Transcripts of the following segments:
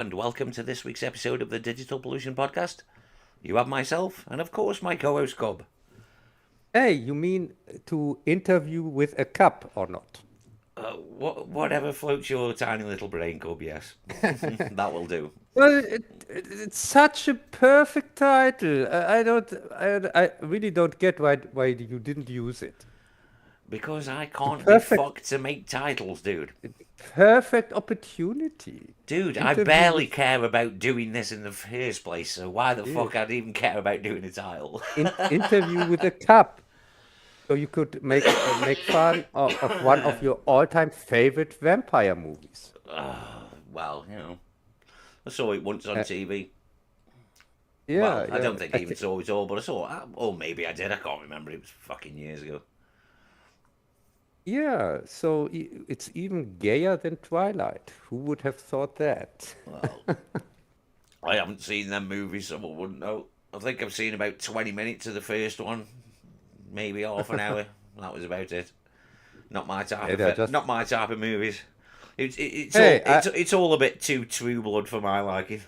and welcome to this week's episode of the Digital Pollution Podcast. You have myself, and of course, my co host Cub. Hey, you mean to interview with a cup or not? Whatever floats your tiny little brain, Cub, yes. That will do. Well, it's such a perfect title. I really don't get why you didn't use it. Because I The can't be perfect, fucked to make titles, dude. perfect opportunity. Dude, I Interview barely with care about doing this in the first place, so why the yeah, fuck I'd even care about doing a title? interview with a cup. So you could make fun of one of your all-time favorite vampire movies. Well, I saw it once on Uh, TV. Well, yeah, I yeah. don't think I even saw it all, but I saw it. Or maybe I did, I can't remember. It was fucking years ago. Yeah, so it's even gayer than Twilight. Who would have thought that? Well, I haven't seen them movies, so I wouldn't know. I think I've seen about 20 minutes of the first one, maybe half an hour. That was about it. Not my type Yeah, they're of just not my type of movies. It's all hey, it's all a bit too True Blood for my liking.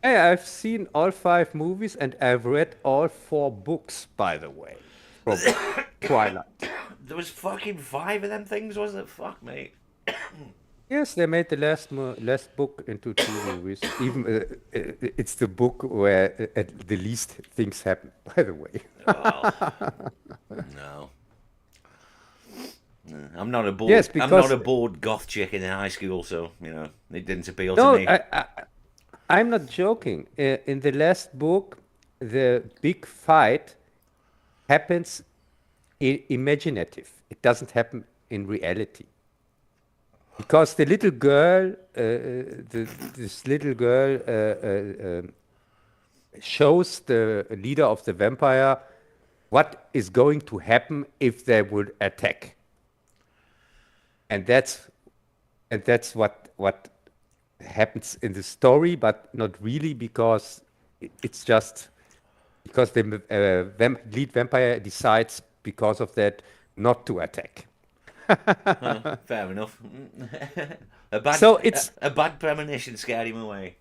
I've seen all five movies and I've read all four books, by the way, from Twilight. There was fucking five of them things, wasn't it? Fuck me. Yes, they made the last book into two movies. Even it's the book where at the least things happen, by the way. Oh no. No, Yes, I'm not because a bored goth chick in high school, so it didn't appeal to no, me. I'm not joking. In the last book, the big fight happens imaginative. It doesn't happen in reality. Because the little girl, this little girl shows the leader of the vampire what is going to happen if they would attack, and that's what happens in the story, but not really because it's just because the lead vampire decides because of that not to attack. Fair enough. So it's A bad premonition scared him away.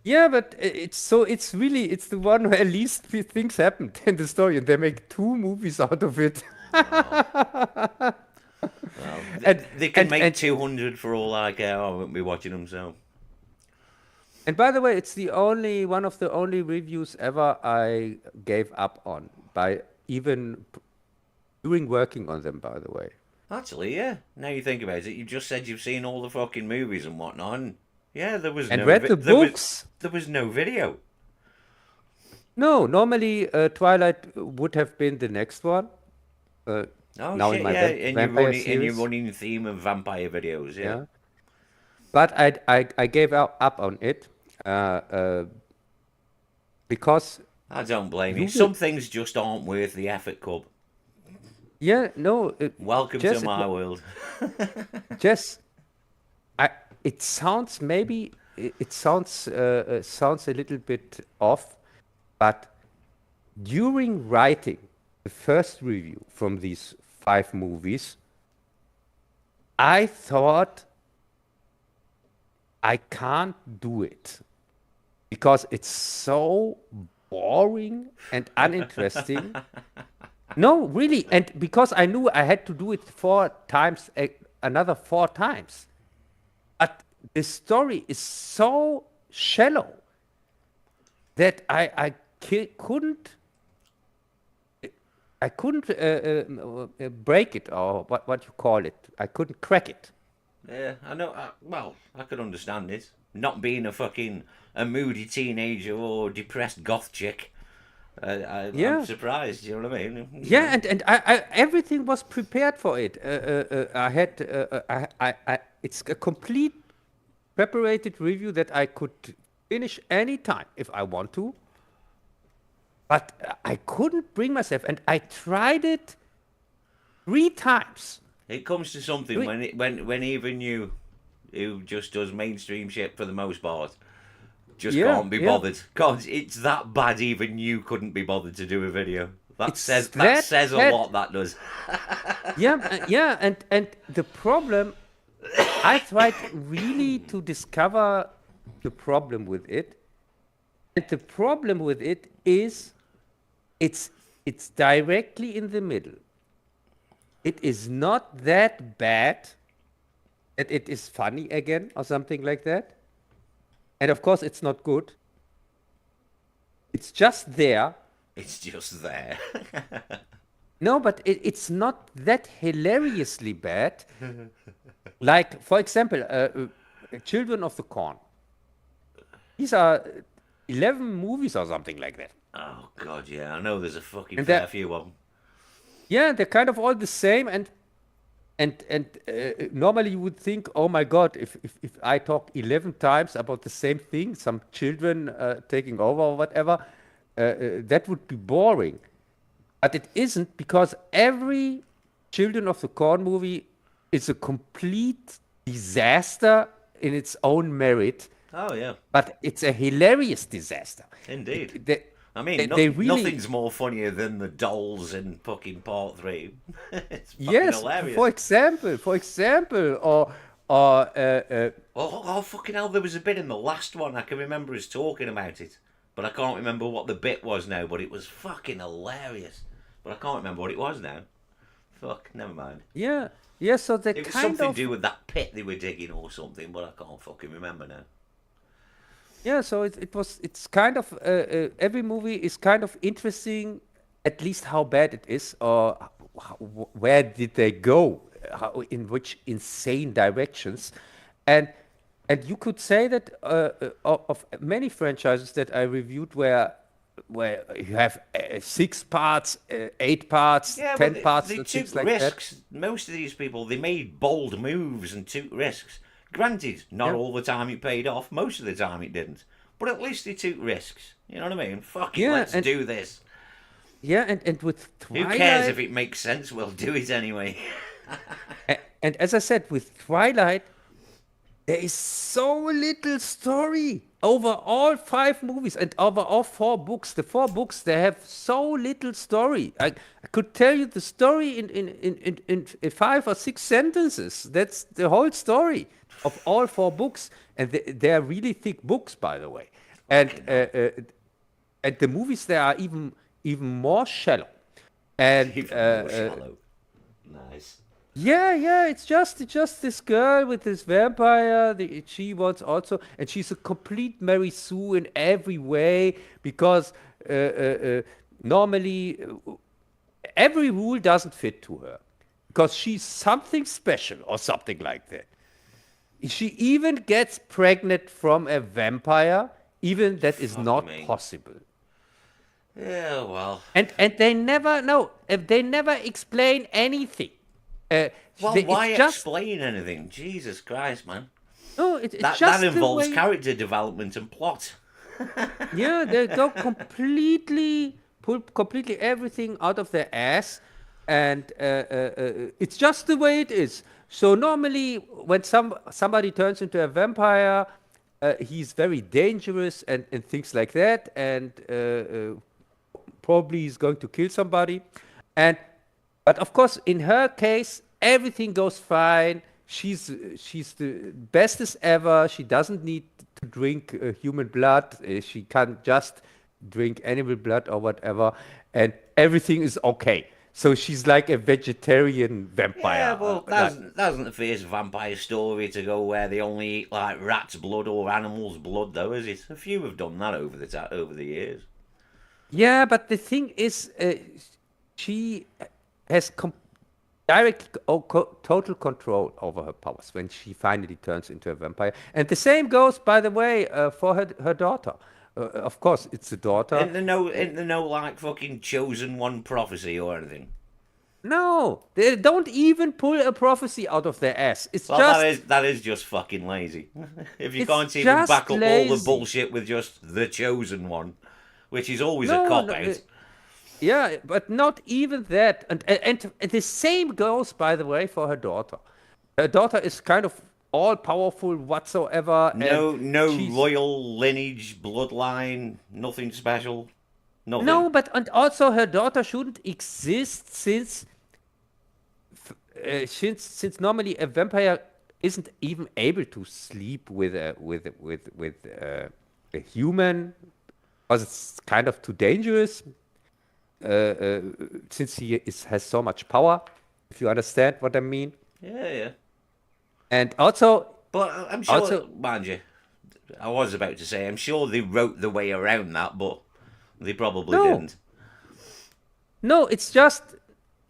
yeah, but it's the one where least things happened in the story, and they make two movies out of it. Well, well, and they can and make and 200 for all I care. I won't be watching them, so. and by the way, it's the only one of the only reviews ever I gave up on by even during working on them. By the way, Actually, yeah. Now you think about it, you just said you've seen all the fucking movies and whatnot. And yeah, and read the books. there was no video. No, normally Twilight would have been the next one. Uh, Oh Now in shit, my yeah. And vampire you're series, running the theme of vampire videos, yeah. yeah. But I gave up on it because I don't blame you. you will, Some things just aren't worth the effort, Cub. yeah, no, Welcome to Jess, my world. Jess, I, it sounds maybe, it sounds a little bit off, but during writing the first review from these five movies, I thought I can't do it because it's so boring and uninteresting. No, really, and because I knew I had to do it four times, another four times. But the story is so shallow that couldn't break it, or what you call it. I couldn't crack it. Yeah, I know. Well, I could understand it. Not being a moody teenager or depressed goth chick. I'm Yeah, surprised. You know what I mean? yeah, and I everything was prepared for it. I had it's a complete preparated review that I could finish any time if I want to. But I couldn't bring myself, and I tried it three times. It comes to something Three, when even you, who just does mainstream shit for the most part, just yeah, can't be yeah. bothered. God, it's that bad. Even you couldn't be bothered to do a video. It's That that says a bad. lot. That does. Yeah, yeah, and the problem, I tried really to discover the problem with it. And the problem with it is it's it's directly in the middle. It is not that bad that it is funny again or something like that. And of course it's not good. It's just there. It's just there. No, but it's not that hilariously bad. Like, for example, Children of the Corn. These are 11 movies or something like that. Oh god, yeah, I know there's a fucking And fair few of them. yeah, they're kind of all the same. And normally you would think, oh my God, if I talk 11 times about the same thing, some children taking over or whatever, that would be boring. But it isn't, because every Children of the Corn movie is a complete disaster in its own merit, Oh yeah, but it's a hilarious disaster. indeed. They, I mean, they really, nothing's more funnier than the dolls in fucking part 3. It's fucking yes, hilarious. for example, or Oh, fucking hell, there was a bit in the last one, I can remember us talking about it. But I can't remember what the bit was now, but it was fucking hilarious. But I can't remember what it was now. Fuck, never mind. yeah, yeah. So they It was kind something of to do with that pit they were digging or something, but I can't fucking remember now. yeah. So it's kind of every movie is kind of interesting, at least how bad it is, or where did they go, in which insane directions, and and you could say that of many franchises that I reviewed, where you have 6 parts, 8 parts, Yeah, but 10 parts, they and took things like that. risks. Most of these people, they made bold moves and took risks. Granted, not Yeah, all the time it paid off. Most of the time it didn't. But at least they took risks. You know what I mean? Fuck it, yeah, let's do this. and with Who cares if Twilight, it makes sense? We'll do it anyway. and as I said, with Twilight, there is so little story over all 5 movies and over all 4 books. The 4 books, they have so little story. I could tell you the story in 5 or 6 sentences. That's the whole story of all 4 books. And they are really thick books, by the way. And Fucking hell. and the movies, they are even more shallow. And Even more shallow. Nice. yeah, it's just this girl with this vampire. She wants also, and she's a complete Mary Sue in every way, because normally every rule doesn't fit to her, because she's something special or something like that. She even gets pregnant from a vampire, even that is Fuck not me. possible. Yeah, well. And they never explain anything. Well, why It's just explain anything? Jesus Christ, man. no, it's That just the involves way. character development and plot. Yeah, they go completely pull completely everything out of their ass, and it's just the way it is. So normally, when somebody turns into a vampire, he's very dangerous and things like that, and probably he's going to kill somebody. And but of course, in her case, everything goes fine. She's the bestest ever. She doesn't need to drink human blood. She can just drink animal blood or whatever, and everything is okay. So she's like a vegetarian Yeah, vampire. well, that isn't the first vampire story to go where they only eat like rat's blood or animal's blood, though, is it? A few have done that over the years. Yeah, but the thing is, she has direct total control over her powers when she finally turns into a vampire. And the same goes, by the way, for her daughter. Of course, it's a daughter. Ain't there no like fucking chosen one prophecy or anything? No, they don't even pull a prophecy out of their ass. It's Well, just, that is just fucking lazy. If you it's can't even just back up all the lazy. bullshit with just the chosen one, which is always a No, cop no, out. yeah, but not even that. And the same goes, by the way, for her daughter. Her daughter is kind of all powerful whatsoever, and No she's royal lineage, bloodline, nothing special, nothing. no, but and also her daughter shouldn't exist, since normally a vampire isn't even able to sleep with a human because it's kind of too dangerous since has so much power, if you understand what I mean. Yeah. And also, But I'm sure, mind you, I was about to say, I'm sure they wrote the way around that, but they probably no, didn't. no, it's just,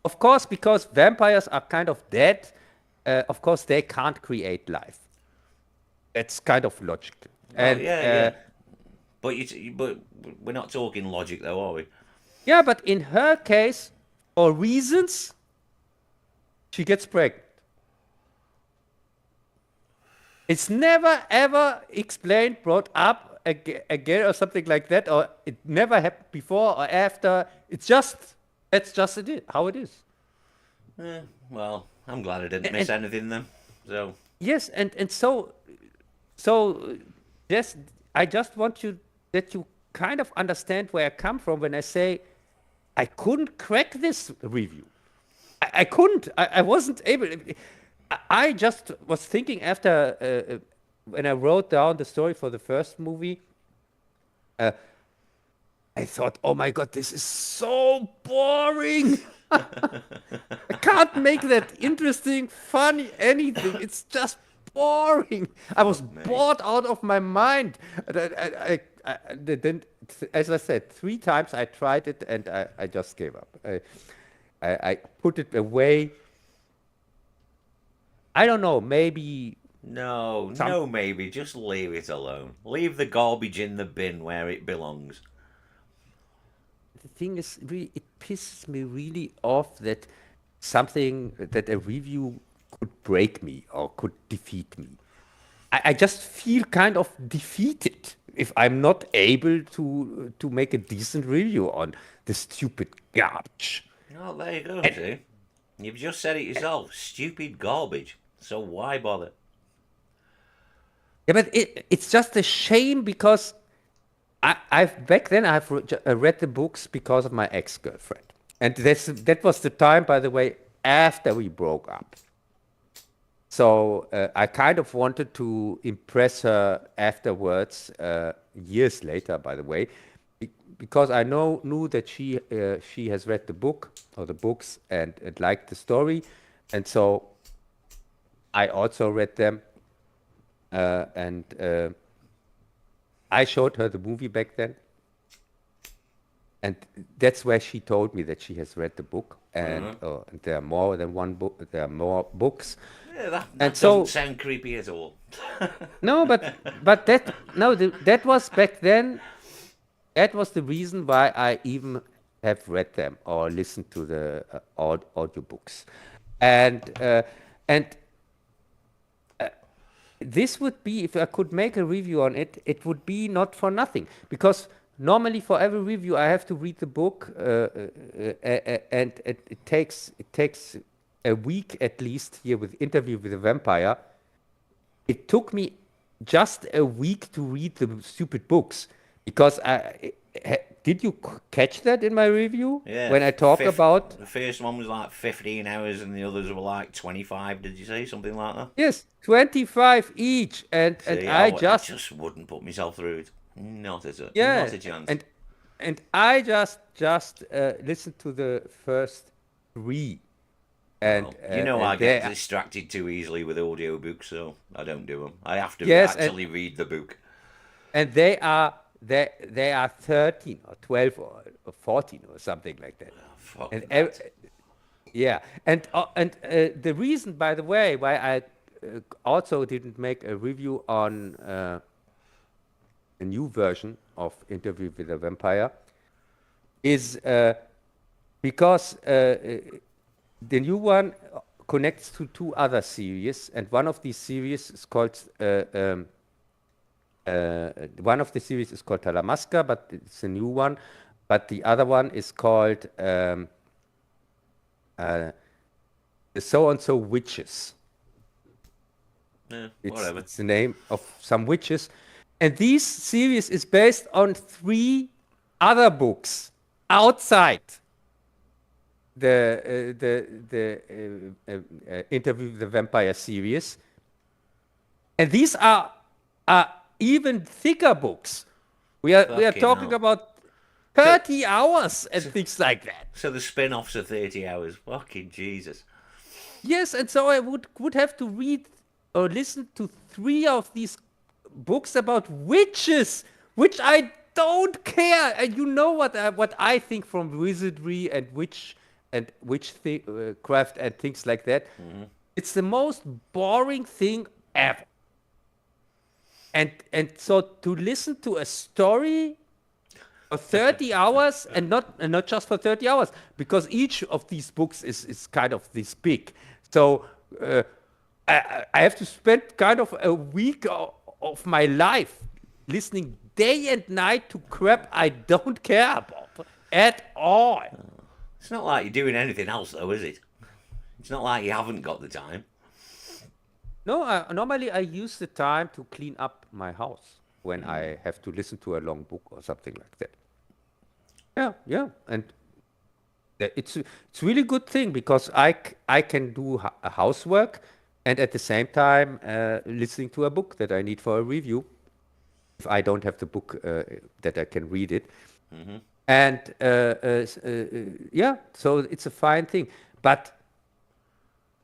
of course, because vampires are kind of dead, of course, they can't create life. It's kind of logical. Well, And yeah. But we're not talking logic, though, are we? yeah, but in her case, for reasons, she gets pregnant. It's never ever explained, brought up again or something like that, or it never happened before or after. It's just how it is. Well, I'm glad I didn't miss anything then. So, Yes, and so yes, I just want you that you kind of understand where I come from when I say I couldn't crack this review. I couldn't. I wasn't able. I just was thinking after when I wrote down the story for the first movie. I thought, oh my God, this is so boring. I can't make that interesting, funny, anything. It's just boring. I was bored out of my mind. Then, as I said, 3 times I tried it and I just gave up. I put it away. I don't know, maybe no, maybe. Just leave it alone. Leave the garbage in the bin where it belongs. the thing is, really, it pisses me really off that that a review could break me or could defeat me. I just feel kind of defeated if I'm not able to make a decent review on the stupid garbage. Oh, there you go, And, see? You've just said it yourself. Stupid garbage. So why bother? yeah, but it's just a shame because I've back then read the books because of my ex-girlfriend, and that was the time, by the way, after we broke up. So I kind of wanted to impress her afterwards, years later, by the way, because I knew that she has read the book or the books and liked the story, and so I also read them, and I showed her the movie back then, and that's where she told me that she has read the book, and there are more than one book. There are more books, Yeah, that and doesn't so sound creepy at all. no, that was back then. That was the reason why I even have read them or listened to the audiobooks, and uh, and this would be, if I could make a review on it, it would be not for nothing. Because normally for every review, I have to read the book, and it takes a week at least here with Interview with a Vampire. It took me just a week to read the stupid books because did you catch that in my review Yeah, when I talk about? the first one was like 15 hours and the others were like 25. Did you say something like that? Yes, 25 each, and See, I I just just wouldn't put myself through it. Not yeah, a chance. and I just listened to the first 3, and Well, you know I get they distracted too easily with audiobooks, so I don't do them. I have to yes, actually read the book. and they are 13 or 12 or 14 or something like that, Fuck and that. yeah, and the reason, by the way, why I also didn't make a review on a new version of Interview with a Vampire is because the new one connects to 2 other series, and one of these series is called one of the series is called Massacre, but it's a new one. But the other one is called the So and So Witches. Yeah, whatever. It's the name of some witches, and this series is based on 3 other books outside the Interview with the Vampire series, And these are even thicker books. We are Fucking talking hell. about So, 30 hours and things like that. so the spin-offs are 30 hours. Fucking Jesus. Yes, and so I would have to read or listen to 3 of these books about witches, which I don't care. And you know what I think from wizardry and craft and things like that. It's the most boring thing ever. And so to listen to a story for 30 hours and not just for 30 hours, because each of these books is kind of this big. So uh, I have to spend kind of a week of my life listening day and night to crap I don't care about at all. It's not like you're doing anything else, though, is it? It's not like you haven't got the time. No, normally I use the time to clean up my house when I have to listen to a long book or something like that. Yeah, yeah, and it's really good thing because I can do housework and at the same time listening to a book that I need for a review if I don't have the book that I can read it. And yeah, so it's a fine thing. But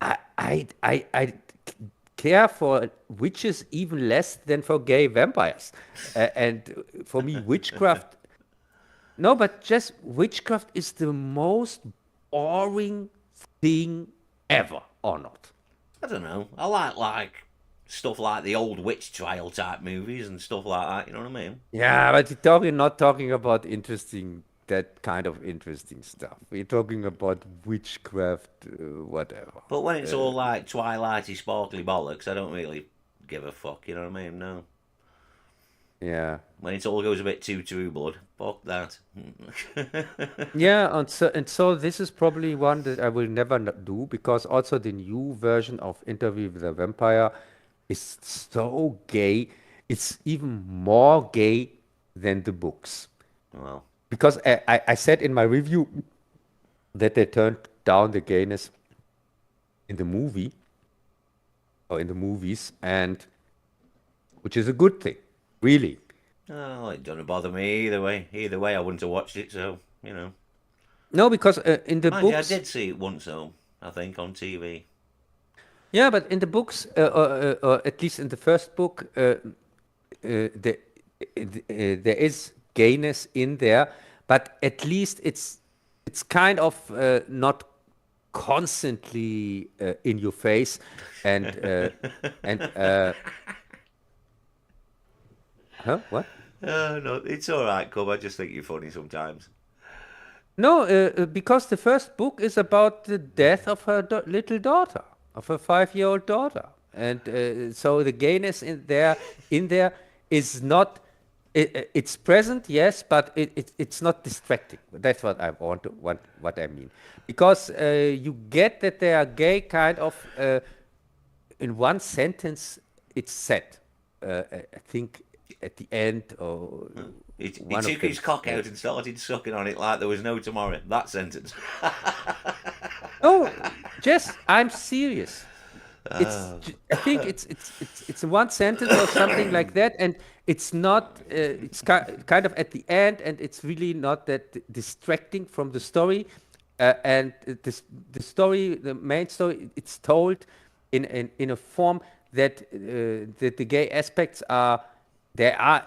I care for witches even less than for gay vampires. And for me, witchcraft. No, but just witchcraft is the most boring thing ever, or not? I don't know. I like stuff like the old witch trial type movies and stuff like that. You know what I mean? Yeah, but not talking about that kind of interesting stuff. We're talking about witchcraft, whatever. But when it's all like twilighty, sparkly bollocks, I don't really give a fuck. You know what I mean? No. Yeah. When it all goes a bit too true blood, fuck that. Yeah, and so this is probably one that I will never do because also the new version of Interview with a Vampire is so gay. It's even more gay than the books. Well, Because I said in my review that they turned down the gayness in the movie or in the movies, and which is a good thing, really. oh, it doesn't bother me either way. Either way, I wouldn't have watched it. So No, because in the mind you, I books, did see it once though. I think on TV. yeah, but in the books, or at least in the first book, there is gayness in there, but at least it's kind of not constantly in your face, and and huh, what? No, it's all right, Cub. I just think you're funny sometimes. No, because the first book is about the death of her little daughter, of her 5-year-old daughter, and so the gayness in there is not. It's present, yes, but it's not distracting. That's what I what I mean, because you get that they are gay, kind of in one sentence. It's said, I think, at the end, or He one of took them. his cock out and started sucking on it like there was no tomorrow. That sentence. No, Jess, I'm serious. I think it's one sentence or something like that, and it's not. It's kind of at the end, and it's really not that distracting from the story. And the story, the main story, it's told in a form that the gay aspects are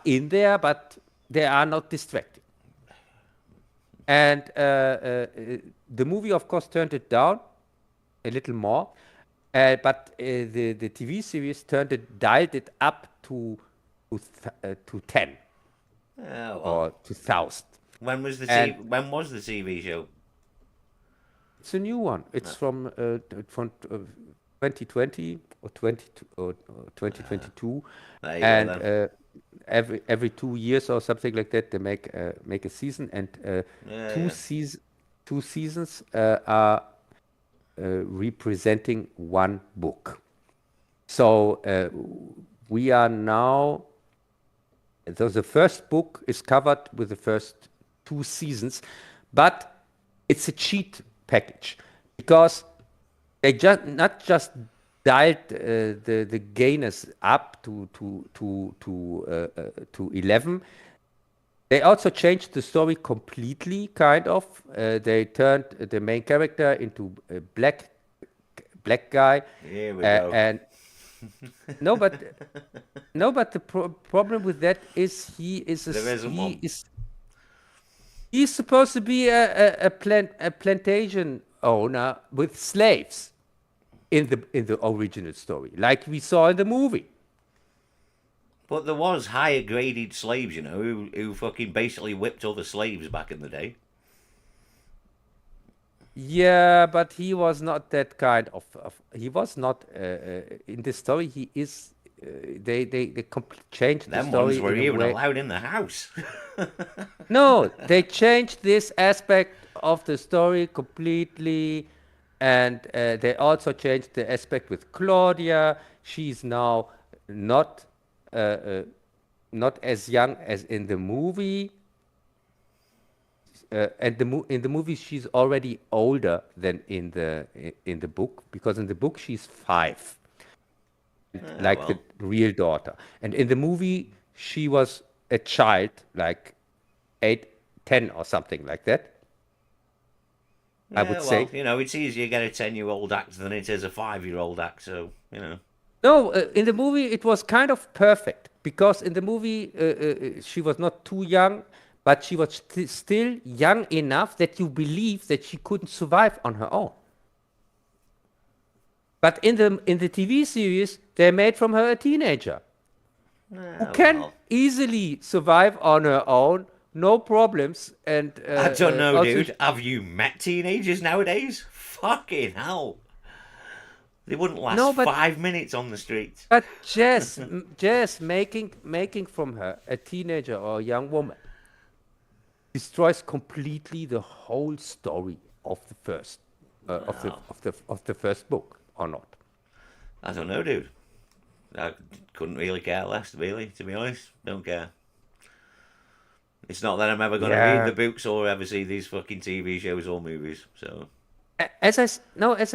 in there, but they are not distracting. And the movie, of course, turned it down a little more, but the TV series dialed it up to 10 Oh well. or to 1,000. And When was the TV show? it's a new one. It's from 2020 or 2022, There you go and then. every 2 years or something like that, they make a season, and Yeah, two yeah. seas two seasons are representing one book. So we are now. So the first book is covered with the first 2 seasons, but it's a cheat package because they not just dialed the gainers up to 11. They also changed the story completely, kind of. They turned the main character into a black guy, Here we go. and no, but the problem with that is There isn't one. he's supposed to be a plantation owner with slaves in the original story, like we saw in the movie. But there was higher graded slaves, who fucking basically whipped other slaves back in the day. Yeah, but he was not that kind of he was not in the story. He is. They changed the Them ones story were in a even way. allowed in the house. No, they changed this aspect of the story completely, and they also changed the aspect with Claudia. She's now not uh, uh, not as young as in the movie. And in the movie she's already older than in the book, because in the book she's 5, Ah, like the well. real daughter, and in the movie she was a child, like 8, 10 or something like that, I Yeah, would well, say. it's easier to get a 10-year-old actor than it is a 5-year-old actor, so. No, in the movie it was kind of perfect, because in the movie she was not too young, but she was still young enough that you believe that she couldn't survive on her own. But in the TV series, they made from her a teenager who Ah, can well. easily survive on her own, no problems, and I don't know, also. dude. Have you met teenagers nowadays? Fucking hell. They wouldn't last No, but 5 minutes on the street. Jess making from her a teenager or a young woman destroys completely the whole story of the first Well, of the first book, or not? I don't know, dude. I couldn't really care less, really, to be honest. Don't care. It's not that I'm ever going to read Yeah. the books or ever see these fucking TV shows or movies, so. As I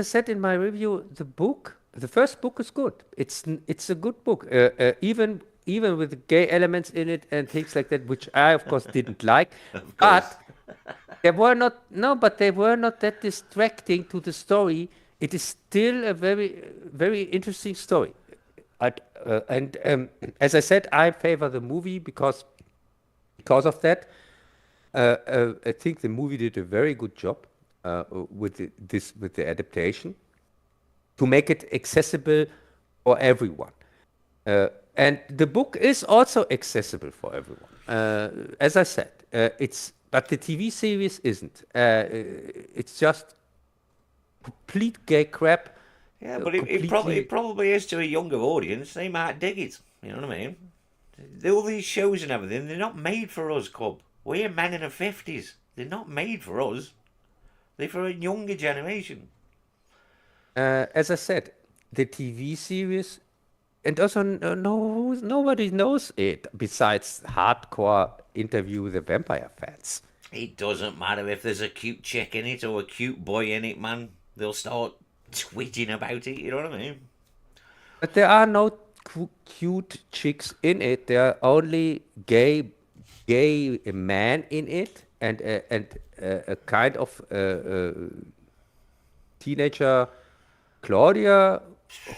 said in my review, the first book is good. It's a good book, even with gay elements in it and things like that, which I of course didn't like. Of course. But they were not that distracting to the story. It is still a very very interesting story. And as I said, I favor the movie because of that. I think the movie did a very good job with the adaptation to make it accessible for everyone. And the book is also accessible for everyone. As I said, but the TV series isn't. It's just complete gay crap. Yeah, but it Completely. probably is to a younger audience. They might dig it. You know what I mean? All these shows and everything, they're not made for us, Cub. We're men in the 50s. They're not made for us. They're for a younger generation. As I said, the TV series, and also nobody knows it besides hardcore Interview the Vampire fans. It doesn't matter if there's a cute chick in it or a cute boy in it, man. They'll start tweeting about it, you know what I mean? But there are no cute chicks in it. There are only gay man in it, and a kind of teenager Claudia,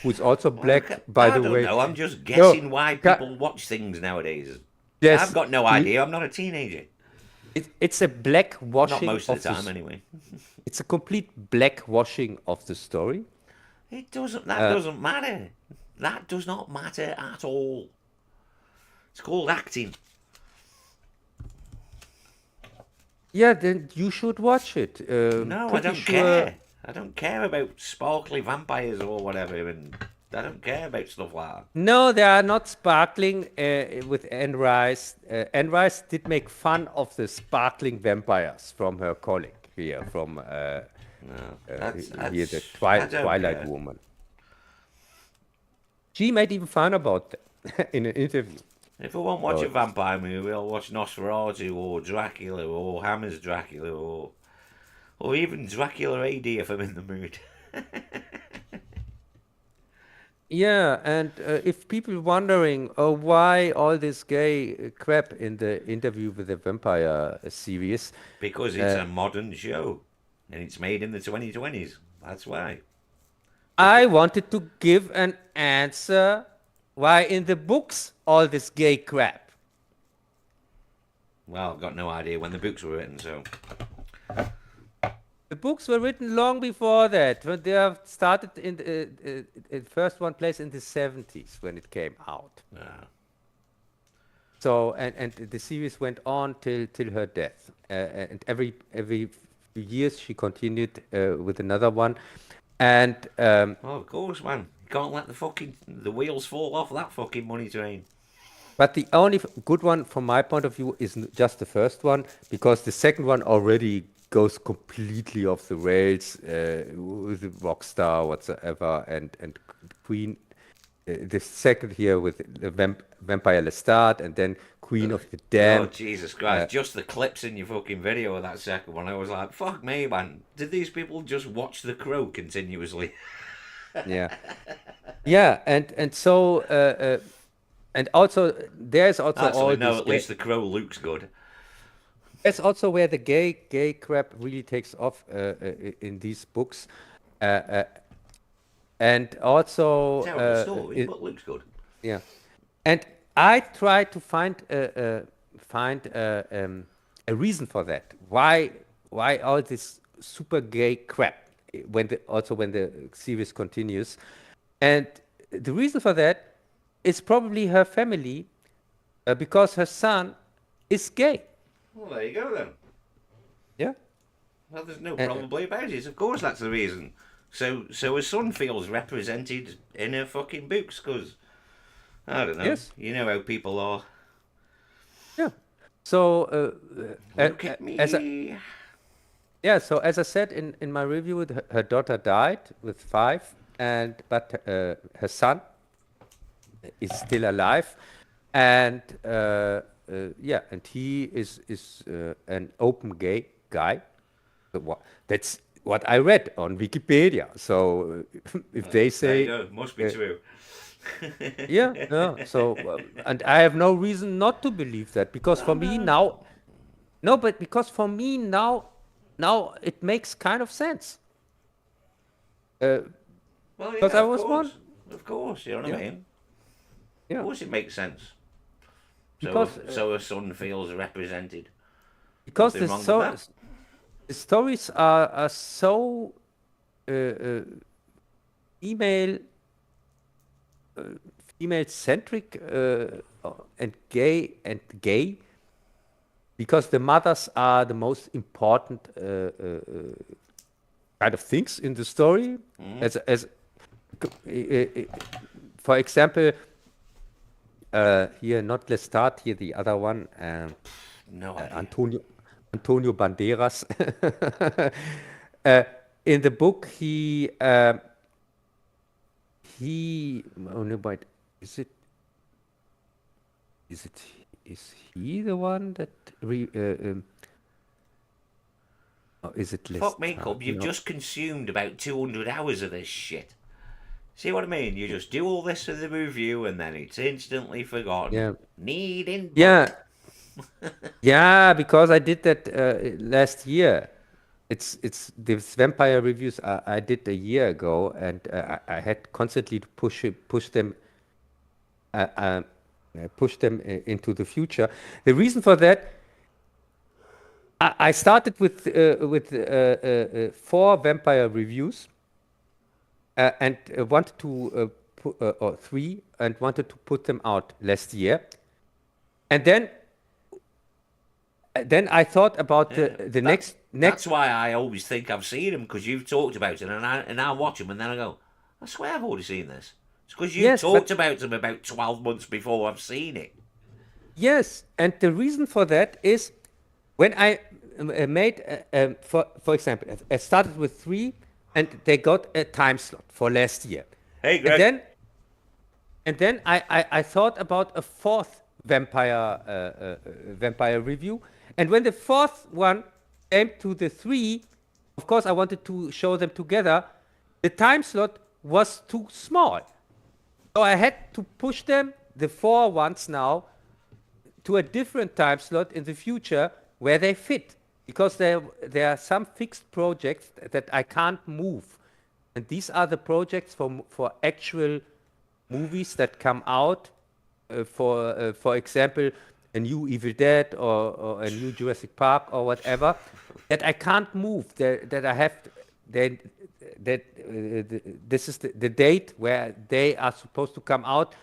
who's also black, by I the don't way. know. I'm just No, guessing why ca- people watch things nowadays. I've yes, got no idea. I'm not a teenager. it's a black Not washing most of of the the. time, anyway. It's a complete black washing of the story. It doesn't. That doesn't matter. That does not matter at all. It's called acting. Yeah, then you should watch it. No, I Pretty don't sure. care. I don't care about sparkly vampires or whatever, and I don't care about stuff like that. No, they are not sparkling with Anne Rice. Anne Rice did make fun of the sparkling vampires from her colleague here, from No, here, the I don't Twilight care. Woman. She made even fun about them in an interview. If I won't watch So, a vampire movie, I'll watch Nosferatu or Dracula or Hammer's Dracula or even Dracula AD if I'm in the mood. Yeah, and if people wondering why all this gay crap in the Interview with the Vampire series, Because it's uh, a modern show, and it's made in the 2020s. That's why. If I it, wanted to give an answer why in the books all this gay crap. well, I've got no idea when the books were written, so The books were written long before that. When they have started in the first one place in the 70s when it came out. uh, So and the series went on till her death. And every few years she continued with another one. And well, of course, man. You can't let the wheels fall off that fucking money train. but the only good one from my point of view is just the first one, because the second one already goes completely off the rails with the Rockstar whatsoever and Queen. The second here with the Vampire Lestat and then Queen of the Oh, Damned. Jesus Christ. Just the clips in your fucking video of that second one, I was like, fuck me, man. Did these people just watch The Crow continuously? Yeah, yeah, and so and also there's also Actually, all no, this at least The Crow looks good. That's also where the gay crap really takes off in these books, uh, uh, and also Terrible story, but looks good. yeah, and I try to find a reason for that. Why all this super gay crap when the series continues, and the reason for that is probably her family, because her son is gay. Well, there you go then. Yeah. Well, there's no Uh, probably about it. Of course, that's the reason. So her son feels represented in her fucking books, because, I don't know, yes. you know how people are. Yeah. So Look at as me. yeah, so as I said in my review, her daughter died with 5, but her son is still alive, and yeah, and he is an open gay guy. That's what I read on Wikipedia. So if they There you say, go. Must be uh, true. yeah, yeah. So and I have no reason not to believe that, because No, for me no. now, no, but because for me now it makes kind of sense. Uh, Well, because yeah, I of was one, course. Of course, you know what I yeah, mean? Of yeah. course it makes sense. So, Because so her son feels represented. because Nothing wrong with that. the stories are so female female centric and gay, because the mothers are the most important kind of things in the story. As for example, here not Lestat, here the other one, No idea. Antonio Banderas. uh, in the book, oh no, but is it is it is he the one that or is it Fuck me, Lestat? Cub. You've No. just consumed about 200 hours of this shit. See what I mean? You just do all this for the review and then it's instantly forgotten. Yeah. Needing Yeah. book. Yeah, because I did that last year. It's these vampire reviews I did a year ago, and I had constantly to uh, uh, push them into the future. The reason for that, I started with 4 vampire reviews, and wanted to or 3, and wanted to put them out last year, and then I thought about Yeah, the that's next. why I always think I've seen them, because you've talked about it, and I watch them and then I go, I swear I've already seen this. It's because you Yes, talked but about them about 12 months before I've seen it. yes, and the reason for that is when I made, for example, I started with 3, and they got a time slot for last year, Hey, and Greg. then I thought about a 4th vampire review, and when the 4th one came to the 3, of course I wanted to show them together. The time slot was too small. So I had to push them, the 4 ones now, to a different time slot in the future where they fit. Because there are some fixed projects that I can't move. And these are the projects for actual movies that come out, for example, a new Evil Dead or a new Jurassic Park or whatever, that I can't move. That I have, this is the date where they are supposed to come out.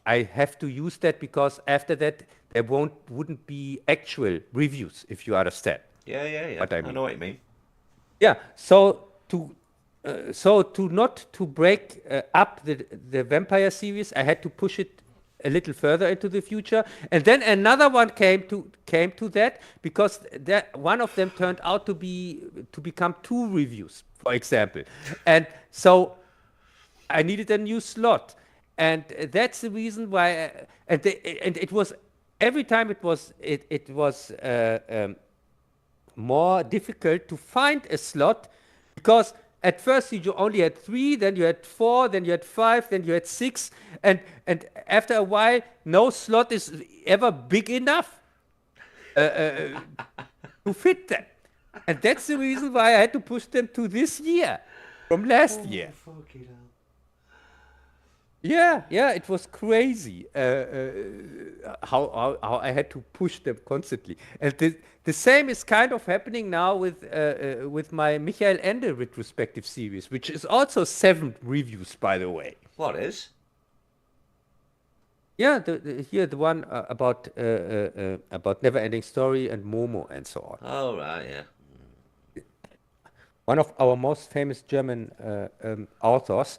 I have to use that because after that there wouldn't be actual reviews, if you understand Yeah. what I I mean. know what you mean. Yeah. So to not to break up the vampire series, I had to push it a little further into the future, and then another one came to that because that one of them turned out to become 2 reviews, for example, and so I needed a new slot, and that's the reason why. And it was every time it was more difficult to find a slot because at first you only had 3, then you had 4, then you had 5, then you had 6, and after a while, no slot is ever big enough to fit them, and that's the reason why I had to push them to this year from last year. Fucking hell. Yeah, it was crazy how I had to push them constantly, and the same is kind of happening now with my Michael Ende retrospective series, which is also 7 reviews, by the way. What is? Yeah, the one about Never-Ending Story and Momo and so on. Oh, right, yeah. One of our most famous German authors.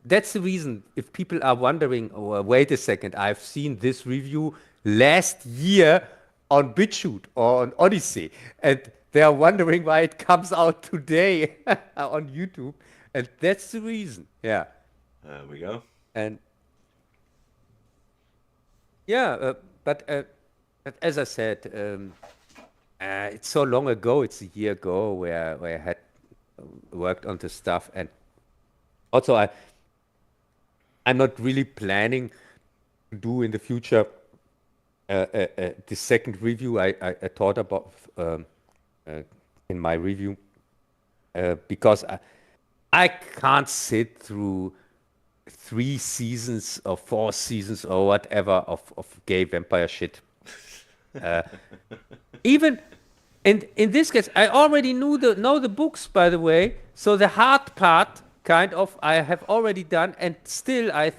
That's the reason. If people are wondering, oh, wait a second, I've seen this review last year on BitChute or on Odyssey, and they are wondering why it comes out today on YouTube, and that's the reason. Yeah, There we go. and yeah, but as I said, it's so long ago. It's a year ago where I had worked on this stuff, and also I'm not really planning to do in the future the second review I thought about in my review because I can't sit through 3 seasons or 4 seasons or whatever of gay vampire shit. Even in this case, I already know the books, by the way. So the hard part, kind of, I have already done, and still I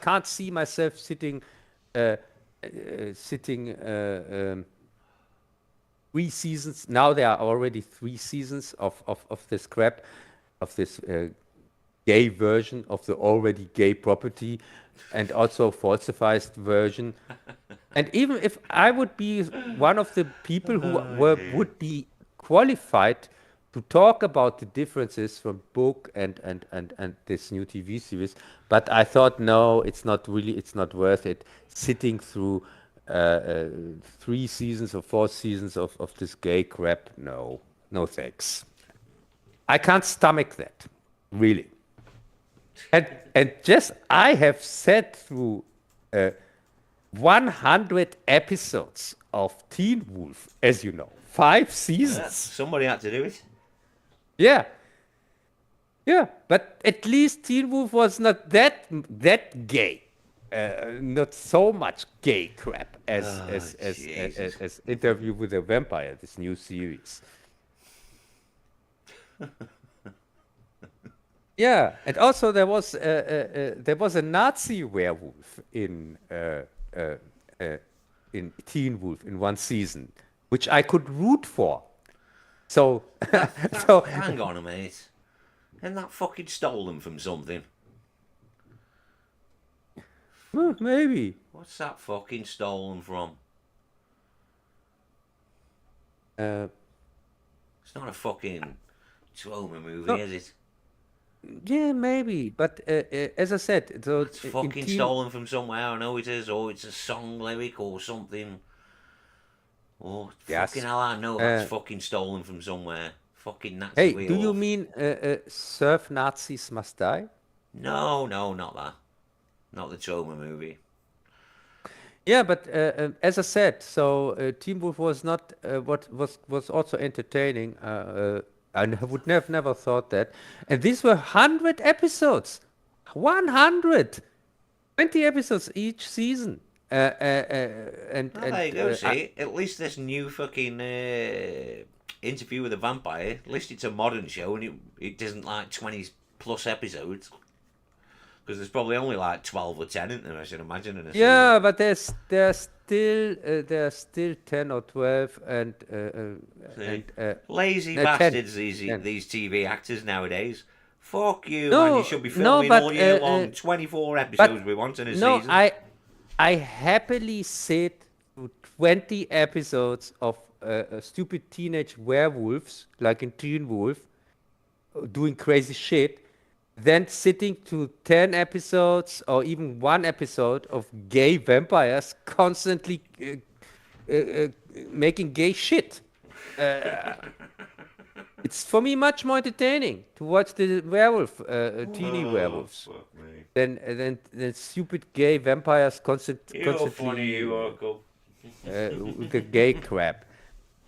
can't see myself sitting 3 seasons. Now there are already 3 seasons of this crap, of this gay version of the already gay property, and also falsified version. And even if I would be one of the people who would be qualified to talk about the differences from book and this new TV series, but I thought, no, it's not worth it sitting through 3 seasons or 4 seasons of this gay crap. No thanks. I can't stomach that, really. And just I have sat through 100 episodes of Teen Wolf, as you know, 5 seasons. Somebody had to do it. Yeah, but at least Teen Wolf was not that gay, not so much gay crap as Interview with a Vampire, this new series. Yeah, and also there was a Nazi werewolf in Teen Wolf in one season, which I could root for. So, Hang on a minute. Isn't that fucking stolen from something? maybe. What's that fucking stolen from? It's not a fucking trauma movie, No. is it? Yeah, maybe. But as I said, so It's fucking stolen from somewhere. I know it is, or it's a song lyric or something. Oh, Yes. fucking hell, I know that's fucking stolen from somewhere. Fucking Nazi Hey, do you werewolf. mean Surf Nazis Must Die? No, not that. Not the Troma movie. Yeah, but as I said, so Teen Wolf was not what was also entertaining. I would never thought that. And these were 100 episodes, 120 episodes each season. Oh, there you go, see? At least this new fucking Interview with a Vampire, at least it's a modern show and it isn't like 20 plus episodes. Because there's probably only like 12 or 10 in there, I should imagine, in a yeah, season. but there's still 10 or 12 See? and Lazy no, 10, bastards, 10. these TV actors nowadays. Fuck you, man. You No, should be no, filming but all year long. 24 episodes but we want in a no, season. I happily sit through 20 episodes of stupid teenage werewolves, like in Teen Wolf, doing crazy shit, than sitting to 10 episodes or even one episode of gay vampires constantly making gay shit. It's for me much more entertaining to watch the werewolf, teeny werewolves, Fuck me. than stupid gay vampires You're funny, constantly you Uncle. with the gay crap.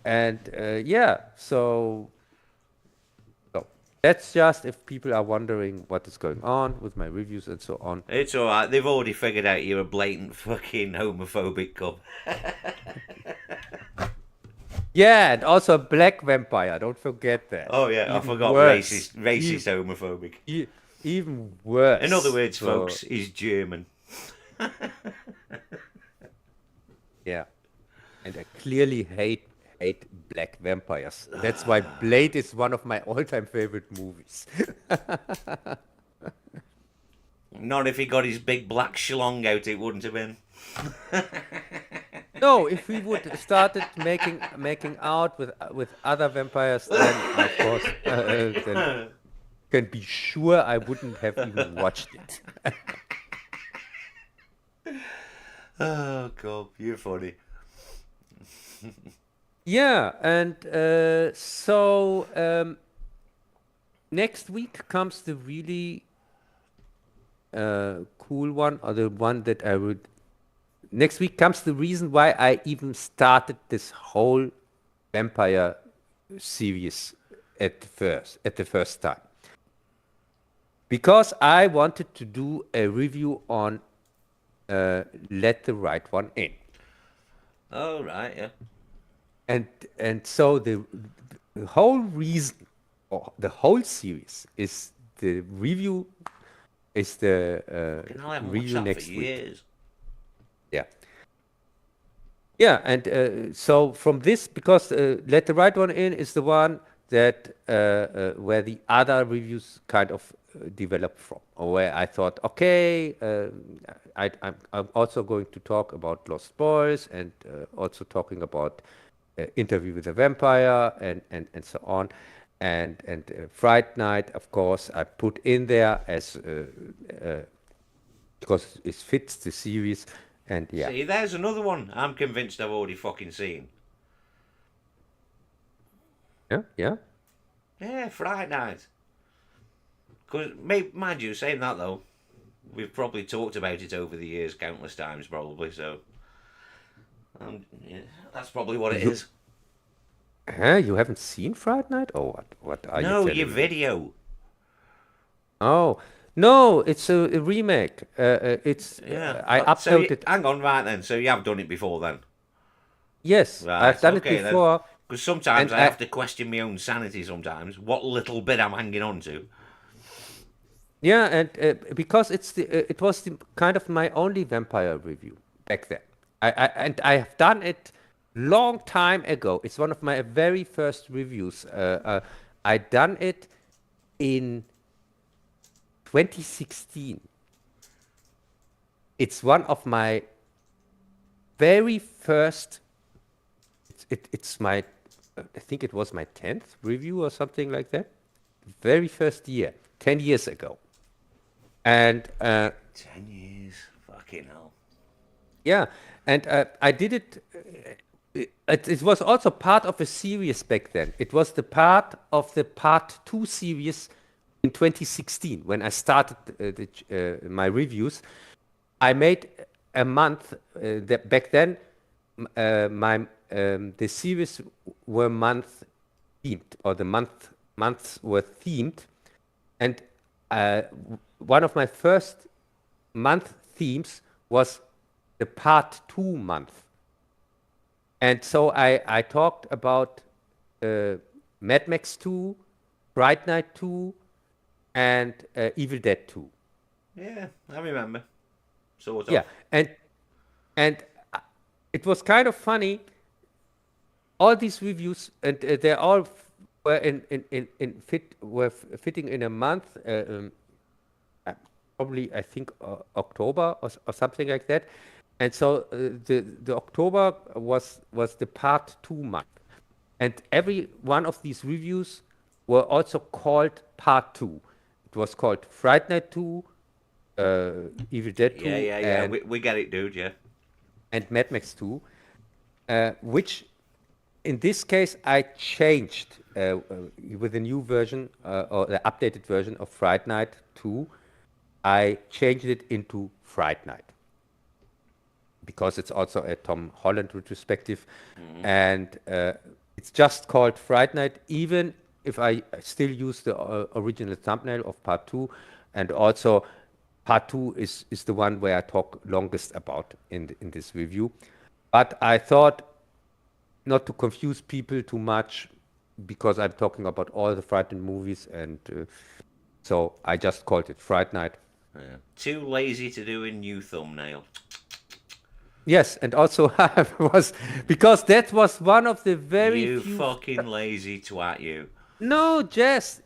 And yeah, so that's just if people are wondering what is going on with my reviews and so on. It's alright. They've already figured out you're a blatant fucking homophobic cub. Yeah, and also a black vampire. Don't forget that. Oh, yeah. I Even forgot worse. racist homophobic. Even worse. In other words, So, folks, he's German. yeah, and I clearly hate black vampires. That's why Blade is one of my all-time favorite movies. Not if he got his big black schlong out, it wouldn't have been. No, if we would started making out with other vampires, then of course, then can be sure I wouldn't have even watched it. Oh, God, you're funny. Yeah, and so next week comes the really cool one, or the one that I would. Next week comes the reason why I even started this whole vampire series at the first time. Because I wanted to do a review on Let the Right One In. Oh, right, yeah. And so the whole reason, or the whole series, is the review, is the I haven't watched review that next for week. years. Yeah. Yeah, and so from this, because Let the Right One In is the one that where the other reviews kind of developed from, or where I thought, okay, I'm also going to talk about Lost Boys and also talking about Interview with a Vampire and so on. And Fright Night, of course, I put in there as because it fits the series. And yeah. See, there's another one I'm convinced I've already fucking seen. Yeah, yeah. Yeah, Friday Night. Because, mind you, saying that though, we've probably talked about it over the years countless times, probably, so. Yeah, that's probably what it You- is. Huh? You haven't seen Fright Night? Oh, what are you No, telling your me? video. Oh, no, it's a remake. It's Yeah. I So uploaded. hang on, right then. So you have done it before then? Yes, Right, I've done okay it then. before. Because sometimes And I have to question my own sanity sometimes. What little bit I'm hanging on to. Yeah, and because it was kind of my only vampire review back then. And I have done it long time ago. It's one of my very first reviews. I done it in 2016. It's one of my very first. It's my. I think it was my 10th review or something like that. Very first year, 10 years ago. And 10 years. Fucking hell. yeah, and I did it it was also part of a series back then. It was the part of the part 2 series in 2016 when I started my reviews. I made a month back then. The series were month themed, or the months were themed, and one of my first month themes was the part 2 month. And so I talked about Mad Max 2, Fright Night 2, and Evil Dead 2. Yeah, I remember. Sort of. Yeah, and it was kind of funny. All these reviews, and they all were fitting in a month. Probably, I think October or something like that. And so the October was the part 2 month, and every one of these reviews were also called part 2. It was called Fright Night 2, Evil Dead 2, Yeah. and We get it, dude. Yeah. and Mad Max 2, which in this case I changed with the new version or the updated version of Fright Night 2. I changed it into Fright Night because it's also a Tom Holland retrospective, and it's just called Fright Night, even if I still use the original thumbnail of part 2, and also part 2 is the one where I talk longest about in this review. But I thought not to confuse people too much, because I'm talking about all the frightened movies, and so I just called it Fright Night. Yeah. Too lazy to do a new thumbnail. Yes, and also I was, because that was one of the very You few. fucking lazy twat, you. No, Jess,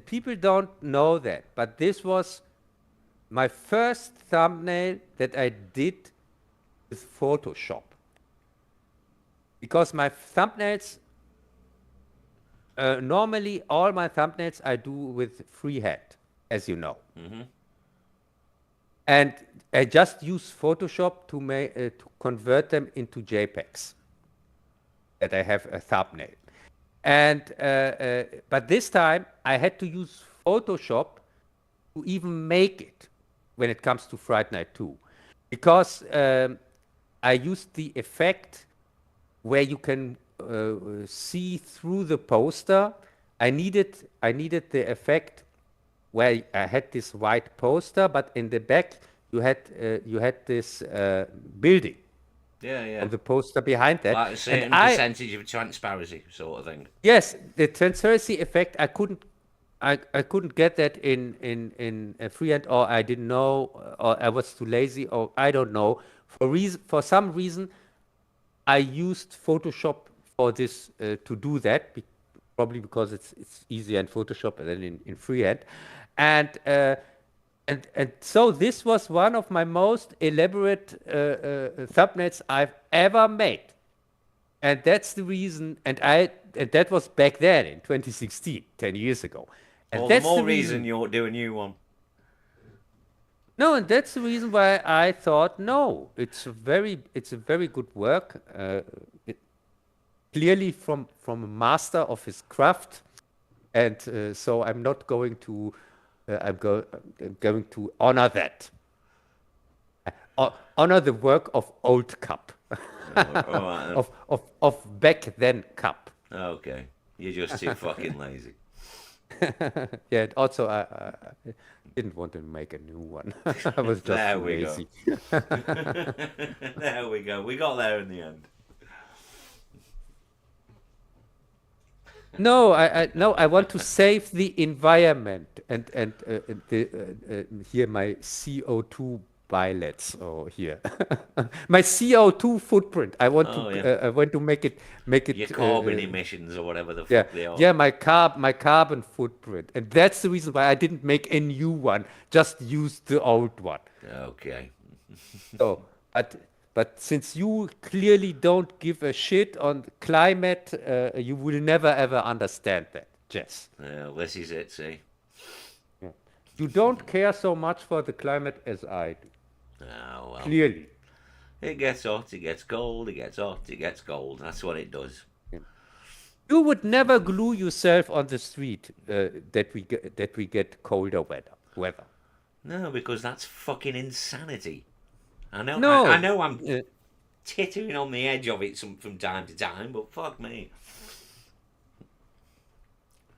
people don't know that, but this was my first thumbnail that I did with Photoshop. Because my thumbnails, normally all my thumbnails I do with freehand, as you know. And I just use Photoshop to convert them into JPEGs that I have a thumbnail. And but this time I had to use Photoshop to even make it when it comes to Fright Night 2, because I used the effect where you can see through the poster. I needed the effect where I had this white poster, but in the back you had this building Yeah. on the poster behind that. Like a certain And I, percentage of transparency, sort of thing. yes, the transparency effect, I couldn't get that in freehand, or I didn't know, or I was too lazy, or I don't know. For some reason, I used Photoshop for this to do that, probably because it's easier in Photoshop than in freehand, and so this was one of my most elaborate thumbnails I've ever made, and that's the reason. And that was back then in 2016, 10 years ago. And All that's the more the reason you ought to do a new one. No, and that's the reason why I thought, no, it's a very good work. Clearly from a master of his craft, and so I'm not going to. I'm going to honor that. Honor the work of old Cup, All right, of back then Cup. okay. You're just too fucking lazy. Yeah, and also I didn't want to make a new one. I was just There too we go. lazy. There we go. We got there in the end. No, I want to save the environment, and here my CO2 bilets, or here my CO2 footprint. I want Oh, to yeah. I want to make it Your carbon emissions or whatever the yeah, fuck they are. yeah, my carbon footprint, and that's the reason why I didn't make a new one. Just use the old one. Okay. So, but since you clearly don't give a shit on climate, you will never ever understand that, Jess. Well, this is it, see? You don't care so much for the climate as I do. Oh, well. Clearly. It gets hot, it gets cold, it gets hot, it gets cold. That's what it does. You would never glue yourself on the street that we get colder weather. No, because that's fucking insanity. I know. I No, know. I'm tittering on the edge of it from time to time, but fuck me.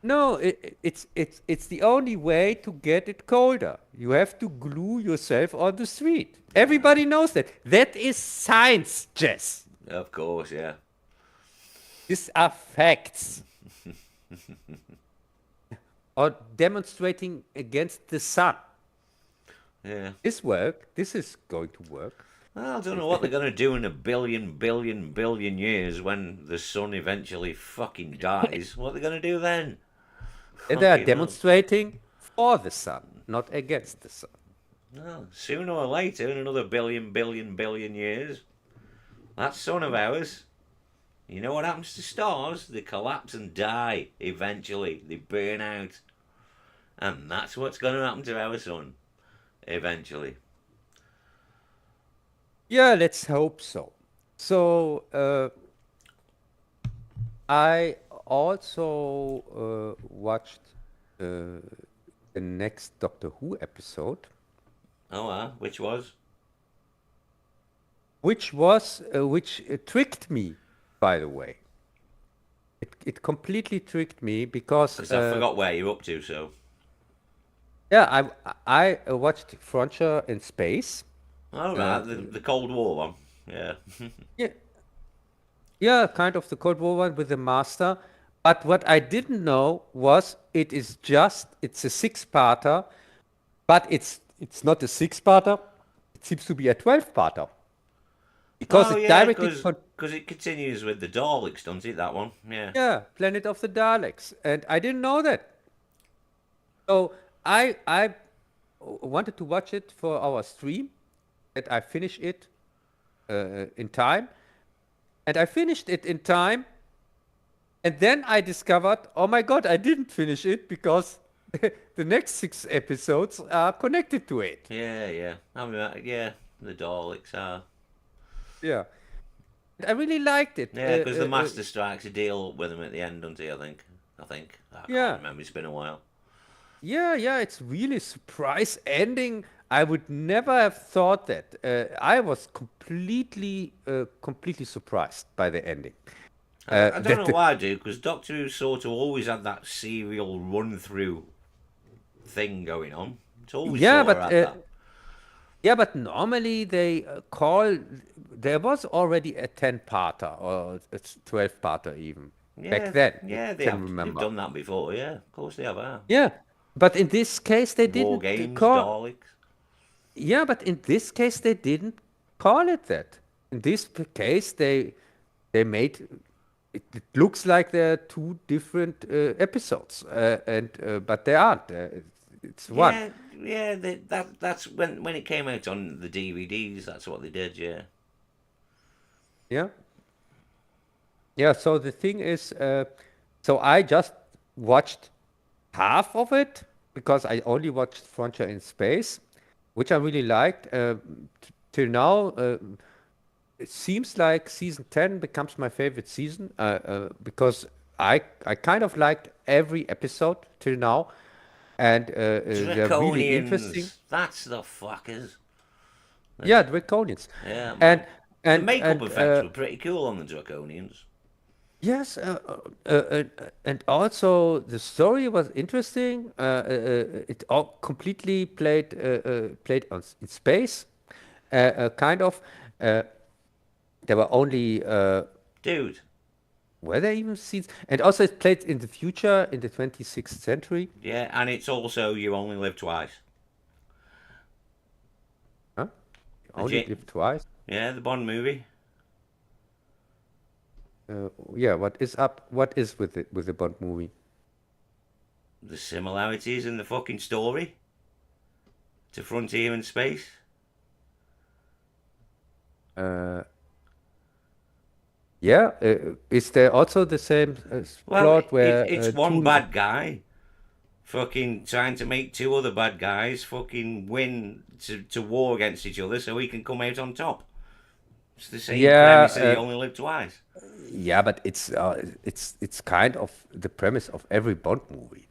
no, it's the only way to get it colder. You have to glue yourself on the street. Everybody knows that. That is science, Jess. Of course, yeah. These are facts. Or demonstrating against the sun. Yeah. This is going to work. Well, I don't know what they're going to do in a billion years when the sun eventually fucking dies. What are they going to do then? And they are Fucking hell. demonstrating for the sun, not against the sun. No, sooner or later, in another billion years, that sun of ours, you know what happens to stars? They collapse and die eventually. They burn out. And that's what's going to happen to our sun eventually. Yeah, let's hope so. So I also watched the next Doctor Who episode, Oh, which was? which tricked me, by the way. It completely tricked me because Because I forgot where you're up to, so. yeah, I watched Frontier in Space. All right, the Cold War one. Yeah. Yeah, yeah, kind of the Cold War one with the Master. But what I didn't know was it's a six-parter, but it's not a six-parter. It seems to be a 12-parter because Oh, it yeah, directly because it continues with the Daleks, doesn't it, that one? Yeah. yeah, Planet of the Daleks, and I didn't know that. So I wanted to watch it for our stream, and I finish it in time, and I finished it in time, and then I discovered, oh my God, I didn't finish it because the next 6 episodes are connected to it. Yeah. I mean, yeah, the Daleks are. Yeah, I really liked it. Yeah, because the Master strikes a deal with them at the end, doesn't he? I think. I can't Yeah. remember. It's been a while. Yeah, it's really surprise ending. I would never have thought that. I was completely surprised by the ending. I don't know why I do, because Doctor Who sort of always had that serial run-through thing going on. It's always Yeah, sort of but had that. yeah, but normally they call. There was already a 10-parter or a 12-parter even back then. Yeah, I can they've remember. done that before. Yeah, of course they have. Yeah, but in this case they War didn't games, call. Daleks. Yeah, but in this case they didn't call it that. In this case they made it looks like there are 2 different episodes, and but they aren't. It's one. Yeah. That's when it came out on the DVDs. That's what they did. Yeah. Yeah. Yeah. So the thing is, so I just watched half of it because I only watched Frontier in Space, which I really liked. Till now, it seems like season 10 becomes my favorite season because I kind of liked every episode till now, and they're really interesting. Draconians. That's the fuckers. Yeah, Draconians. Yeah, And man. The and makeup and effects were pretty cool on the Draconians. yes, and also the story was interesting. It all completely played in space, kind of. There were only Dude, were there even scenes? And also it played in the future in the 26th century. yeah, and it's also You Only Live Twice. Huh? You The only Ja- live twice. Yeah, the Bond movie. Yeah, what is up? What is with the Bond movie? The similarities in the fucking story to Frontier in Space. Yeah, is there also the same Well, plot where it's one bad guy fucking trying to make 2 other bad guys fucking win to war against each other so he can come out on top. It's the same Yeah, premise that you only live twice. yeah, but it's kind of the premise of every Bond movie.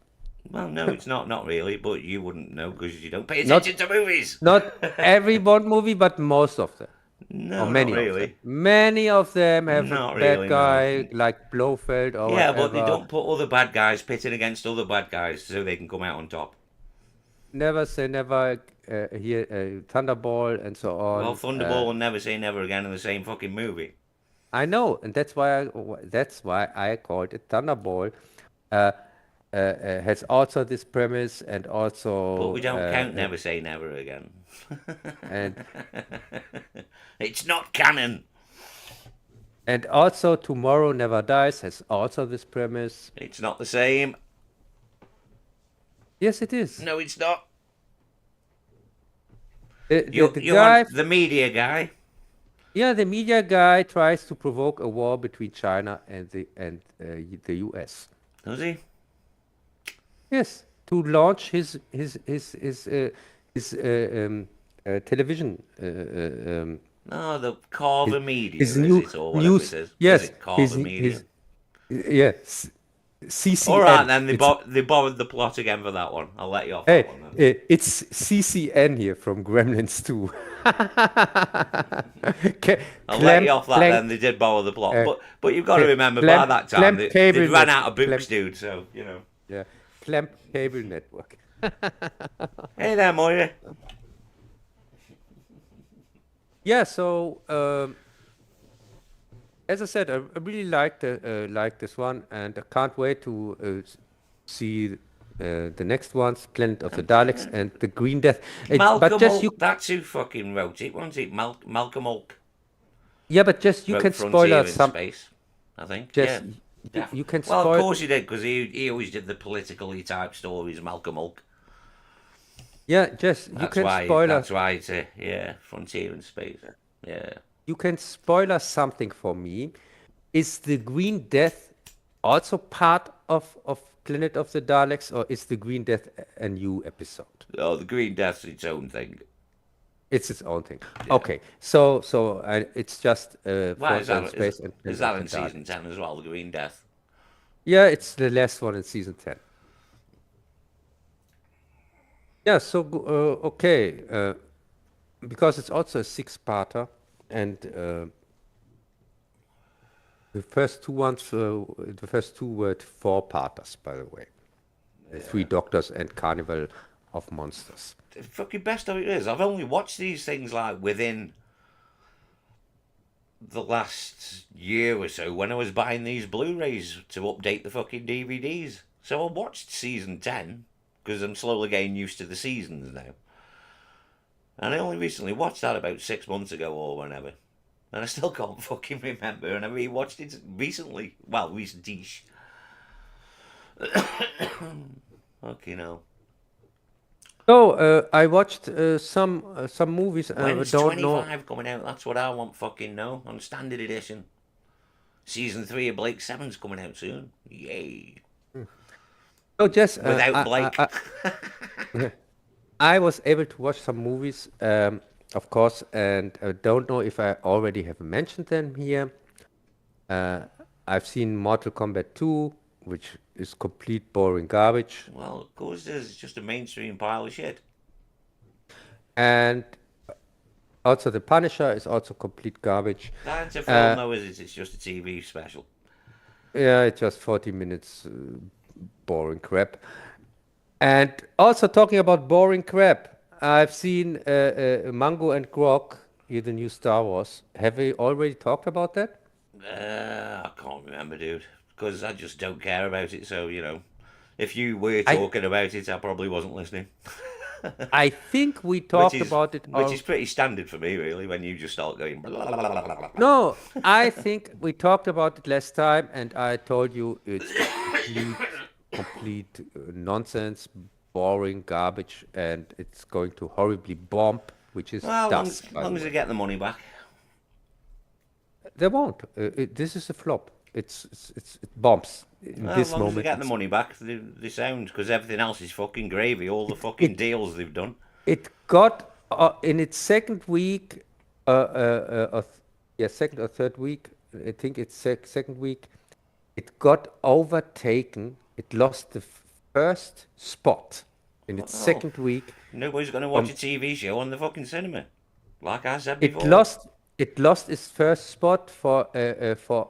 Well, no, it's not. Not really, but you wouldn't know because you don't pay Not attention to movies. not every Bond movie, but most of them, or No, not many of them. really. Many of them have a Not bad really, no. guy like Blofeld or Yeah, but they whatever. don't put other bad guys pitting against other bad guys so they can come out on top. Never say never. Here, Thunderball and so Well, on. Thunderball will never say never again in the same fucking movie. I know, and that's why I called it Thunderball. Uh, has also this premise and But also we don't count never say never again. and It's not canon. and also Tomorrow Never Dies has also this premise. It's not the same. Yes, it is. No, it's not. The You guy, want the media guy? yeah, the media guy tries to provoke a war between China and the U.S. Does he? Yes, to launch his television No, the Carver Media, his is new it? Or whatever news. it is. Yes, Is it Carver Media? yes, CCN. All right, then It's- they borrowed the plot again for that one. I'll let you off Hey, that one then. it's CCN here from Gremlins 2. I'll let you off that then. They did borrow the plot, but you've got to remember by that time Clamp they Cable ran Net- out of books, Clamp- dude. So you know. Yeah, Clamp Cable Network. Hey there, Moira. Yeah, so as I said, I really like this one, and I can't wait to see the next ones, Planet of the Daleks and the Green Death. Malcolm Hulk. That's who fucking wrote it, wasn't it? Malcolm Hulk Yeah, but just you wrote can Frontier spoil in some. Space. I think. Just Yeah. you can Well, spoil. of course he did, because he always did the politically type stories, Malcolm Hulk. Yeah, just you That's can why. spoil That's us. why it's Frontier in Space. Yeah. You can spoil us something for me. Is the Green Death also part of Planet of the Daleks, or is the Green Death a new episode? Oh, the Green Death's its own thing. It's its own thing. Okay, so it's just Why Frontier in Space and is Planet that of in the season Daleks. 10 as well? The Green Death. Yeah, it's the last one in season 10. Yeah, so okay, because it's also a six-parter, and the first two were four-parters, by the way. Three Doctors and Carnival of Monsters. The fucking best of it is, I've only watched these things like within the last year or so when I was buying these Blu-rays to update the fucking DVDs. So I watched season 10 because I'm slowly getting used to the seasons now. And I only recently watched that about 6 months ago or whenever. And I still can't fucking remember. And I rewatched it recently. Well, recent-ish. Fucking hell. So I watched some movies. I When's don't know. 25 coming out? That's what I want fucking know. On standard edition. Season 3 of Blake 7's coming out soon. Yay. So just Without Blake. I was able to watch some movies, of course, and I don't know if I already have mentioned them here. I've seen Mortal Kombat 2, which is complete boring garbage, Well, of course, it's just a mainstream pile of shit. and also The Punisher is also complete garbage. That's a film, though, is it? It's just a TV special. Yeah, it's just 40 minutes boring crap. And also talking about boring crap, I've seen Mango and Grog, here the new Star Wars. Have we already talked about that? I can't remember, dude. Because I just don't care about it, so, you know. If you were I- talking about it, I probably wasn't listening. I think we talked Which is- about it. Which is pretty standard for me, really, when you just start going... blah, blah, blah, blah, blah, blah. No, I think we talked about it last time, and I told you it's complete nonsense, boring garbage, and it's going to horribly bomb, which is Well, dust. as by long the as they way. get the money back. They won't. This is a flop. It bombs in Well, this as long as they moment. get the money back, they sound, because everything else is fucking gravy. All the fucking deals they've done. It got in its second week yeah, second or third week. I think it's second week. It got overtaken. It lost the first spot in its Well, second week. nobody's going to watch From a TV show on the fucking cinema, like I said it before. lost it lost its first spot for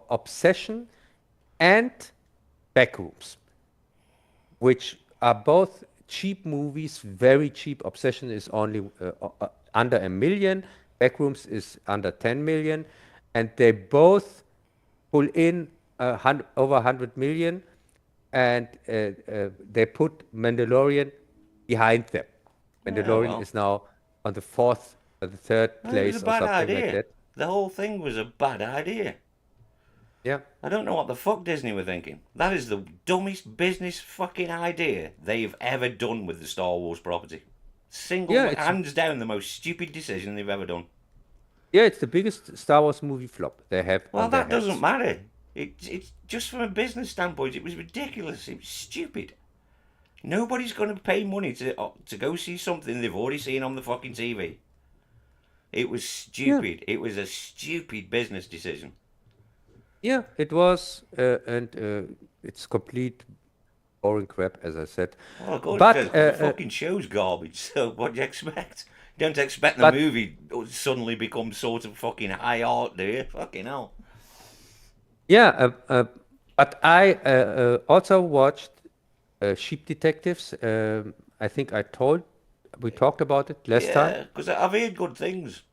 Obsession and Backrooms, which are both cheap movies, very cheap. Obsession is only under 1 million. Backrooms is under 10 million, and they both pull in over 100 million, and they put Mandalorian behind them. Yeah, Mandalorian well, is now on the fourth or the third it was a place or bad something like idea. that. The whole thing was a bad idea. Yeah. I don't know what the fuck Disney were thinking. That is the dumbest business fucking idea they've ever done with the Star Wars property. Yeah, Hands down, the most stupid decision they've ever done. it's the biggest Star Wars movie flop they have Well, on their that doesn't hands. matter. It's just from a business standpoint, it was ridiculous. It was stupid. Nobody's going to pay money to go see something they've already seen on the fucking TV. It was Yeah. stupid. It was a stupid business decision. Yeah, it was, and it's complete boring crap, as I said. Well, good, But because the fucking show's garbage. So what do you expect? You don't expect the but movie to suddenly become sort of fucking high art, do you? Fucking hell. yeah, but I also watched Sheep Detectives. I think we talked about it last time. Yeah, because I've heard good things.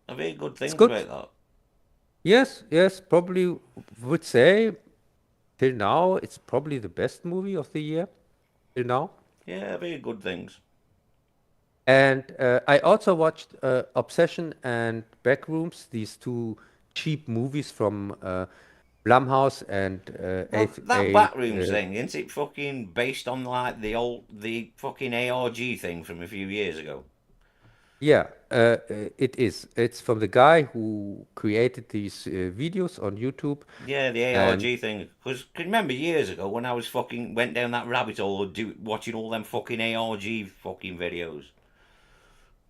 I've heard good It's things good. about that. Yes, yes, probably would say till now it's probably the best movie of the year till now. Yeah, I've heard good things. And I also watched Obsession and Backrooms, these two cheap movies from Blumhouse and Well, that A. Backrooms thing, isn't it fucking based on like the fucking ARG thing from a few years ago? Yeah, it is. It's from the guy who created these videos on YouTube. Yeah, the And ARG thing. Because can you remember years ago when I was fucking went down that rabbit hole of watching all them fucking ARG fucking videos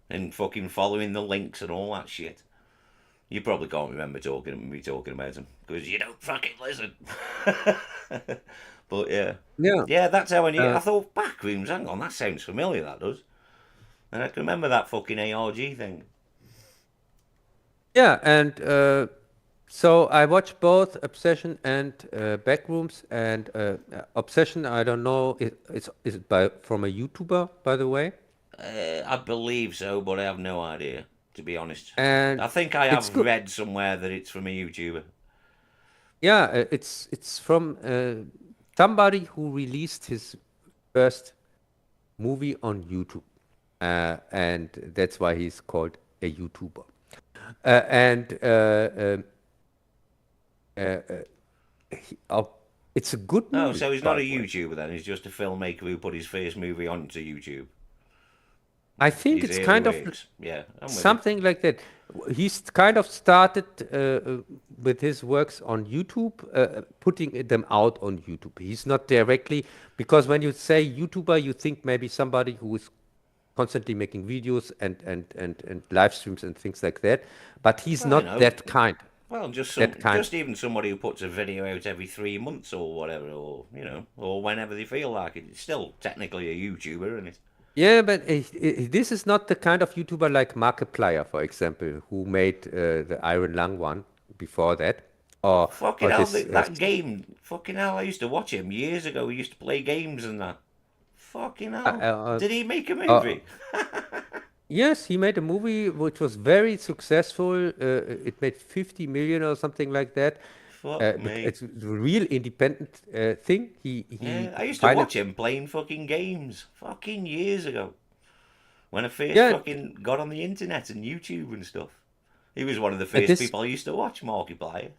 and fucking following the links and all that shit. You probably can't remember me talking about them because you don't fucking listen. But yeah, yeah, yeah, that's how I knew. uh, I thought Backrooms. Hang on, that sounds familiar. That does. And I can remember that fucking ARG thing. yeah, and so I watched both Obsession and Backrooms. And Obsession, I don't know, is it by from a YouTuber, by the way, I believe so, but I have no idea, to be honest. and I think I it's have good. read somewhere that it's from a YouTuber. Yeah, it's from somebody who released his first movie on YouTube, and that's why he's called a YouTuber. And uh, uh, he, oh, it's a good Oh, movie, so he's not by a the way. YouTuber then. He's just a filmmaker who put his first movie onto YouTube. I think His it's early kind of works. Yeah, I'm with you. something like that. He's kind of started with his works on YouTube, putting them out on YouTube. He's not directly, because when you say YouTuber, you think maybe somebody who is constantly making videos and live streams and things like that. But he's Well, I not know. that kind. Well, That kind. just even somebody who puts a video out every 3 months or whatever, or or whenever they feel like it. It's still technically a YouTuber, isn't it? Yeah, but this is not the kind of YouTuber like Markiplier, for example, who made the Iron Lung one before that, Well, or fucking or hell, this. that game. Fucking hell, I used to watch him years ago. He used to play games and that. Fucking Uh, hell. uh, Did he make a uh, movie? yes, he made a movie which was very successful. It made 50 million or something like that. Fuck me. It's a real independent thing. He Yeah, I used to financed. watch him playing fucking games. Fucking years ago. When I first Yeah, fucking got on the internet and YouTube and stuff. He was one of the and first this. people I used to watch, Markiplier.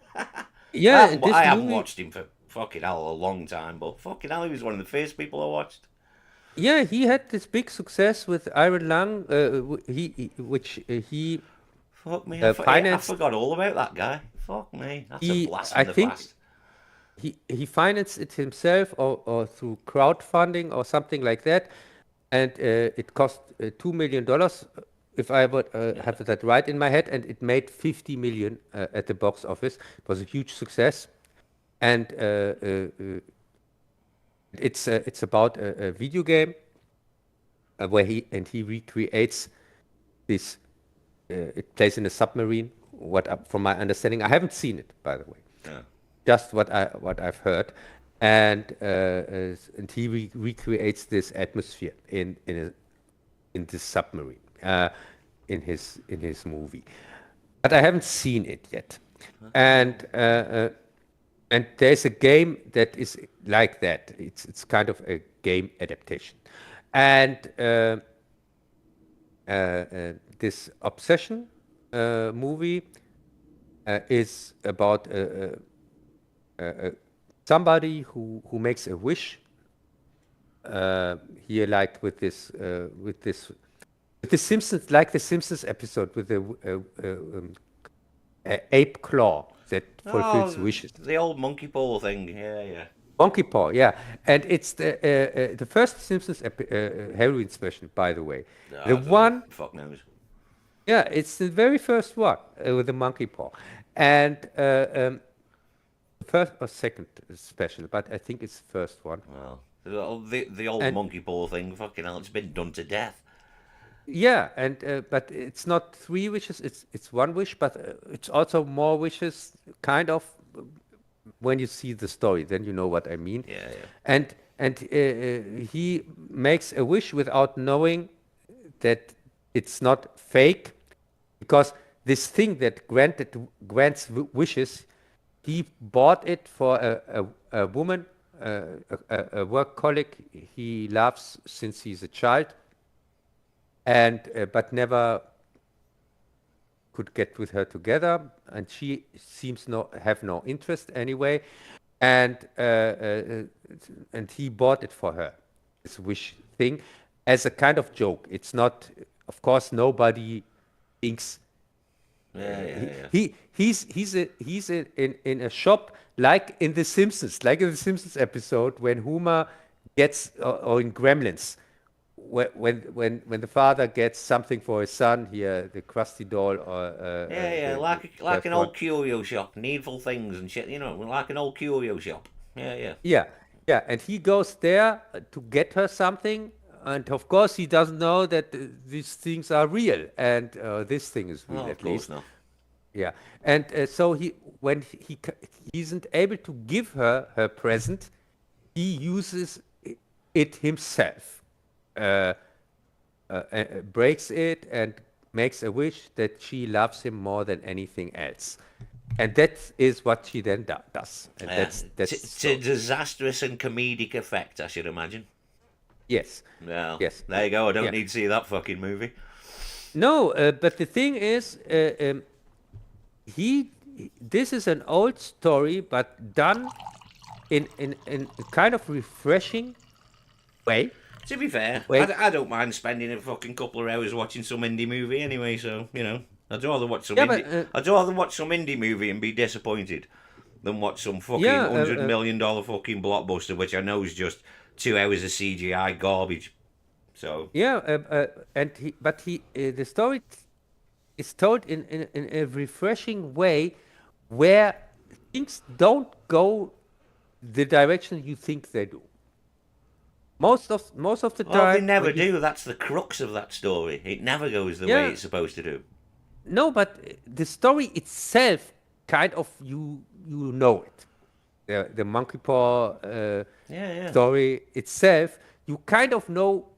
Yeah, and I this haven't movie. watched him for fucking hell a long time, but fucking hell, he was one of the first people I watched. Yeah, he had this big success with Iron Lung, which he Fuck me, I financed. forgot all about that guy. Fuck me, that's a He, blast I from the think, past. he financed it himself, or through crowdfunding or something like that, and it cost $2 million. if I would have that right in my head, and it made 50 million at the box office. It was a huge success, and it's about a video game where he recreates this. It plays in a submarine. From my understanding, I haven't seen it, by the way. Yeah. Just what I've heard, and he recreates this atmosphere in this submarine in his movie, but I haven't seen it yet. And there's a game that is like that. It's kind of a game adaptation, and this Obsession movie is about somebody who makes a wish. Here, like with the Simpsons, like the Simpsons episode with the ape claw that fulfills wishes. The old monkey paw thing. Yeah, yeah. Monkey paw, yeah, and it's the first Simpsons Halloween special, by the way. I The don't know. one, Fuck knows. yeah, it's the very first one with the monkey paw, and first or second special, but I think it's the first one. Well, the old And monkey paw thing. Fucking hell, it's been done to death. yeah, and but it's not three wishes; it's one wish, but it's also more wishes, kind of. When you see the story, then you know what I mean. Yeah, yeah. And he makes a wish without knowing that it's not fake, because this thing that grants wishes, he bought it for a woman, a work colleague he loves since he's a child, and but never could get with her together, and she seems have no interest anyway, and he bought it for her, this wish thing, as a kind of joke. It's not, of course, nobody thinks. Yeah. He's in a shop like in The Simpsons, episode when Homer gets, or in Gremlins, when the father gets something for his son here, the Krusty doll, or Yeah, like an old curio shop, needful things and shit. You know, like an old curio shop. Yeah. yeah, and he goes there to get her something, and of course he doesn't know that these things are real, and this thing is real, Oh, at of course least. not. Yeah, and so when he isn't able to give her her present, he uses it himself, breaks it, and makes a wish that she loves him more than anything else, and that is what she then does, and that's To disastrous and comedic effect, I should imagine. yes, Well, yes, there you go. I don't yeah. need to see that fucking movie. No, but the thing is, this is an old story, but done in a kind of refreshing way. To be fair, Wait, I don't mind spending a fucking couple of hours watching some indie movie anyway. So you know, I'd rather watch some yeah, indie. but I'd rather watch some indie movie and be disappointed than watch some fucking yeah, $100 million fucking blockbuster, which I know is just 2 hours of CGI garbage. So yeah, the story is told in a refreshing way, where things don't go the direction you think they do. Most of the well, they time, never do. That's the crux of that story. It never goes the way yeah, it's supposed to do. no, but the story itself, kind of, you know it. The monkey paw Yeah. story itself, you kind of know.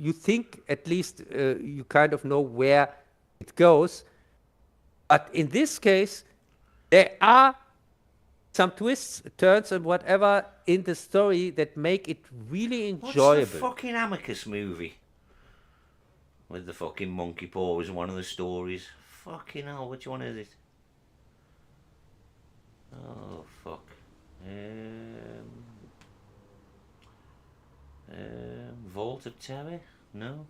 You think, at least, you kind of know where it goes. But in this case, there are some twists, turns, and whatever in the story that make it really What's the enjoyable. fucking Amicus movie with the fucking monkey paw was one of the stories? Fucking hell, which one is it? Oh fuck. Vault of Terror? No.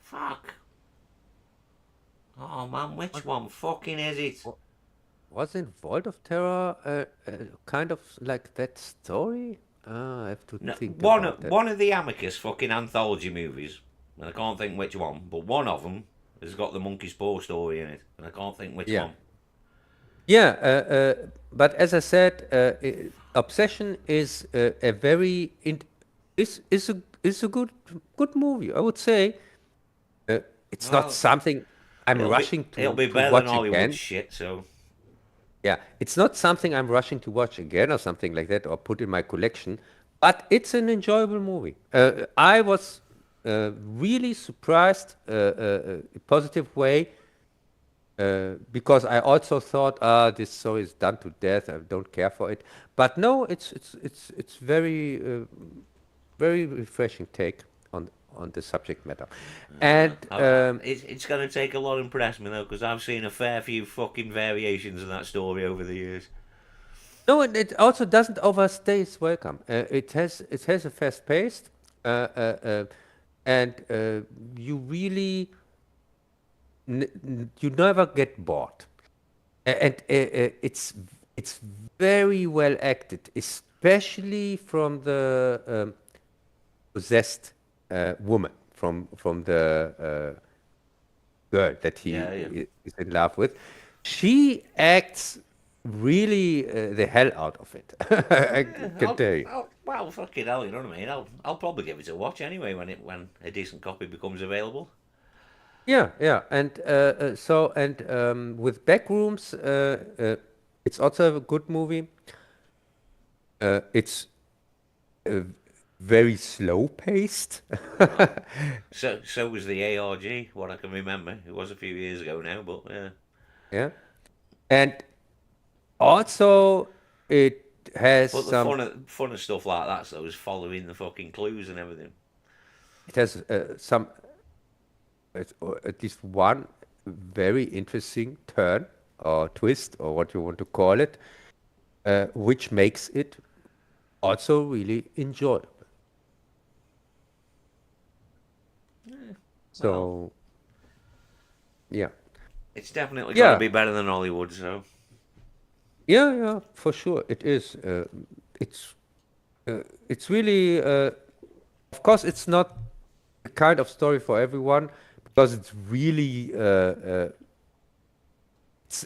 Fuck. Oh man, which one fucking is it? Wasn't Vault of Terror kind of like that story? I have to No, think one about that. one of the Amicus fucking anthology movies, and I can't think which one, but one of them has got the monkey's paw story in it, and I can't think which Yeah. one. Yeah, but as I said, Obsession is a very is a good movie. I would say uh, it's not Well, something I'm it'll be rushing it'll be to better than watch Hollywood again. shit. So Yeah, it's not something I'm rushing to watch again or something like that or put in my collection, but it's an enjoyable movie. I was really surprised, a positive way, because I also thought, this story is done to death. I don't care for it. But no, it's very refreshing take on the subject matter, and it's going to take a lot to impress me though, because I've seen a fair few fucking variations of that story over the years. no, and it also doesn't overstay its welcome. It has a fast pace, and you really you never get bored. And it's very well acted, especially from the possessed woman, from the girl that he Yeah, yeah. is in love with. She acts really the hell out of it. I Yeah, can tell you. well, fucking hell, you know what I mean. I'll probably give it a watch anyway when a decent copy becomes available. Yeah, yeah, and with Backrooms, it's also a good movie. It's uh, very slow paced. Well, so was the ARG. What I can remember, it was a few years ago now, but yeah. Yeah, and also it has But the some. fun of stuff like that, so was following the fucking clues and everything. It has some, or at least one very interesting turn or twist or what you want to call it, which makes it also really enjoyable. Well, So yeah, it's definitely got to yeah, be better than Hollywood. So yeah, yeah, for sure it is. It's it's really, of course, it's not the kind of story for everyone because it's really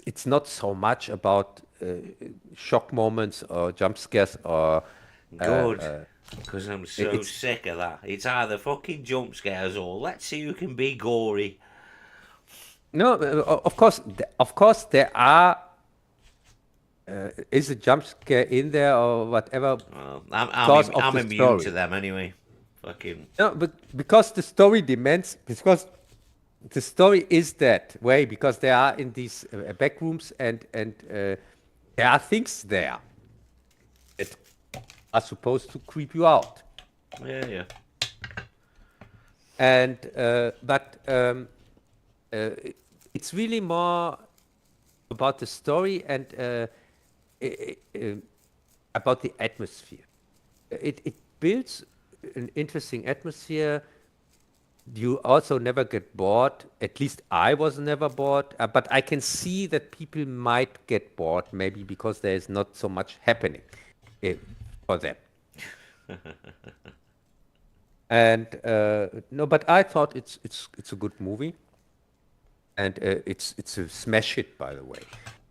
it's not so much about shock moments or jump scares or uh, good, uh, because I'm so it's sick of that. It's either fucking jump scares or let's see who can be gory. no, of course, of course there are is a jump scare in there or whatever Well, because of I'm the immune to story. them anyway. Fucking No, but because the story demands, because the story is that way, because they are in these back rooms, and there are things there that are supposed to creep you out. yeah, yeah. And but uh, it's really more about the story and i- i- about the atmosphere. It builds an interesting atmosphere. You also never get bored. At least I was never bored. But I can see that people might get bored, maybe because there is not so much happening uh, for them. And no, but I thought it's a good movie, and it's a smash hit, by the way.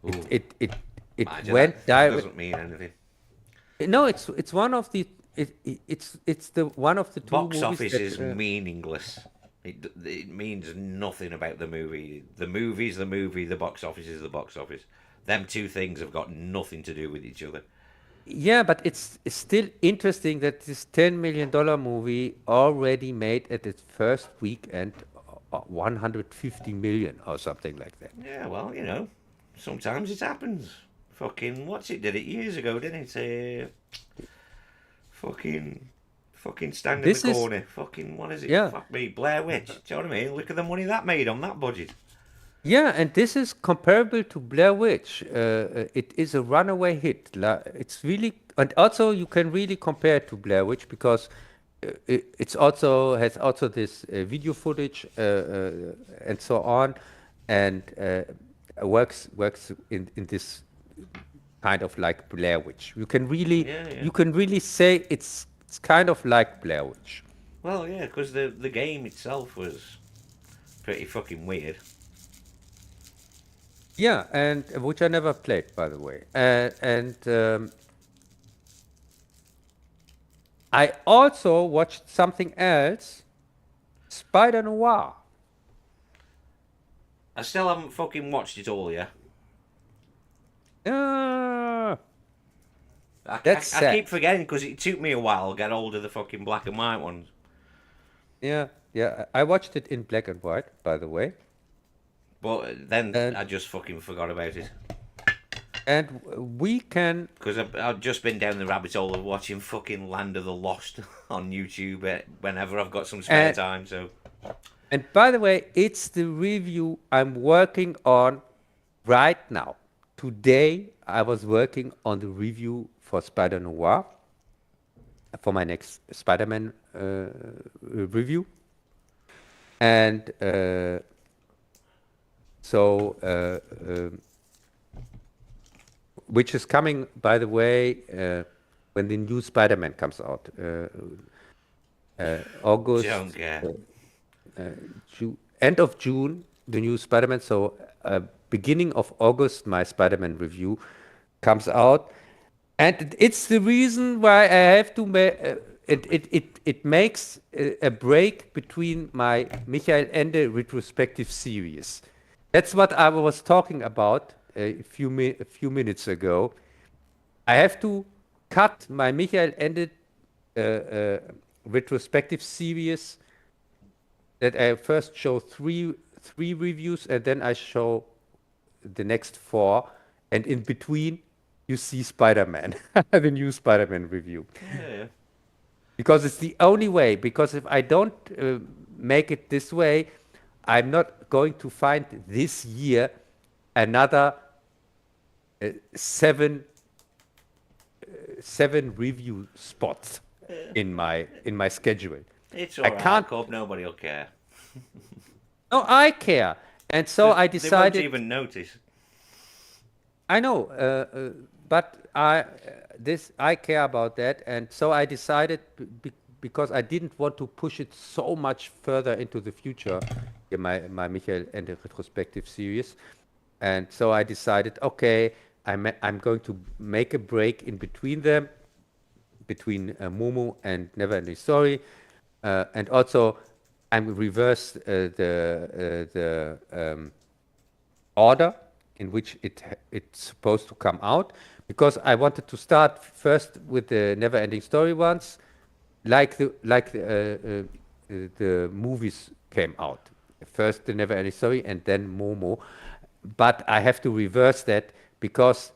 It Ooh, it it it mind you, that went that direct. doesn't mean anything. No, it's one of the it's the one of the two Box movies office that is meaningless. It means nothing about the movie. The movie's the movie. The box office is the box office. Them two things have got nothing to do with each other. yeah, but it's still interesting that this $10 million movie already made at its first weekend 150 million or something like that. Yeah, well, sometimes it happens. Fucking what's it did it years ago, didn't it? Fucking fucking stand in the This is, corner. Fucking what is it? yeah, Fuck me, Blair Witch. Do you know what I mean? Look at the money that made on that budget. yeah, and this is comparable to Blair Witch. It is a runaway hit. It's really, and also you can really compare it to Blair Witch because it's also has also this video footage and so on, and works in this kind of like Blair Witch. You can really Yeah, yeah. you can really say it's kind of like Blair Witch. Well, yeah, because the game itself was pretty fucking weird. Yeah, and which I never played, by the way. And I also watched something else, Spider Noir. I still haven't fucking watched it all yet. Ah, I, that's I sad. keep forgetting because it took me a while to get hold of the fucking black and white ones. Yeah, yeah. I watched it in black and white, by the way. But then And I just fucking forgot about it. and we can. Because I've just been down the rabbit hole of watching fucking Land of the Lost on YouTube whenever I've got some spare And time, so. and by the way, it's the review I'm working on right now. Today, I was working on the review for Spider Noir for my next Spider-Man review, and so which is coming, by the way, when the new Spider-Man comes out, August, Don't care. End of June, the new Spider-Man. So beginning of August, my Spider-Man review comes out, and it's the reason why I have to make. It makes a break between my Michael Ende retrospective series. That's what I was talking about a few minutes ago. I have to cut my Michael Ende retrospective series that I first show three reviews, and then I show the next four, and in between you see Spider-Man, the new Spider-Man review. Yeah. Because it's the only way. Because if I don't make it this way, I'm not going to find this year another seven review spots in my schedule. It's I alright, can't. Cub, nobody will care. No, I care, and so I They won't decided. even notice. I know, but I care about that, and so I decided because I didn't want to push it so much further into the future in my Michael and the retrospective series, and so I decided, okay, I'm going to make a break in between them, between Momo and Neverending Story, and also I'm reversed the order in which it's supposed to come out, because I wanted to start first with the Never-Ending Story ones, like the movies came out. First the Never-Ending Story and then Momo, but I have to reverse that because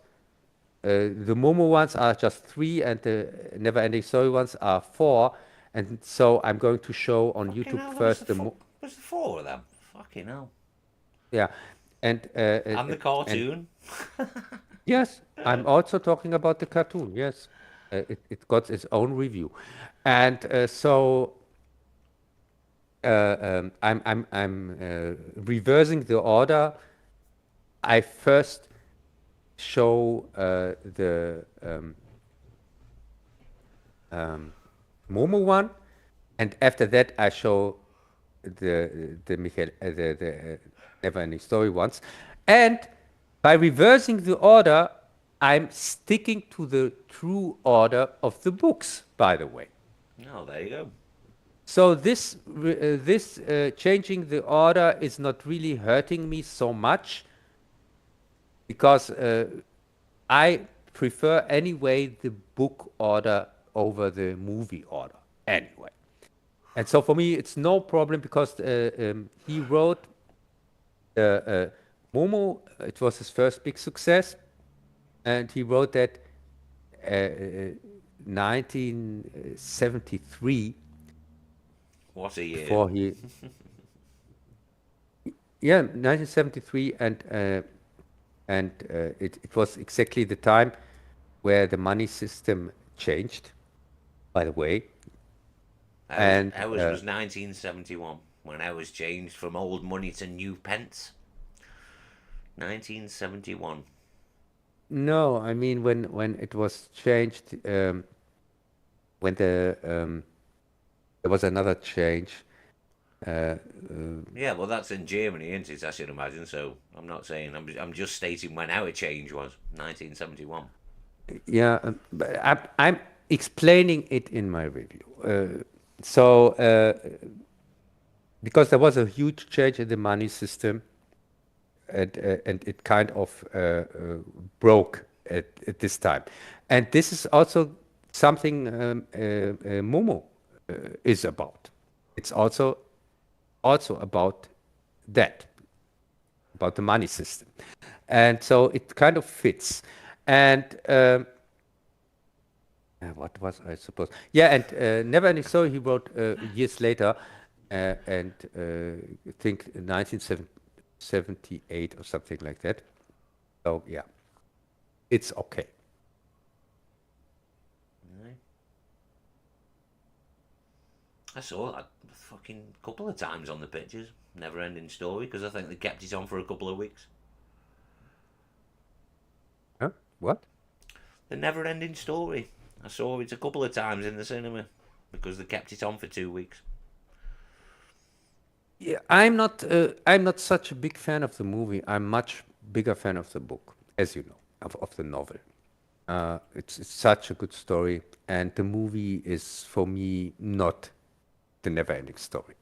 the Momo ones are just 3 and the Never-Ending Story ones are 4, and so I'm going to show on Fucking YouTube hell, first there's the four of them. Fucking hell. yeah, and And the cartoon. yes, I'm also talking about the cartoon. Yes, it got its own review, and so I'm reversing the order. I first show the Momo one, and after that I show the Michael the Neverending Story ones, and by reversing the order, I'm sticking to the true order of the books. By the way, Oh, there you go. so this changing the order is not really hurting me so much, because I prefer anyway the book order over the movie order anyway. And so for me, it's no problem, because he wrote Momo. It was his first big success, and he wrote that 1973. What a year. Before he, yeah, 1973, and it was exactly the time where the money system changed. By the way, and Ours was 1971 when ours changed from old money to new pence. 1971. No, I mean when it was changed, when there was another change. Uh, Yeah, well, that's in Germany, isn't it? I should imagine. So I'm not saying. I'm just stating when our change was 1971. yeah, but I'm explaining it in my review. So because there was a huge change in the money system, and it kind of broke at this time, and this is also something Momo is about. It's also about that, about the money system, and so it kind of fits. And what was I supposed? Yeah, and Never Ending Story he wrote years later, and I think 1978 or something like that. So yeah, it's okay. I saw that a fucking couple of times on the pictures. Never ending story because I think they kept it on for a couple of weeks. Huh? What? The never ending story. I saw it a couple of times in the cinema because they kept it on for 2 weeks. Yeah, I'm not such a big fan of the movie. I'm much bigger fan of the book, as you know, of the novel. It's such a good story, and the movie is for me not the never-ending story.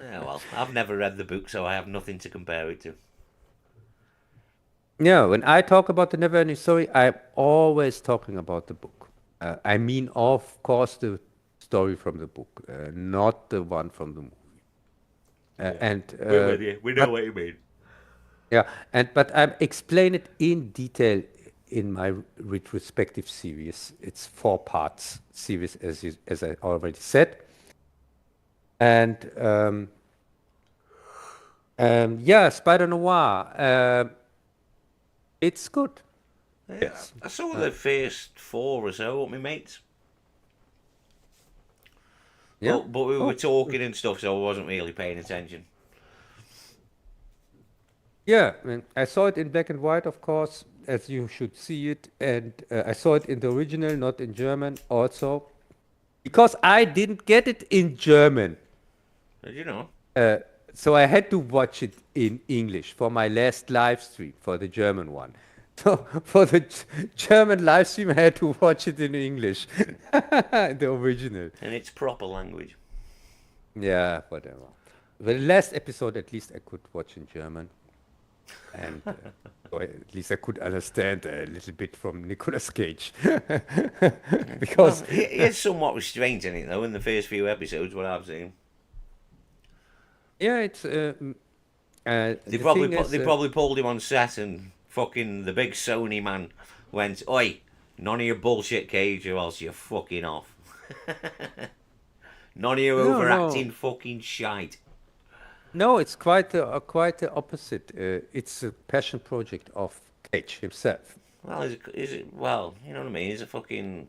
Yeah, well, I've never read the book, so I have nothing to compare it to. Yeah, when I talk about the never-ending story, I'm always talking about the book. I mean, of course, the story from the book, not the one from the movie. Yeah, And we're with you. We know but what you mean. yeah, and but I explain it in detail in my retrospective series. It's 4 parts series, as I already said. And yeah, Spider Noir. It's good. Yeah, Yes. I saw the first 4 or so with my mates, Yeah. but we were Oh, talking and stuff, so I wasn't really paying attention. yeah. I saw it in black and white, of course, as you should see it, and I saw it in the original, not in German, also because I didn't get it in German. Did you know? Uh, so I had to watch it in English for my last live stream for the German one. So for the German live stream, I had to watch it in English, the original. In its proper language. Yeah, whatever. The last episode, at least, I could watch in German, and so at least I could understand a little bit from Nicolas Cage, because Well, he is somewhat restrained in it though. In the first few episodes, what I've seen, yeah, it's they the probably thing is. they probably pulled him on set and fucking the big Sony man went, "Oi, none of your bullshit, Cage, or else you're fucking off. None of your No, overacting no. fucking shite." No, it's quite the opposite. It's a passion project of Cage himself. Well, is it? Well, you know what I mean. He's a fucking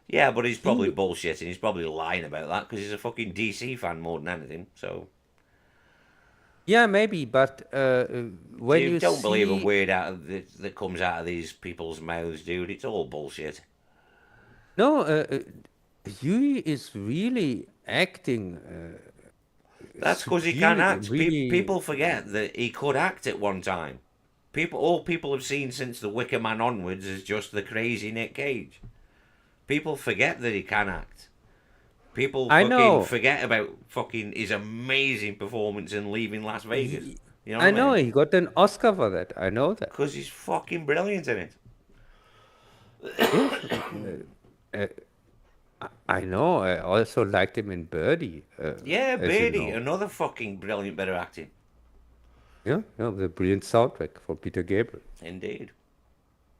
yeah, but he's probably He, bullshitting. He's probably lying about that because he's a fucking DC fan more than anything. So yeah, maybe, but when you you don't believe a see, word that comes out of these people's mouths, dude. It's all bullshit. no, Yui is really acting That's because he can superior, act. really. People forget that he could act at one time. All people have seen since the Wicker Man onwards is just the crazy Nick Cage. People forget that he can act. People I fucking know, forget about fucking his amazing performance in Leaving Las Vegas. he, You know I what I know mean? he got an Oscar for that. I know that. Because he's fucking brilliant in it. Yes, uh, I know. I also liked him in Birdie, Yeah, as you Beardy, know. another fucking brilliant bit of acting. Yeah, yeah, the brilliant soundtrack for Peter Gabriel. Indeed.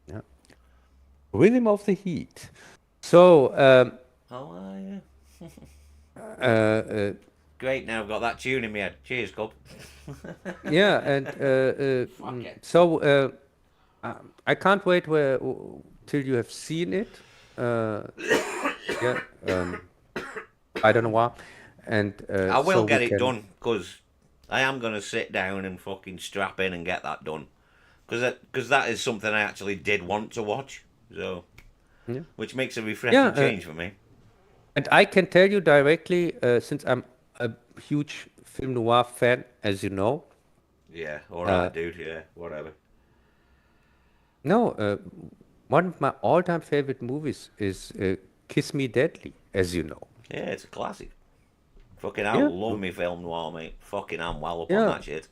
Yeah. Rhythm of the Heat. So, Oh, yeah. uh, Great, now I've got that tune in my head. Cheers, Cub. yeah, and Fuck it. so I can't wait till you have seen it. Yeah, I don't know why, and I so will we get it can. done because I am going to sit down and fucking strap in and get that done. because that is something I actually did want to watch. So, Yeah. which makes a Yeah, refreshing change for me. and I can tell you directly, since I'm a huge film noir fan, as you know. Yeah, all Uh, right, dude. Yeah, whatever. no, one of my all-time favorite movies is Kiss Me Deadly, as you know. Yeah, it's a classic. Fucking hell, Yeah, love me film noir, mate. Fucking I'm well up on yeah. that shit.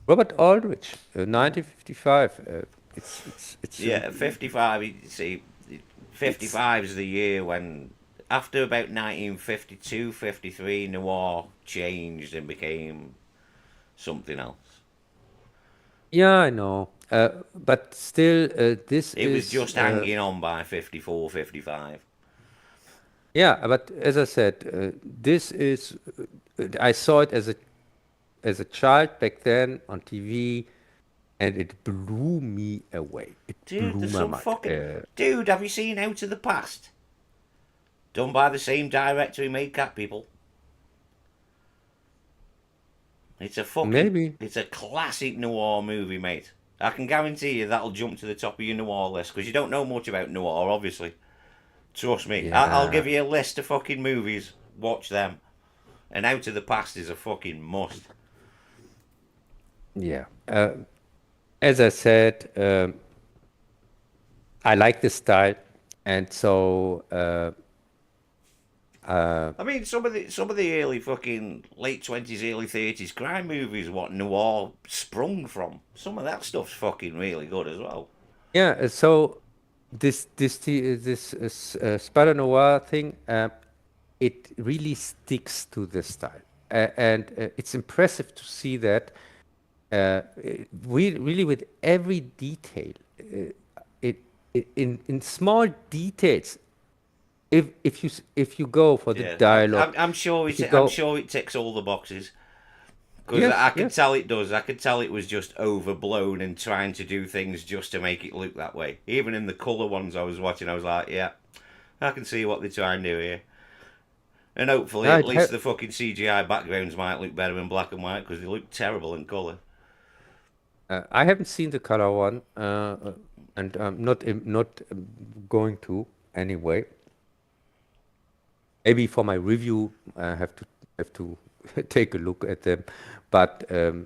Robert Aldrich, 1955. It's Yeah, 55. You see, it's 55 is the year when, after about 1952, 53, noir changed and became something else. yeah, I know. But still, this It was is just hanging on by 54, 55. yeah. But as I said, this is I saw it as a child back then on TV, and it blew me away. It Dude, blew there's my some mind. fucking. Dude, have you seen Out of the Past? Done by the same director who made Cat People. It's a fucking. Maybe. It's a classic noir movie, mate. I can guarantee you that'll jump to the top of your noir list because you don't know much about noir, obviously. Trust me. I'll Yeah, give you a list of fucking movies. Watch them. And Out of the Past is a fucking must. yeah. As I said, I like the style, and so I mean, some of the early fucking late 20s, early 30s crime movies, what noir sprung from. Some of that stuff's fucking really good as well. yeah. So this Spider Noir thing, it really sticks to the style, and it's impressive to see that we really with every detail, it, in small details. If you go for the Yeah, dialogue, I'm sure if you I'm go, sure it ticks all the boxes because yes, I could yes, tell it does. I could tell it was just overblown and trying to do things just to make it look that way. Even in the color ones I was watching, I was like, yeah, I can see what they're trying to do here. And hopefully, yeah, at least the fucking CGI backgrounds might look better in black and white because they look terrible in color. I haven't seen the color one, and I'm not going to anyway. Maybe for my review, I have to take a look at them, but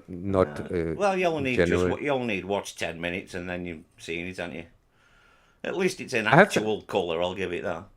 not Well, in general. you only need watch 10 minutes and then you've seen it, haven't you? At least it's in I have the actual color. I'll give it that.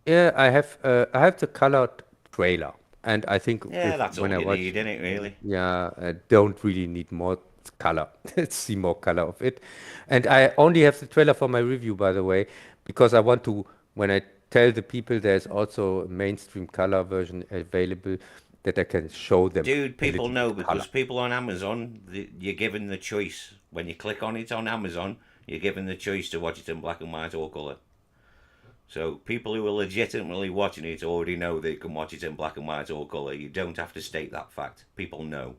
yeah, I have the colored trailer, and I think Yeah, if that's when all I you watch, need, in it, really. yeah, I don't really need more color. See more color of it, and I only have the trailer for my review, by the way, because I want to when I tell the people there's also a mainstream color version available that I can show them Dude, a people little bit know color. because people on Amazon, you're given the choice. When you click on it on Amazon, you're given the choice to watch it in black and white or color. So people who are legitimately watching it already know they can watch it in black and white or color. You don't have to state that fact. People know.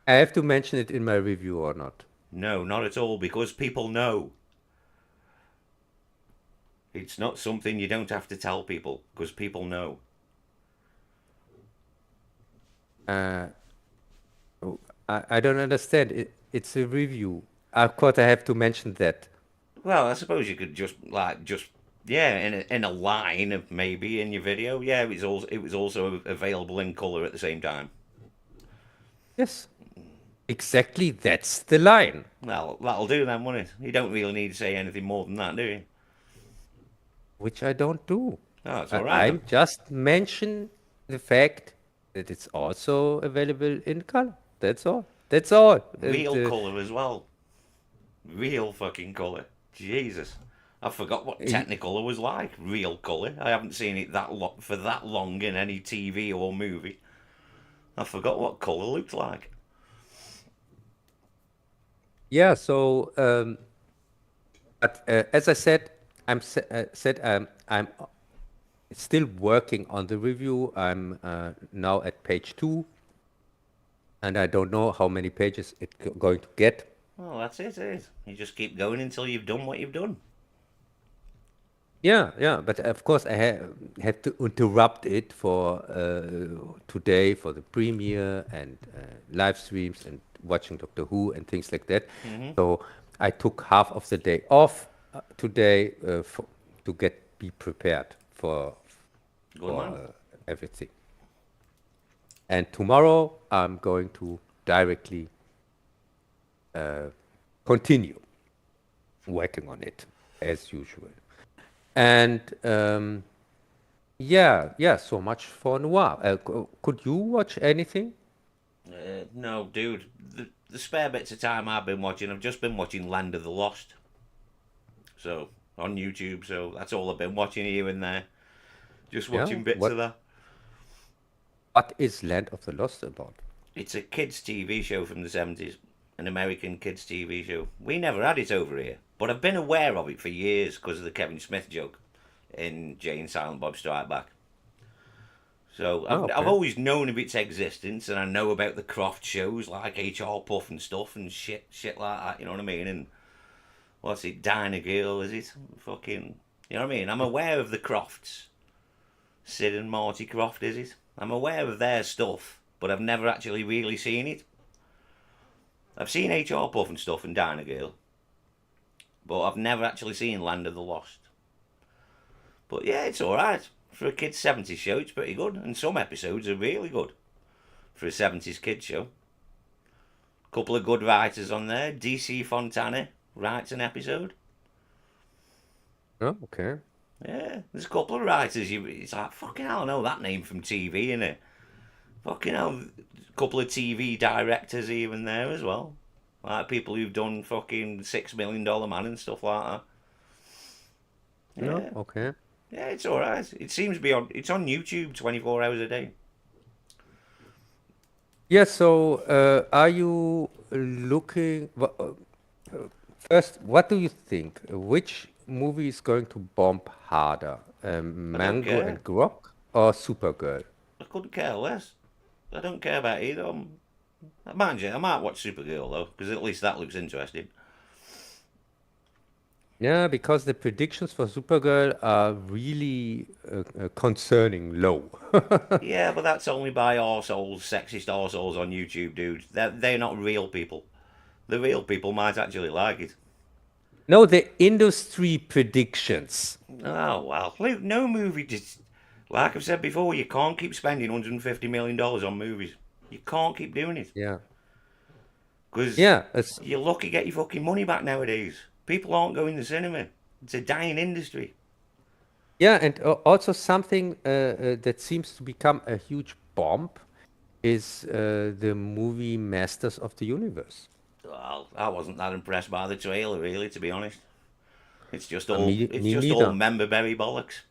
I have to mention it in my review or not. No, not at all, because people know. It's not something you don't have to tell people, because people know. Uh, I don't understand. It's a review. Of course, I have to mention that. Well, I suppose you could just yeah, in a line of maybe in your video. Yeah, it was also available in color at the same time. Yes, exactly. That's the line. Well, that'll do then, won't it? You don't really need to say anything more than that, do you? Which I don't do. Oh, it's all right then. I'm just mention the fact that it's also available in color. That's all. That's all. And Real color as well. Real fucking color. Jesus. I forgot what y- Technicolor was like. Real color. I haven't seen it for that long in any TV or movie. I forgot what color looked like. yeah. So, but as I said, I'm still working on the review. I'm now at page 2, and I don't know how many pages it's going to get. Well, that's it. You just keep going until you've done what you've done. Yeah. But of course, I had to interrupt it for today for the premiere and live streams and watching Doctor Who and things like that. Hmm. So I took half of the day off today to be prepared Good for man. everything. And tomorrow I'm going to directly continue working on it as usual. And yeah, so much for noir. Could you watch anything? No, dude. The spare bits of time I've been watching, I've just been watching Land of the Lost. So on YouTube. So that's all I've been watching here and there. Just Yeah. watching bits of that. What is Land of the Lost about? It's a kids' TV show from the 70s, an American kids' TV show. We never had it over here, but I've been aware of it for years because of the Kevin Smith joke in Jay and Silent Bob Strike Back. So Oh, I've okay. always known of its existence, and I know about the Croft shows like HR Puff and stuff and shit like that. You know what I mean? And what's it, Dinah Girl? Is it fucking? You know what I mean? I'm aware of the Crofts. Sid and Marty Croft, is it? I'm aware of their stuff, but I've never actually really seen it. I've seen HR Puff and stuff and Dinah Girl, but I've never actually seen Land of the Lost. But yeah, it's alright. For a kids' 70s show, it's pretty good, and some episodes are really good for a 70s kids show. Couple of good writers on there. DC Fontana writes an episode. Oh, okay. Yeah, there's a couple of writers. It's like, fucking hell, I know that name from TV, innit? Fucking hell, a couple of TV directors here and there as well. Like people who've done fucking $6 million Man and stuff like that. No, Yeah, okay. yeah, it's alright. It seems to be on. It's on YouTube 24 hours a day. Yeah, so are you looking first, what do you think? Which movie is going to bomb harder? I don't Mango care. and Grok or Supergirl? I couldn't care less. I don't care about either. Mind you, I might watch Supergirl though, because at least that looks interesting. Yeah, because the predictions for Supergirl are really concerning low. Yeah, but that's only by arseholes, sexist arseholes on YouTube, dude. They're not real people. The real people might actually like it. No, the industry predictions. Oh, well. Luke, no movie just. Like I've said before, you can't keep spending $150 million on movies. You can't keep doing it. Yeah. Because Yeah, it's you're lucky to get your fucking money back nowadays. People aren't going to cinema. It's a dying industry. yeah, and also something that seems to become a huge bomb is the movie Masters of the Universe. Well, I wasn't that impressed by the trailer, really, to be honest. It's Me just all neither. memberberry bollocks.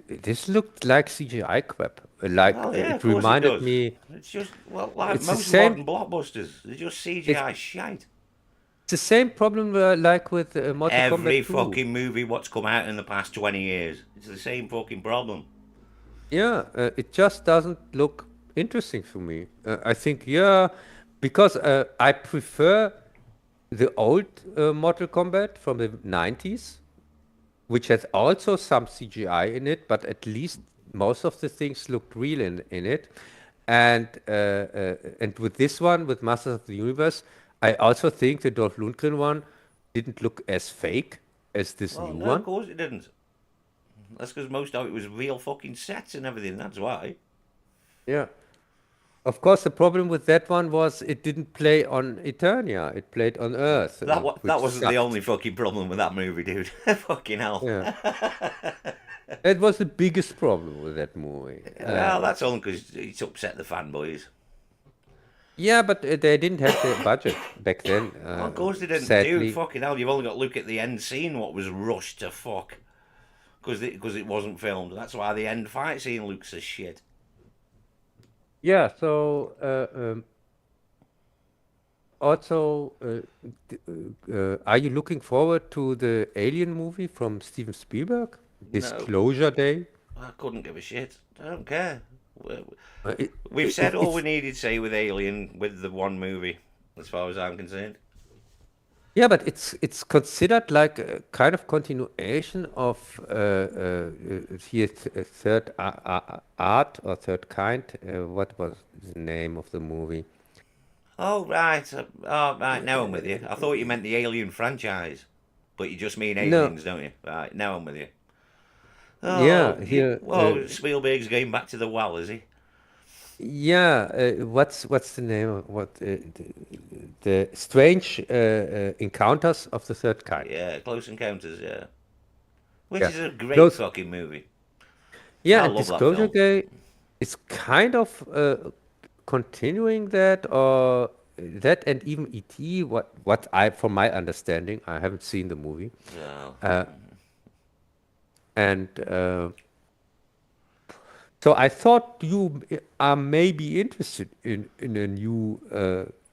This looked like CGI crap. Like Well, yeah, of it course it reminded does. me. It's just, well, like It's the most same. modern blockbusters, they're just It's CGI shite. the same problem like with Mortal Every Kombat 2. fucking movie what's come out in the past 20 years, it's the same fucking problem. Yeah, it just doesn't look interesting for me. I think, yeah, because I prefer the old Mortal Kombat from the 90s, which has also some CGI in it, but at least most of the things looked real in it. And with this one, with Masters of the Universe, I also think the Dolph Lundgren one didn't look as fake as this Well, new no, of one. course it didn't. That's because most of it was real fucking sets and everything, that's why. Yeah. Of course, the problem with that one was it didn't play on Eternia. It played on Earth, That which wasn't the sucked. only fucking problem with that movie, dude. Fucking hell. Yeah. That was the biggest problem with that movie. Well, that's only because it's upset the fanboys. Yeah, but they didn't have the budget back then, Well, of course they didn't. Dude, sadly. fucking hell, you've only got to look at the end scene, what was rushed to fuck. Because it wasn't filmed. That's why the end fight scene looks as shit. Yeah, so also, are you looking forward to the Alien movie from Steven Spielberg? No, Disclosure Day? I couldn't give a shit. I don't care. Uh, it, We've said all we it's needed to say with Alien with the one movie, as far as I'm concerned. Yeah, but it's considered like a kind of continuation of here third art or third kind. What was the name of the movie? Oh, right. Oh, right. Now I'm with you. I thought you meant the Alien franchise. But you just mean No, aliens, don't you? Right. Now I'm with you. Oh, yeah, here. well, Spielberg's going back to the well, is he? Yeah, what's the name of what the strange encounters of the third kind? Yeah, Close Encounters, yeah. Which Yeah, is a great those. fucking movie. Yeah, I and love that Disclosure film. Gate is kind of continuing that, or that, and even E.T. What I, from my understanding, I haven't seen the movie, So, uh, and so I thought you are maybe interested in a new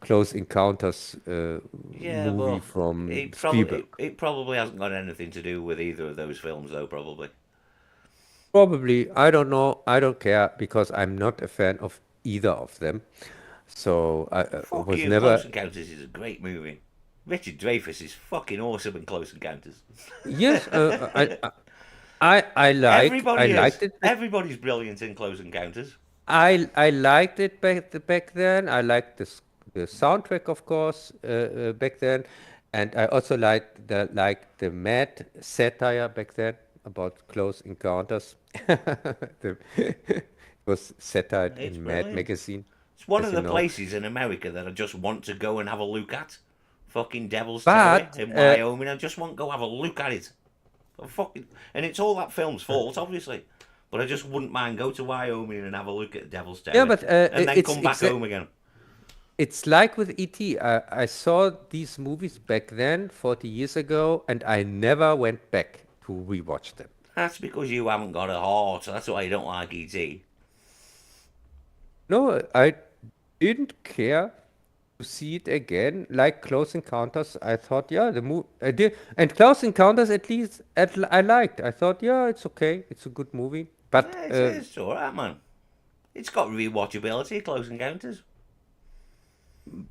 Close Encounters yeah, movie but from Spielberg. it probably hasn't got anything to do with either of those films, though, probably. Probably, I don't know. I don't care because I'm not a fan of either of them. So I Fuck was you, Close never. Encounters is a great movie. Richard Dreyfuss is fucking awesome in Close Encounters. Yes, I Everybody is. liked it. Everybody's brilliant in Close Encounters. I liked it back then. I liked the soundtrack, of course, back then, and I also liked the mad satire back then about close encounters. It was satired It's in Mad brilliant. magazine, It's one as of you the know. places in America that I just want to go and have a look at. Fucking Devil's Tower But in Wyoming. I just want to go have a look at it. Fucking, and it's all that film's fault, obviously. But I just wouldn't mind go to Wyoming and have a look at Devil's yeah, Tower, but and then come back home again. it's like with E.T. I saw these movies back then, 40 years ago, and I never went back to rewatch them. That's because you haven't got a heart. That's why you don't like ET. No, I didn't care to see it again. Like Close Encounters, I thought, yeah, the movie I did, and Close Encounters at least I liked. I thought, yeah, it's okay, it's a good movie. But Yeah, it's alright, man. It's got rewatchability, Close Encounters.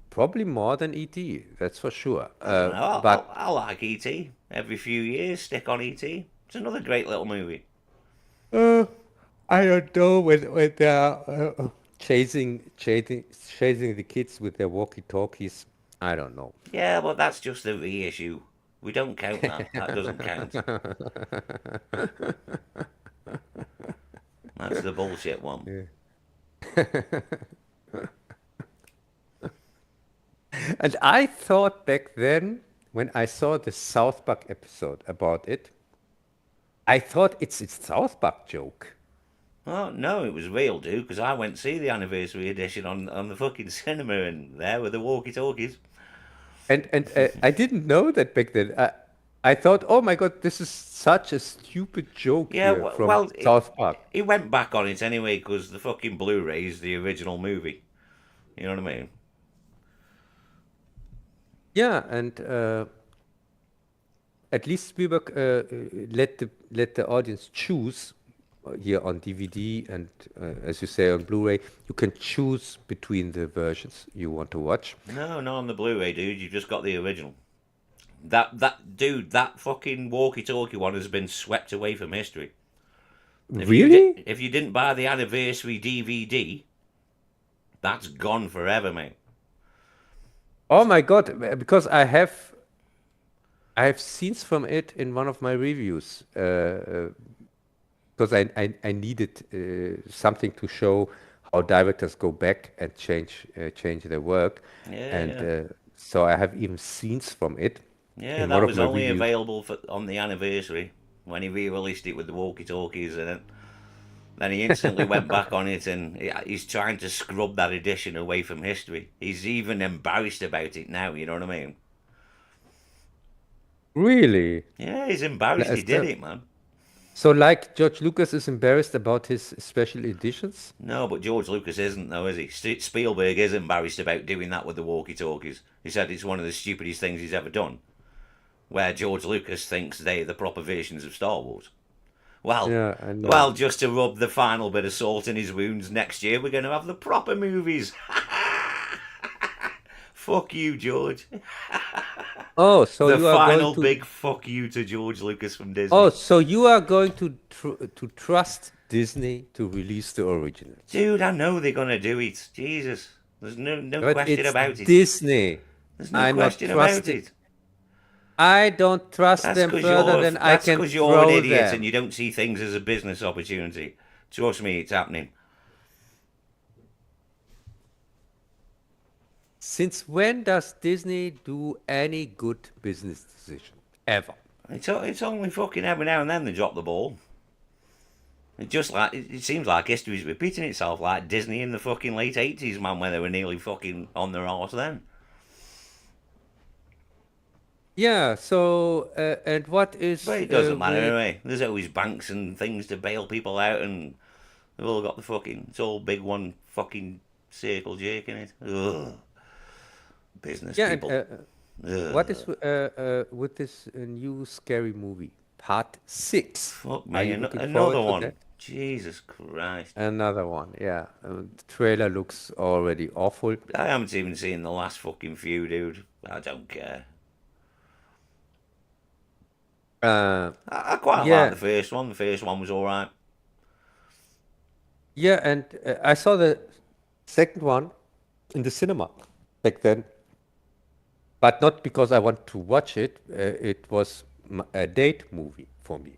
probably more than E.T. That's for sure. I don't know. But I like ET. Every few years, stick on ET. It's another great little movie. uh, I don't know when they are chasing the kids with their walkie-talkies. I don't know. Yeah, but that's just the reissue. We don't count that. That doesn't count. That's the bullshit one. And I thought back then, when I saw the South Park episode about it, I thought it's a South Park joke. Oh no, it was real, dude. Because I went to see the anniversary edition on the fucking cinema, and there were the walkie-talkies. And I didn't know that back then. I thought, oh my God, this is such a stupid joke Yeah, here from well, South Park. it went back on it anyway because the fucking Blu-ray is the original movie. You know what I mean? Yeah, and at least Spielberg let the audience choose here on DVD and as you say on Blu-ray, you can choose between the versions you want to watch. No, not on the Blu-ray, dude. You've just got the original. That dude, that fucking walkie-talkie one has been swept away from history. Really? If you didn't buy the anniversary DVD, that's gone forever, mate. Oh my God, because I have scenes from it in one of my reviews because I needed something to show how directors go back and change their work, Yeah, and yeah, so I have even scenes from it yeah. in one That of was my only reviews. available on the anniversary when he re-released it with the walkie-talkies, and then he instantly went back on it, and he's trying to scrub that edition away from history. He's even embarrassed about it now. You know what I mean? Really? Yeah, he's embarrassed he did So, it, man. so like George Lucas is embarrassed about his special editions? No, but George Lucas isn't, though, is he? Spielberg is embarrassed about doing that with the walkie-talkies. He said it's one of the stupidest things he's ever done. Where George Lucas thinks they're the proper versions of Star Wars. Well, Yeah, I know. well, just to rub the final bit of salt in his wounds, next year we're going to have the proper movies. Fuck you, George. Oh, so The you are going final to. big fuck you to George Lucas from Oh, Disney. so you are going to trust Disney to release the originals. Dude, I know they're gonna do it. Jesus. There's no But question it's about it. Disney. There's no I'm not question about trusting. it. I don't trust That's them because further you're than I that's can because you're an throw idiot and them. you don't see things as a business opportunity. Trust me, it's happening. Since when does Disney do any good business decision? Ever. It's only fucking every now and then they drop the ball. It seems like history's repeating itself, like Disney in the fucking late 80s, man, when they were nearly fucking on their arse then. Yeah, so, and what But is it doesn't matter with. anyway. There's always banks and things to bail people out, and they've all got the fucking. It's all big one fucking circle jerk in it. Ugh. Business Yeah, and people. what is Ugh. with this new scary movie? Part 6. Fuck Are me, you looking another forward to one. that? Jesus Christ. Another one, yeah. The trailer looks already awful. I haven't even seen the last fucking few, dude. I don't care. Uh, I quite like yeah, the first one. The first one was alright. yeah, and I saw the second one in the cinema back then, but not because I want to watch it. It was a date movie for me.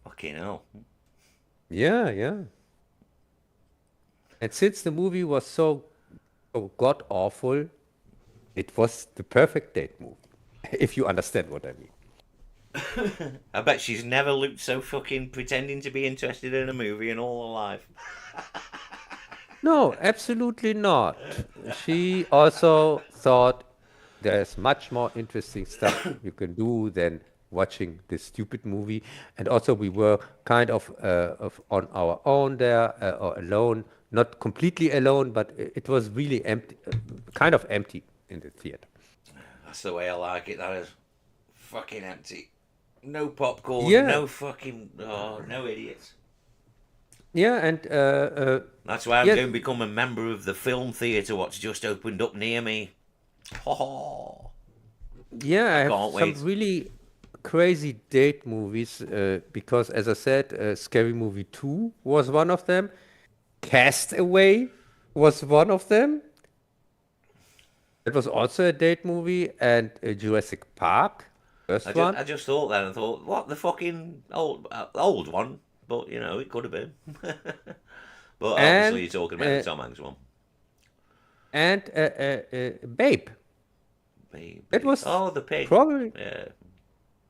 Fucking hell. Yeah, yeah. And since the movie was so god awful, it was the perfect date movie, if you understand what I mean. I bet she's never looked so fucking pretending to be interested in a movie in all her life. No, absolutely not. She also thought there's much more interesting stuff you can do than watching this stupid movie. And also, we were kind of on our own there, or alone, not completely alone, but it was really empty, kind of empty in the theater. That's the way I like it, that is. Fucking empty. No popcorn, Yeah, no fucking. Oh, no idiots. yeah, and That's why I'm yeah, going to become a member of the film theatre what's just opened up near me. Oh, yeah, I I have can't some wait. really crazy date movies because, as I said, Scary Movie 2 was one of them. Castaway was one of them. It was also a date movie, and Jurassic Park, first one. I just thought that and thought, what the fucking old one? But you know, it could have been. But obviously, and you're talking about the uh, Tom Hanks one. Babe. That Baby. was Oh, the pig. probably, Yeah.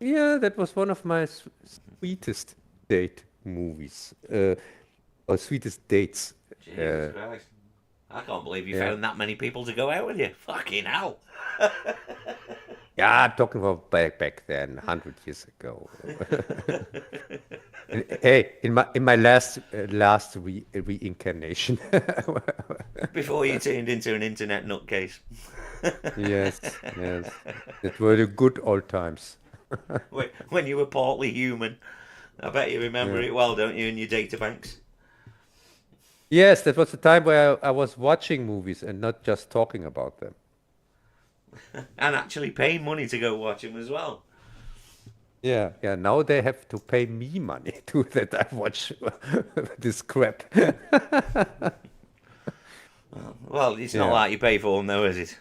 yeah, that was one of my sweetest date movies, or sweetest dates. Jesus Uh, Christ. I can't believe you yeah. found that many people to go out with you. Fucking hell. Yeah, I'm talking about back then, 100 years ago. Hey, in my last reincarnation. Before you turned into an internet nutcase. Yes, yes. It were the good old times. When you were partly human. I bet you remember Yeah. it well, don't you, in your databanks? Yes, that was the time where I was watching movies and not just talking about them. And actually paying money to go watch them as well. Yeah, yeah. Now they have to pay me money to that I watch this crap. Well, it's not Yeah. like you pay for them, though, is it?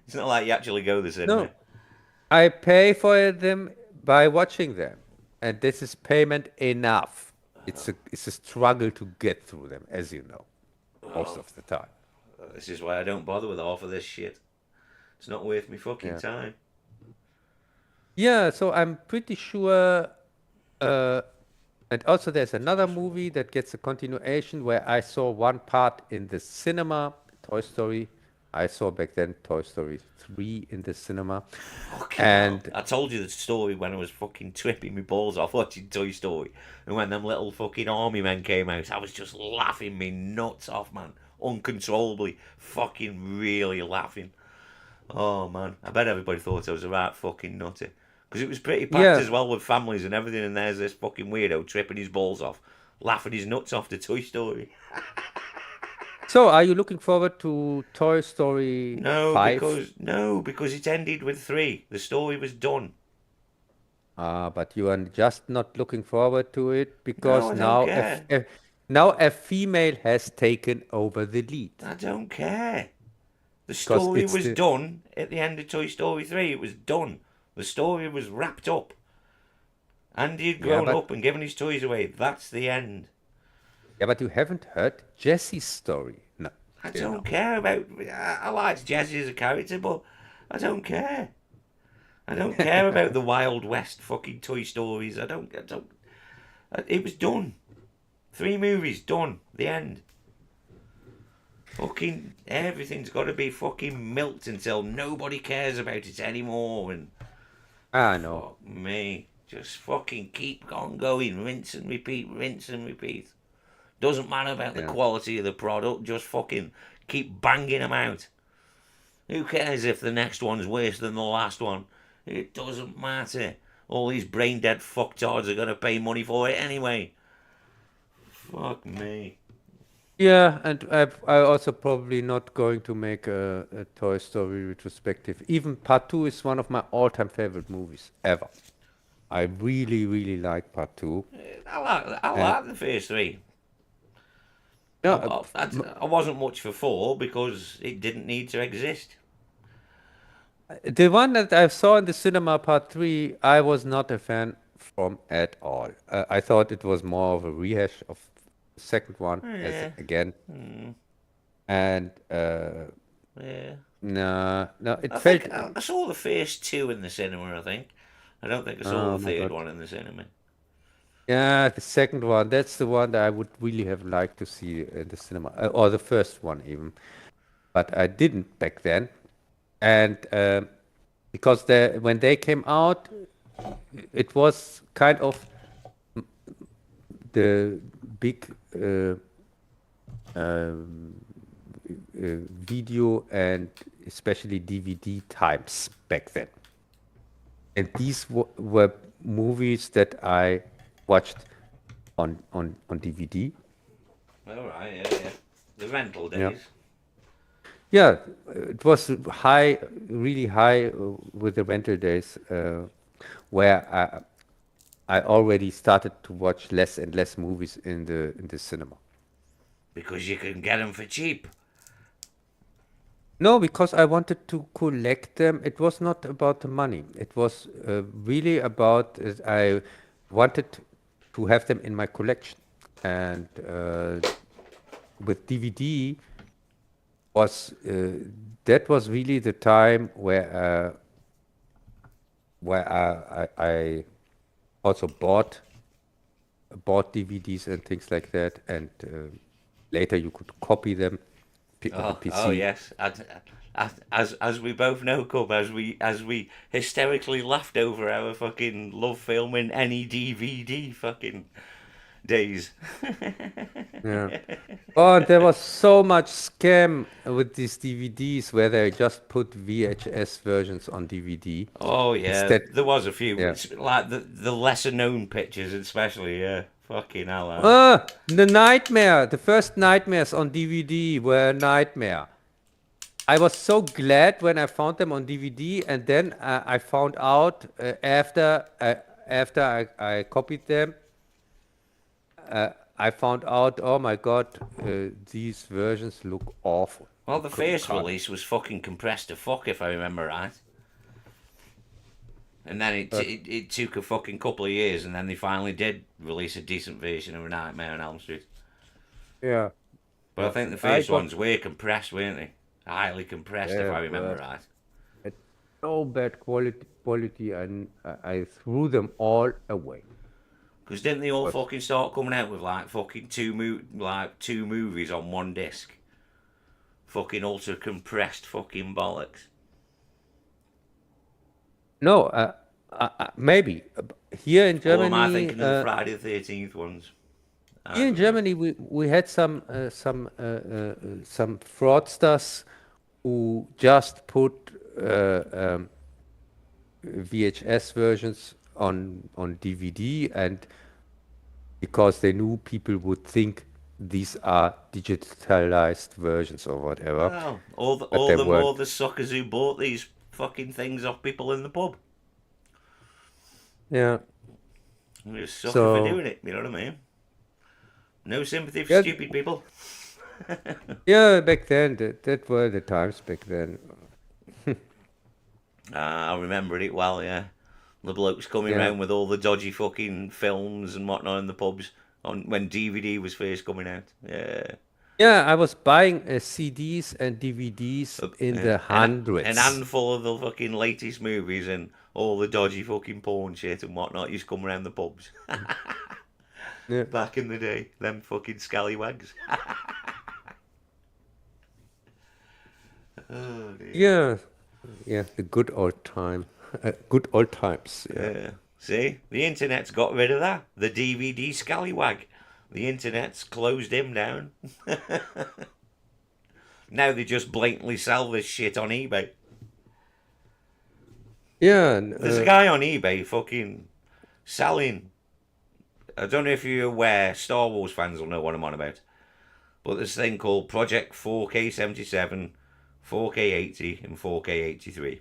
It's not like you actually go to the cinema. No, I pay for them by watching them, and this is payment enough. It's a struggle to get through them, as you know, most Well, of the time. this is why I don't bother with half of this shit. It's not worth me fucking Yeah. time. Yeah, so I'm pretty sure. Uh, and also, there's another movie that gets a continuation where I saw one part in the cinema, Toy Story. I saw back then Toy Story 3 in the cinema. Fucking hell. And I told you the story when I was fucking tripping my balls off watching Toy Story. And when them little fucking army men came out, I was just laughing me nuts off, man. Uncontrollably. Fucking really laughing. Oh, man. I bet everybody thought I was a right fucking nutty. Because it was pretty packed yeah, as well with families and everything. And there's this fucking weirdo tripping his balls off, laughing his nuts off to Toy Story. So, are you looking forward to Toy Story No, 5? because it ended with 3. The story was done. But you are just not looking forward to it No, because I don't now care. now a female has taken over the lead. I don't care. The Because story it's was the done at the end of Toy Story 3. It was done. The story was wrapped up. Andy had yeah, grown but up and given his toys away. That's the end. yeah, but you haven't heard Jesse's story. No, I till don't now. care about. I liked Jesse as a character, but I don't care. I don't care about the Wild West fucking Toy Stories. I don't. It was done. 3 movies done. The end. Fucking everything's got to be fucking milked until nobody cares about it anymore. And Ah, no. fuck me, just fucking keep on going, rinse and repeat, rinse and repeat. Doesn't matter about the Yeah. quality of the product. Just fucking keep banging them out. Who cares if the next one's worse than the last one? It doesn't matter. All these brain dead fucktards are gonna pay money for it anyway. Fuck me. Yeah, and I also probably not going to make a Toy Story retrospective. Even Part 2 is one of my all-time favorite movies ever. I really, really like Part 2. I And like the first 3. yeah, I wasn't much for 4 because it didn't need to exist. the one that I saw in the cinema, Part 3, I was not a fan from at all. I thought it was more of a rehash of the second one as Yeah, again. And yeah. no, it I felt. think I saw the first 2 in the cinema. I think. I don't think I saw Oh the my third God. one in the cinema. Yeah, the second one, that's the one that I would really have liked to see in the cinema, or the first one even. But I didn't back then. And because when they came out, it was kind of the big um, video and especially DVD times back then. And these were movies that I watched on DVD. All right, yeah. The rental Yeah. days. Yeah, it was high, really high with the rental days, where I already started to watch less and less movies in the cinema. Because you can get them for cheap. No, because I wanted to collect them. It was not about the money. It was really about I wanted to have them in my collection. And with DVD was that was really the time where I also bought DVDs and things like that, and later you could copy them on the Oh PC. yes. As we both know, Cub, as we hysterically laughed over our fucking love filming any DVD fucking days. Yeah. Oh, and there was so much scam with these DVDs where they just put VHS versions on DVD. Oh yeah, Instead, there was a few. yeah. It's like the lesser known pictures, especially. Yeah, fucking hell. The Nightmare, the first Nightmares on DVD were a nightmare. I was so glad when I found them on DVD, and then I found out after I copied them, I found out, oh my God, these versions look awful. Well, You the you first can't. release was fucking compressed to fuck, if I remember right. And then Uh, it took a fucking couple of years, and then they finally did release a decent version of A Nightmare on Elm Street. yeah, But I yeah. think the I first got ones were compressed, weren't they? Highly compressed, if yeah, I remember but right. at so bad quality, and I threw them all away. Because didn't they all But fucking start coming out with like fucking two movies on one disc? Fucking ultra compressed fucking bollocks. no, maybe here in Or am I Germany, thinking of the Friday the 13th ones? I here in don't know. Germany, we had some fraudsters who just put VHS versions on DVD, and because they knew people would think these are digitalized versions or whatever, Well, but all they the more work. the suckers who bought these fucking things off people in the pub. Yeah. You're a sucker for So doing it. You know what I mean? No sympathy for yeah, stupid people. yeah. Back then, that were the times back then. I remember it well. Yeah, the blokes coming Yeah. round with all the dodgy fucking films and whatnot in the pubs on when DVD was first coming out. Yeah. Yeah, I was buying CDs and DVDs in Yeah. the An hundreds. handful of the fucking latest movies and all the dodgy fucking porn shit and whatnot used to come around the pubs. Yeah. Back in the day, them fucking scallywags. Oh dear. Yeah. Yeah. The good old time. Good old times. Yeah. Yeah. See, the internet's got rid of that. The DVD scallywag. The internet's closed him down. Now they just blatantly sell this shit on eBay. Yeah. There's a guy on eBay fucking selling. I don't know if you're aware, Star Wars fans will know what I'm on about. But there's a thing called Project 4K77, 4K80, and 4K83.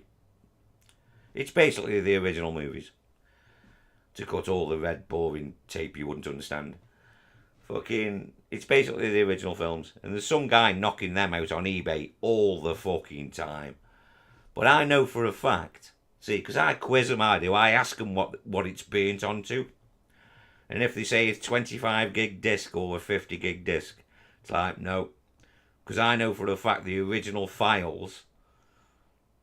It's basically the original movies. To cut all the red, boring tape you wouldn't understand. Fucking, it's basically the original films. And there's some guy knocking them out on eBay all the fucking time. But I know for a fact, see, because I quiz them, I do. I ask them what it's burnt onto. And if they say it's 25 gig disc or a 50 gig disc, it's like, no. Because I know for a fact the original files,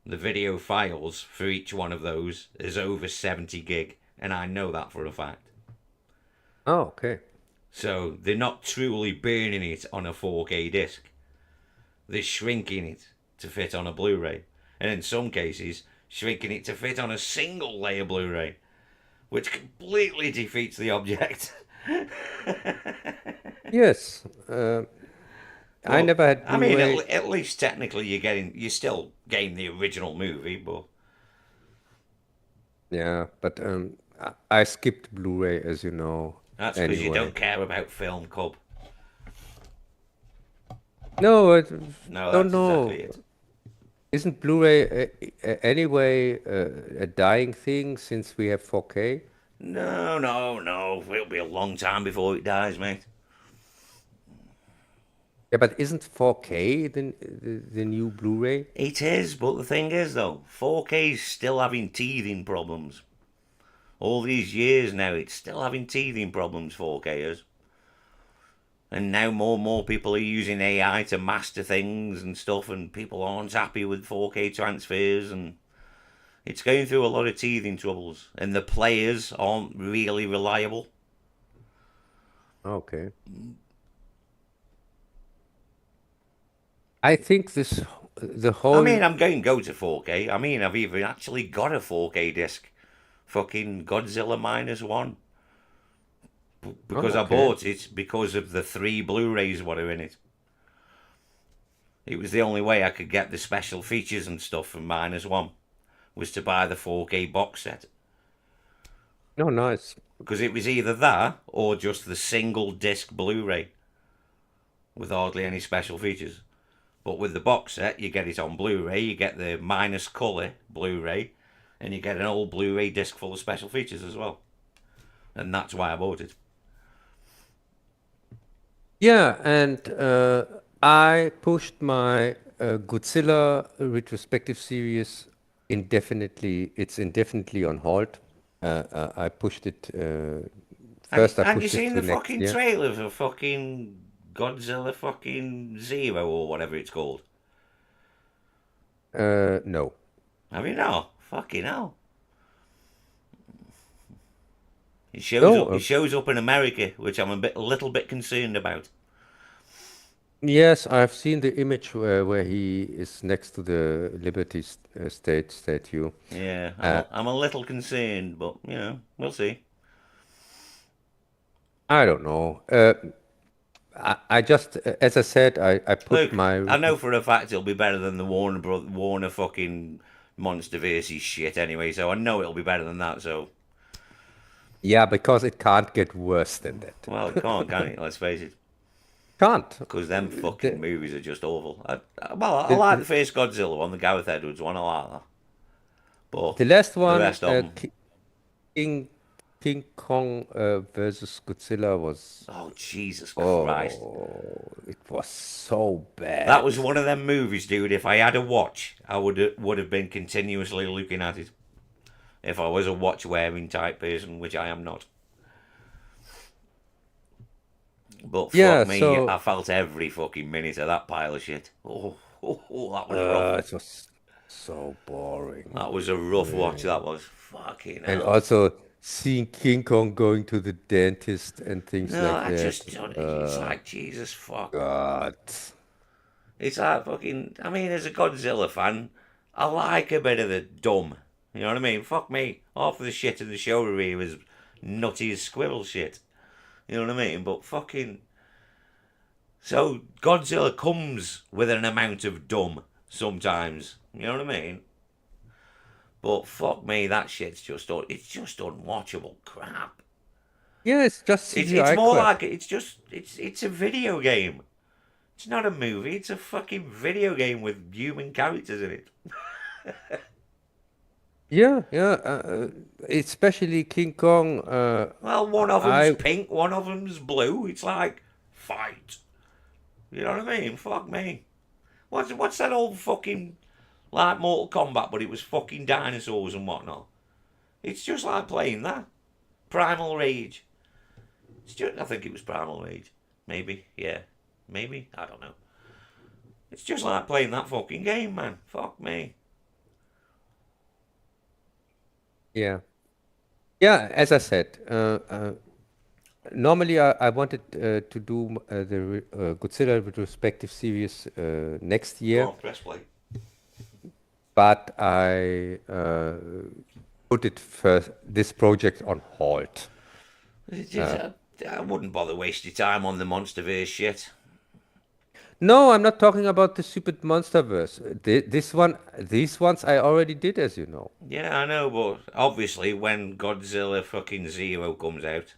the video files for each one of those is over 70 gig. And I know that for a fact. Oh, okay. So they're not truly burning it on a 4K disc. They're shrinking it to fit on a Blu-ray. And in some cases, shrinking it to fit on a single layer Blu-ray. Which completely defeats the object. Yes. I Well, never had I mean, Blu-ray. at least technically you're still getting the original movie, but Yeah, but I skipped Blu-ray, as you know, that's because you anyway. don't care about film, Cub. No, No, don't that's exactly know. it. Isn't Blu-ray anyway a dying thing since we have 4K? No, no, no. It'll be a long time before it dies, mate. Yeah, but isn't 4K the new Blu-ray? It is, but the thing is, though, 4K's still having teething problems. All these years now, it's still having teething problems, 4K is. And now more and more people are using AI to master things and stuff, and people aren't happy with 4K transfers, and it's going through a lot of teething troubles. And the players aren't really reliable. Okay. I think the I whole. mean, I'm going to go to 4K. I mean, I've even actually got a 4K disc. Fucking Godzilla Minus One. Because Oh, I okay. bought it because of the 3 Blu-rays what are in it. It was the only way I could get the special features and stuff from Minus One, was to buy the 4K box set. No, nice. Because it was either that or just the single disc Blu-ray with hardly any special features. But with the box set, you get it on Blu-ray, you get the minus colour Blu-ray, and you get an old Blu-ray disc full of special features as well. And that's why I bought it. Yeah, and I pushed my Godzilla retrospective series indefinitely. It's indefinitely on hold. I pushed it first. I And you pushed it seen to the next fucking year. trailer for fucking Godzilla fucking Zero or whatever it's called? No. Have you not? Fucking hell. It shows No. up. It shows up in America, which I'm a little bit concerned about. Yes, I've seen the image where he is next to the Liberty State statue. Yeah, Uh, I'm a little concerned, but we'll see. I don't know. I just, as I said, I put Look, my I know for a fact it'll be better than the Warner fucking MonsterVerse shit anyway. So I know it'll be better than that. So yeah, because it can't get worse than that. well, it can't, can it? Let's face it. can't. Because them fucking The, movies are just awful. I like the the, first Godzilla one, the Gareth Edwards one. I like that, but the last the one, rest of them. King King Kong versus Godzilla was, Oh Jesus Christ! oh, it was so That bad. was one of them movies, dude. If I had a watch, I would have been continuously looking at it. If I was a watch wearing type person, which I am not. But fuck Yeah, me, so I felt every fucking minute of that pile of shit. That was rough. it was so boring. That was a rough watch. That was fucking And hell. also seeing King Kong going to the dentist and things No, like I that. just don't. It's like Jesus fuck. God. It's like fucking. I mean, as a Godzilla fan, I like a bit of the dumb. You know what I mean? Fuck me. Half of the shit in the show review was nutty as squirrel shit. You know what I mean? But fucking. So Godzilla comes with an amount of dumb sometimes. You know what I mean? But fuck me, that shit's it's just unwatchable crap. Yeah, it's just It's CGI more crap. like it's a video game. It's not a movie. It's a fucking video game with human characters in it. Yeah, yeah. Especially King Kong. Well, one of them's I pink, one of them's blue. It's like fight. You know what I mean? Fuck me. What's that old fucking like Mortal Kombat, but it was fucking dinosaurs and whatnot. It's just like playing that. Primal Rage. I think it was Primal Rage. Maybe, yeah. Maybe, I don't know. It's just like playing that fucking game, man. Fuck me. yeah, yeah. As I said, normally I wanted to do the Godzilla retrospective series next Go year, on, press play. but I put it first this project on hold. I wouldn't bother wasting time on the MonsterVerse shit. No, I'm not talking about the stupid MonsterVerse. These ones I already did, as you know. Yeah, I know, but obviously when Godzilla fucking Zero comes out,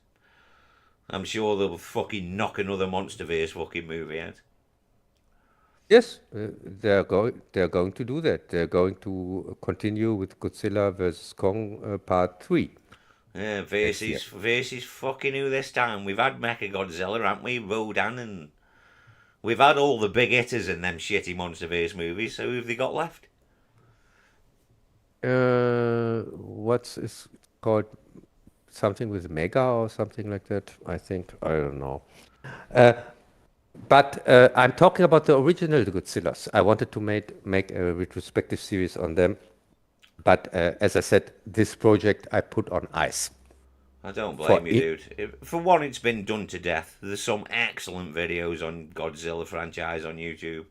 I'm sure they'll fucking knock another MonsterVerse fucking movie out. Yes, they're going to do that. They're going to continue with Godzilla versus Kong Part 3 Yeah, next year. versus fucking who this time? We've had Mecha Godzilla, haven't we? Rodan, and we've had all the big hitters in them shitty MonsterVerse movies. So who have they got left? What's is called something with Mega or something like that? I think I don't know. Uh, but I'm talking about the original Godzillas. I wanted to make a retrospective series on them, but as I said, this project I put on ice. I don't For blame you, it, dude. For one, it's been done to death. There's some excellent videos on Godzilla franchise on YouTube.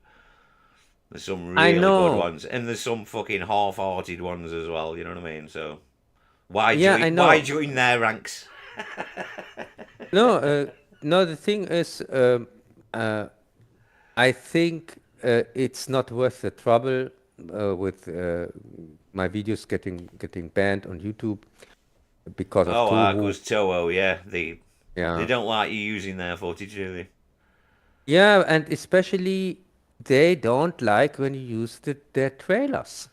There's some I really good know. ones, and there's some fucking half-hearted ones as well. You know what I mean? So Yeah, I why know. join their ranks? No, no. The thing is, uh, I think it's not worth the trouble with my videos getting banned on YouTube because of Oh, Toho. because Toho, yeah, they Yeah, don't like you using their footage, do they? yeah, and especially they don't like when you use their trailers.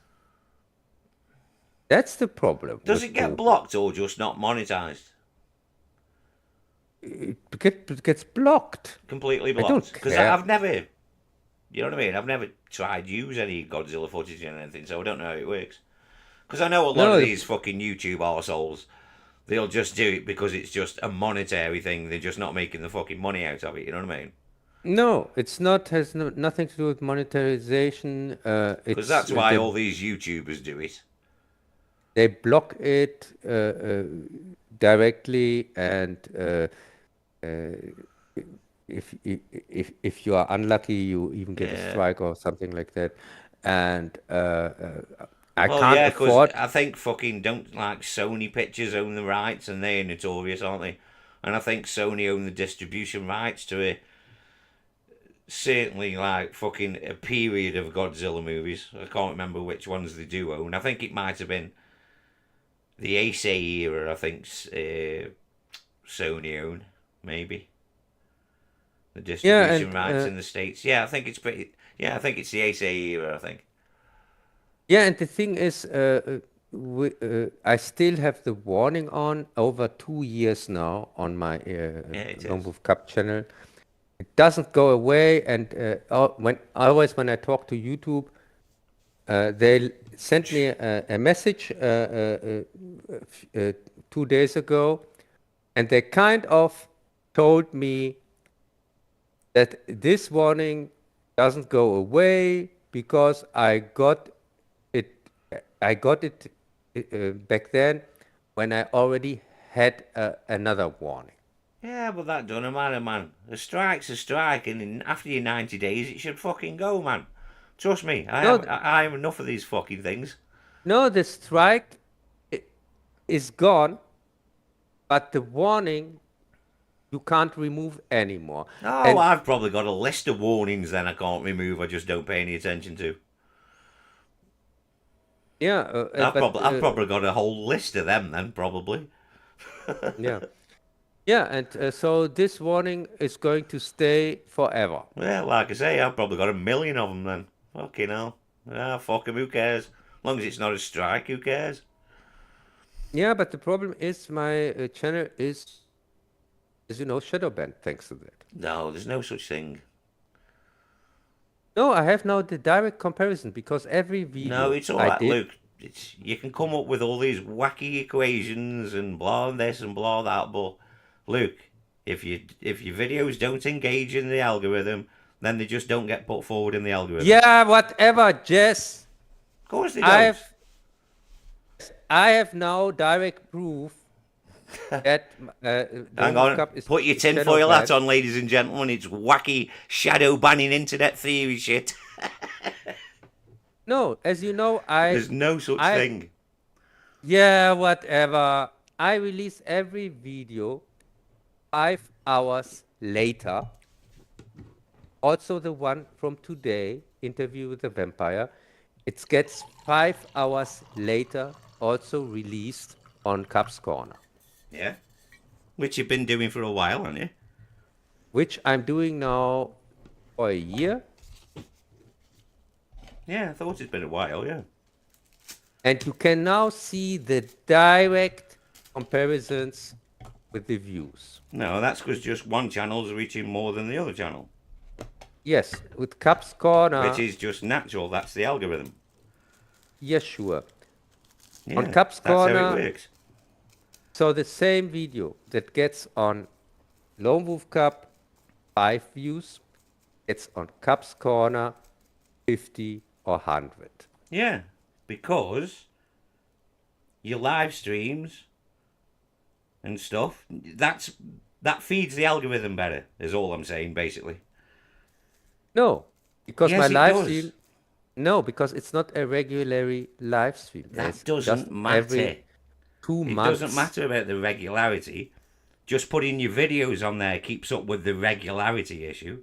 That's the problem Does it with get Toho. blocked or just not monetized? It gets blocked. Completely I don't blocked? Because care. I've never, you know what I mean? I've never tried to use any Godzilla footage or anything, so I don't know how it works. Because I know a lot of No, these fucking YouTube arseholes, they'll just do it because it's just a monetary thing. They're just not making the fucking money out of it. You know what I mean? no, it's not. Has nothing to do with monetization. Because It's that's why all these YouTubers do it. they block it directly, and uh, if you are unlucky, you even get a Yeah. strike or something like that. And I Well, can't yeah, because afford. I think fucking don't like Sony Pictures own the rights, and they're notorious, aren't they? And I think Sony own the distribution rights to a certainly like fucking a period of Godzilla movies. I can't remember which ones they do own. I think it might have been the Ace era. I think Sony own maybe. The Yeah, distribution and rights in the States. Yeah, I think it's pretty. Yeah, I think it's the ACE era. I think. yeah, and the thing is, I still have the warning on over 2 years now on my Yeah, it Lone is. Wolf Cup channel. It doesn't go away, and when I talk to YouTube, they sent me a message 2 days ago, and they kind of told me that this warning doesn't go away because it. I got it back then when I already had another warning. Yeah, but that doesn't matter, man. A strike's a strike, and after your 90 days, it should fucking go, man. Trust me, No, I have enough of these fucking things. no, the strike is gone, but the warning you can't remove anymore. Oh, And I've probably got a list of warnings then I can't remove. I just don't pay any attention to. yeah, I've probably got a whole list of them then, probably. yeah, yeah, and so this warning is going to stay forever. Yeah, like I say, I've probably got a million of them then. Fucking hell. Ah, fuck 'em, who cares? As long as it's not a strike, who cares? Yeah, but the problem is my channel is, as you know, shadow banned thanks to that. No, there's no such thing. No, I have now the direct comparison because every No, video it's all I right, did. Luke. You can come up with all these wacky equations and blah this and blah that, but Luke, if your videos don't engage in the algorithm, then they just don't get put forward in the algorithm. Yeah, whatever, Jess. Of course they I don't. I have now direct proof that Hang Don't Look on, Up is put your shadow tinfoil hat banned. on, ladies and gentlemen. It's wacky shadow banning internet theory shit. No, as you know, There's no such I thing. yeah, whatever. I release every video 5 hours later. Also, the one from today, interview with the vampire, it gets 5 hours later, also released on Cub's Corner, Yeah, which you've been doing for a while, haven't you? which I'm doing now for a year. Yeah, I thought it's been a while. Yeah. And you can now see the direct comparisons with the views. No, that's because just one channel's reaching more than the other channel, Yes, with Cub's Corner, which is just natural. That's the algorithm. yes, sure. Yeah, On Cub's that's how Corner, it works. so the same video that gets on Lone Wolf Cup 5 views, it's on Cub's Corner 50 or 100. Yeah, because your live streams and stuff, that feeds the algorithm better, is all I'm saying, basically. No, because Yes, my it live does. stream, no, because it's not a regularly live stream. That It's doesn't just matter. every 2 It months. doesn't matter about the regularity. Just putting your videos on there keeps up with the regularity issue.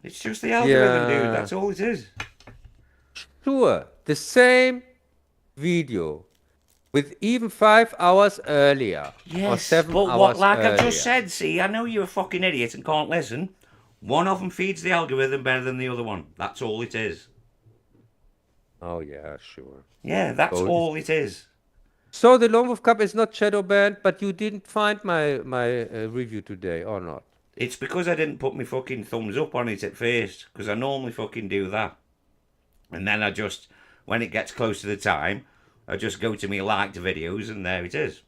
It's just the algorithm, dude. Yeah. That's all it is. Sure, the same video with even 5 hours earlier or Yes, 7 but hours what, like earlier. I've just said, see, I know you're a fucking idiot and can't listen. One of them feeds the algorithm better than the other one. That's all it is. Oh yeah, sure. Yeah, that's Oh, all it is. So the Lone Wolf Cup is not shadow banned, but you didn't find my review today, or not? It's because I didn't put my fucking thumbs up on it at first, because I normally fucking do that. And then I just, when it gets close to the time, I just go to me liked videos and there it is.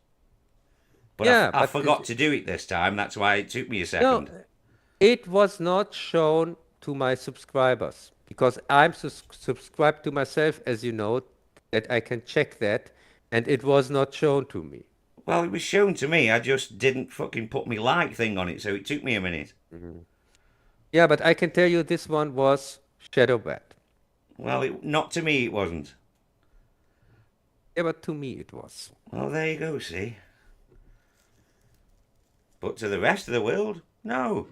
But Yeah, I but forgot to do it this time, that's why it took me a No, second. it was not shown to my subscribers because I'm subscribed to myself, as you know, that I can check that, and it was not shown to me. Well, it was shown to me, I just didn't fucking put me like thing on it, so it took me a minute. Yeah, but I can tell you this one was shadow banned. Well, not to me it wasn't. Yeah, but to me it was. Well, there you go, see. But to the rest of the world, no.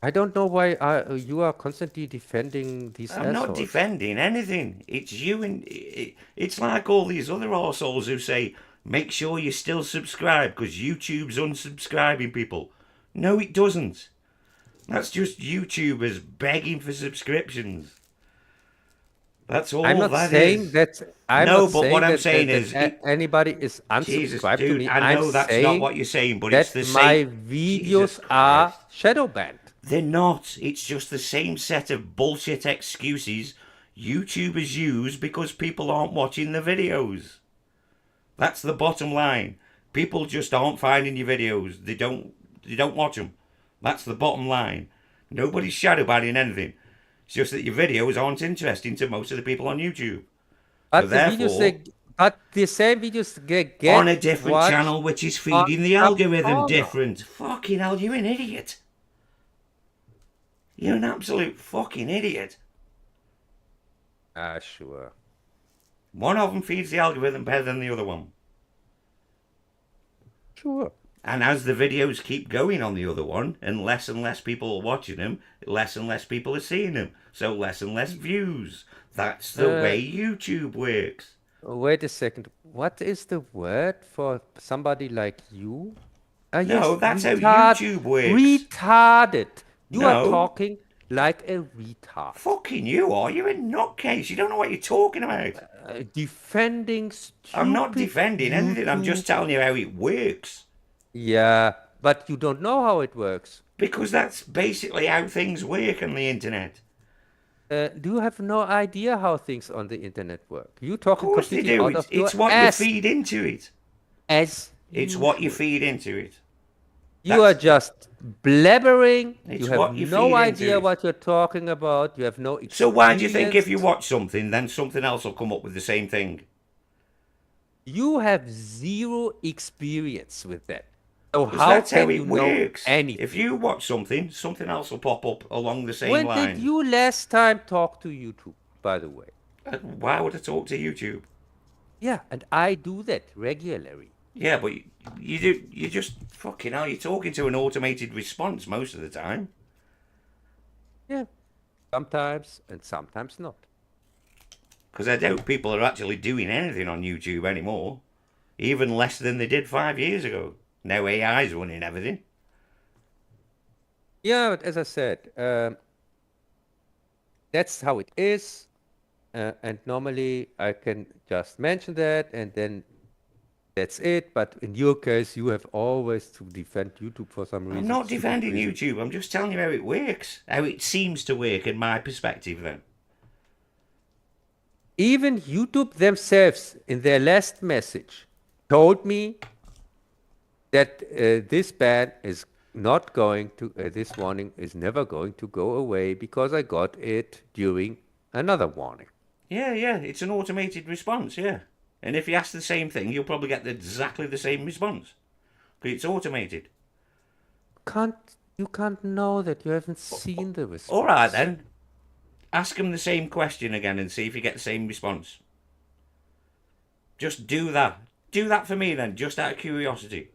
I don't know why you are constantly defending these I'm not assholes. defending anything. It's you and it's like all these other arseholes who say Make sure you're still subscribed because YouTube's unsubscribing people. No, it doesn't. That's just YouTubers begging for subscriptions. That's all I'm not that saying is. that. I'm No, not but what saying I'm that, saying is, anybody is Jesus, unsubscribed to dude, me. I I'm know that's not saying what you're saying, but it's that the my same. Jesus videos are Christ. shadow banned. They're not. It's just the same set of bullshit excuses YouTubers use because people aren't watching the videos. That's the bottom line. People just aren't finding your videos. They don't watch them. That's the bottom line. Nobody's shadow banning anything. It's just that your videos aren't interesting to most of the people on YouTube. So But the videos therefore, but the same videos on a get different watched channel which is on feeding the some algorithm corner. different. Fucking hell, you're an idiot. You're an absolute fucking idiot. Sure. One of them feeds the algorithm better than the other one. Sure. And as the videos keep going on the other one, and less people are watching them, less and less people are seeing them. So less and less views. That's the way YouTube works. Wait a second. What is the word for somebody like you? No, Yes, that's how YouTube works. retarded. You are No. talking like a retard. Fucking you are. You're a nutcase. You don't know what you're talking about. Defending stupid I'm not defending anything. I'm just YouTube. telling you how it works. Yeah, but you don't know how it works. Because that's basically how things work on the internet. Do you have no idea how things on the internet work? You Of talking course they completely do. out of your It's what you ass, feed into it. as It's what you usual. feed into it. You are That's just blabbering. it's You have what you no feed idea into it. what you're talking about. You have no So why do you think if you experience. watch something, then something else will come up with the same thing? You have zero experience with that. So Because how that's how can you it know works. If anything? you watch something, something else will pop up along the same When did lines. you last time talk to YouTube, by the way? Why would I talk to YouTube? Yeah, and I do that regularly. Yeah, but you do. You just fucking hell. You're talking to an automated response most of the time. Yeah, sometimes and sometimes not. Because I doubt people are actually doing anything on YouTube anymore. Even less than they did 5 years ago. Now AI's running everything. Yeah, but as I said, that's how it is. And normally I can just mention that and then that's it. But in your case, you have always to defend YouTube for some reason. I'm not stupid defending reason. YouTube. I'm just telling you how it works. How it seems to work in my perspective then. Even YouTube themselves, in their last message, told me that this ban is not going to, this warning is never going to go away because I got it during another warning. Yeah. It's an automated response, yeah. And if you ask the same thing, you'll probably get exactly the same response. Because it's automated. You can't know that. You haven't seen the response. All right then. Ask them the same question again and see if you get the same response. Just do that. Do that for me then, just out of curiosity.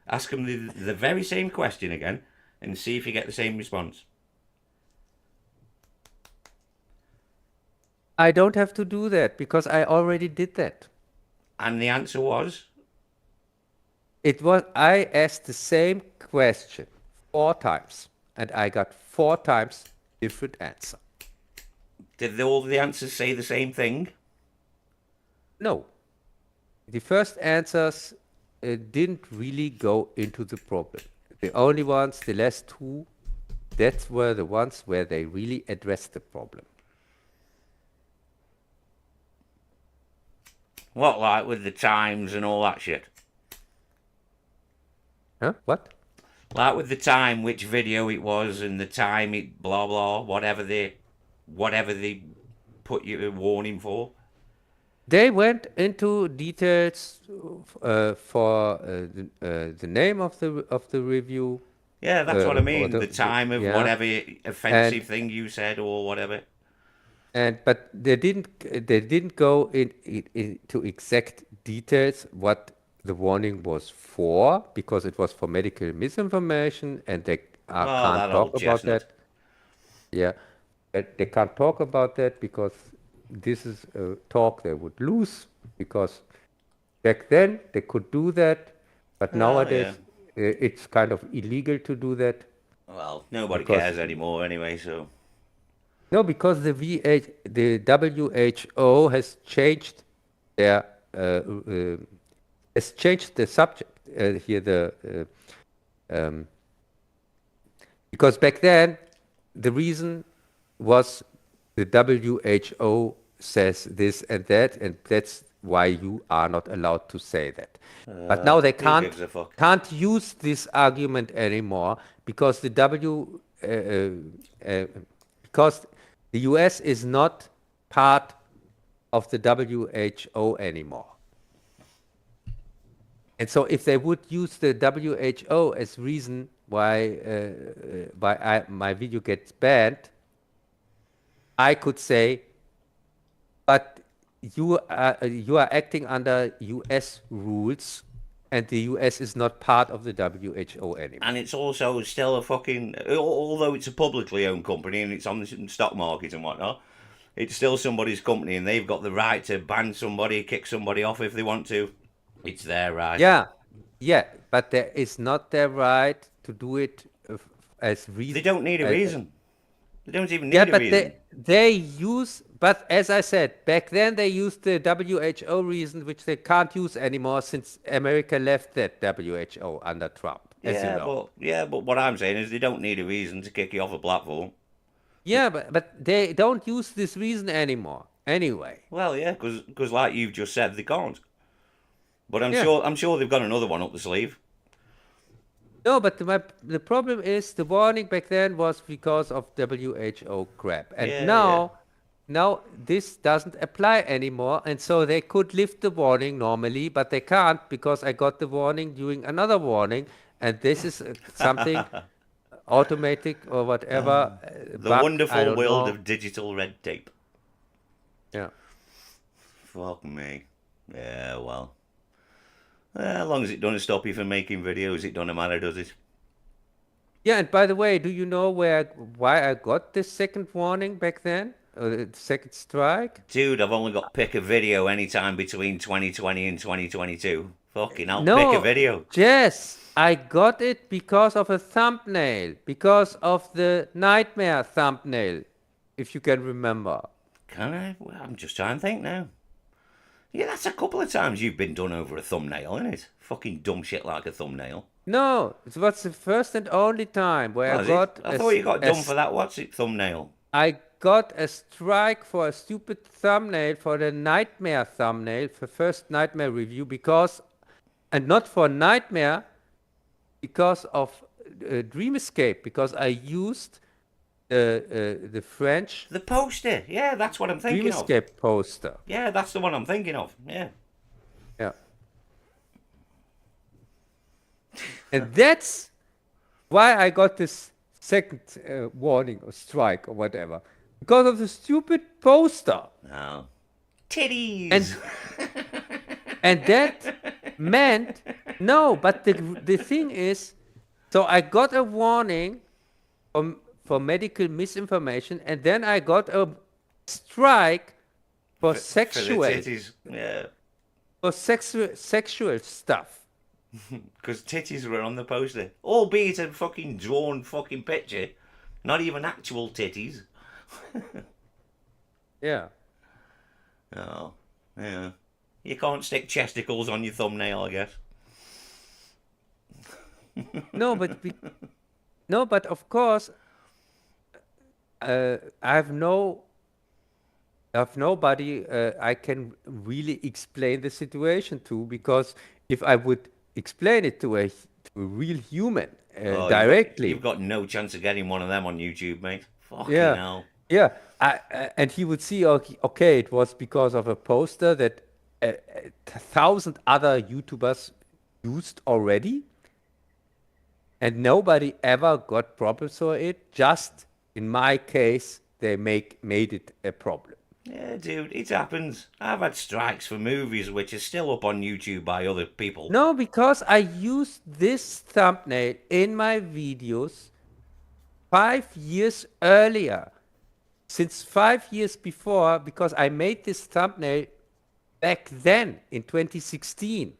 Ask them the very same question again and see if you get the same response. I don't have to do that because I already did that. And the answer was? I asked the same question 4 times and I got 4 times different answer. Did all the answers say the same thing? No. The first answers didn't really go into the problem. The only ones, the last 2, that were the ones where they really addressed the problem. What, like with the times and all that shit? Huh? What? Like with the time, which video it was, and the time it blah blah, whatever they put you a warning for. They went into details for the name of the review. Yeah, that's what I or mean. The time of yeah. whatever offensive thing you said or whatever. But they didn't go into exact details what the warning was for, because it was for medical misinformation and they can't that talk old about chestnut. that. Yeah, but they can't talk about that because this is a talk they would lose, because Back then, they could do that, but Oh, nowadays, it's kind of illegal to do that Well, nobody because cares anymore anyway, so. no, because the WHO has changed their has changed the subject here. Because back then, the reason was the WHO says this and that's why you are not allowed to say that. But now they Who gives a fuck? can't use this argument anymore because because the US is not part of the WHO anymore. And so if they would use the WHO as reason why my video gets banned, I could say, but you are acting under US rules, and the US is not part of the WHO anymore. And it's also still a fucking, although it's a publicly owned company and it's on the stock market and whatnot, it's still somebody's company and they've got the right to ban somebody, kick somebody off if they want to. It's their right. Yeah, but there is not their right to do it as reason. They don't need a reason. They don't even need a reason. They use, but as I said, back then they used the WHO reason, which they can't use anymore since America left that WHO under Trump. As you know. But what I'm saying is they don't need a reason to kick you off a platform. Yeah, but they don't use this reason anymore. Anyway. Well, yeah, because like you've just said, they can't. But I'm sure they've got another one up the sleeve. No, but the problem is the warning back then was because of WHO crap, and now this doesn't apply anymore, and so they could lift the warning normally, but they can't because I got the warning during another warning, and this is something automatic or whatever. The wonderful world of digital red tape. Yeah. Fuck me. Yeah, well. As long as it doesn't stop you from making videos, it doesn't matter, does it? Yeah, and by the way, do you know why I got this second warning back then? Or the second strike? Dude, I've only got to pick a video anytime between 2020 and 2022. Fucking hell, No, pick a video. Yes, I got it because of a thumbnail. Because of the nightmare thumbnail, if you can remember. Can I? Well, I'm just trying to think now. Yeah, that's a couple of times you've been done over a thumbnail, isn't it? Fucking dumb shit like a thumbnail. No, it was the first and only time where I got... I thought you got done for that, what's it, thumbnail? I got a strike for a stupid thumbnail, for the nightmare thumbnail, for first nightmare review, because... And not for nightmare, because of Dream Escape, because I used the French... The poster, yeah, that's what I'm thinking of. Dream Escape poster. Yeah, that's the one I'm thinking of, yeah. Yeah. And that's why I got this second warning or strike or whatever. Because of the stupid poster. Oh. Titties! And that meant... No, but the thing is... So I got a warning for medical misinformation, and then I got a strike for sexual... For the titties, yeah. For sexual stuff. Because titties were on the poster. Albeit a fucking drawn fucking picture. Not even actual titties. Yeah. Oh, yeah. You can't stick chesticles on your thumbnail, I guess. No, but of course, I have nobody I can really explain the situation to, because if I would explain it to a real human directly, you've got no chance of getting one of them on YouTube, mate. Fucking hell. Yeah, and he would see, okay, it was because of a poster that 1,000 other YouTubers used already, and nobody ever got problems for it. Just in my case, they made it a problem. Yeah, dude, it happens. I've had strikes for movies which are still up on YouTube by other people. No, because I used this thumbnail in my videos 5 years earlier. Since 5 years before, because I made this thumbnail back then in 2016.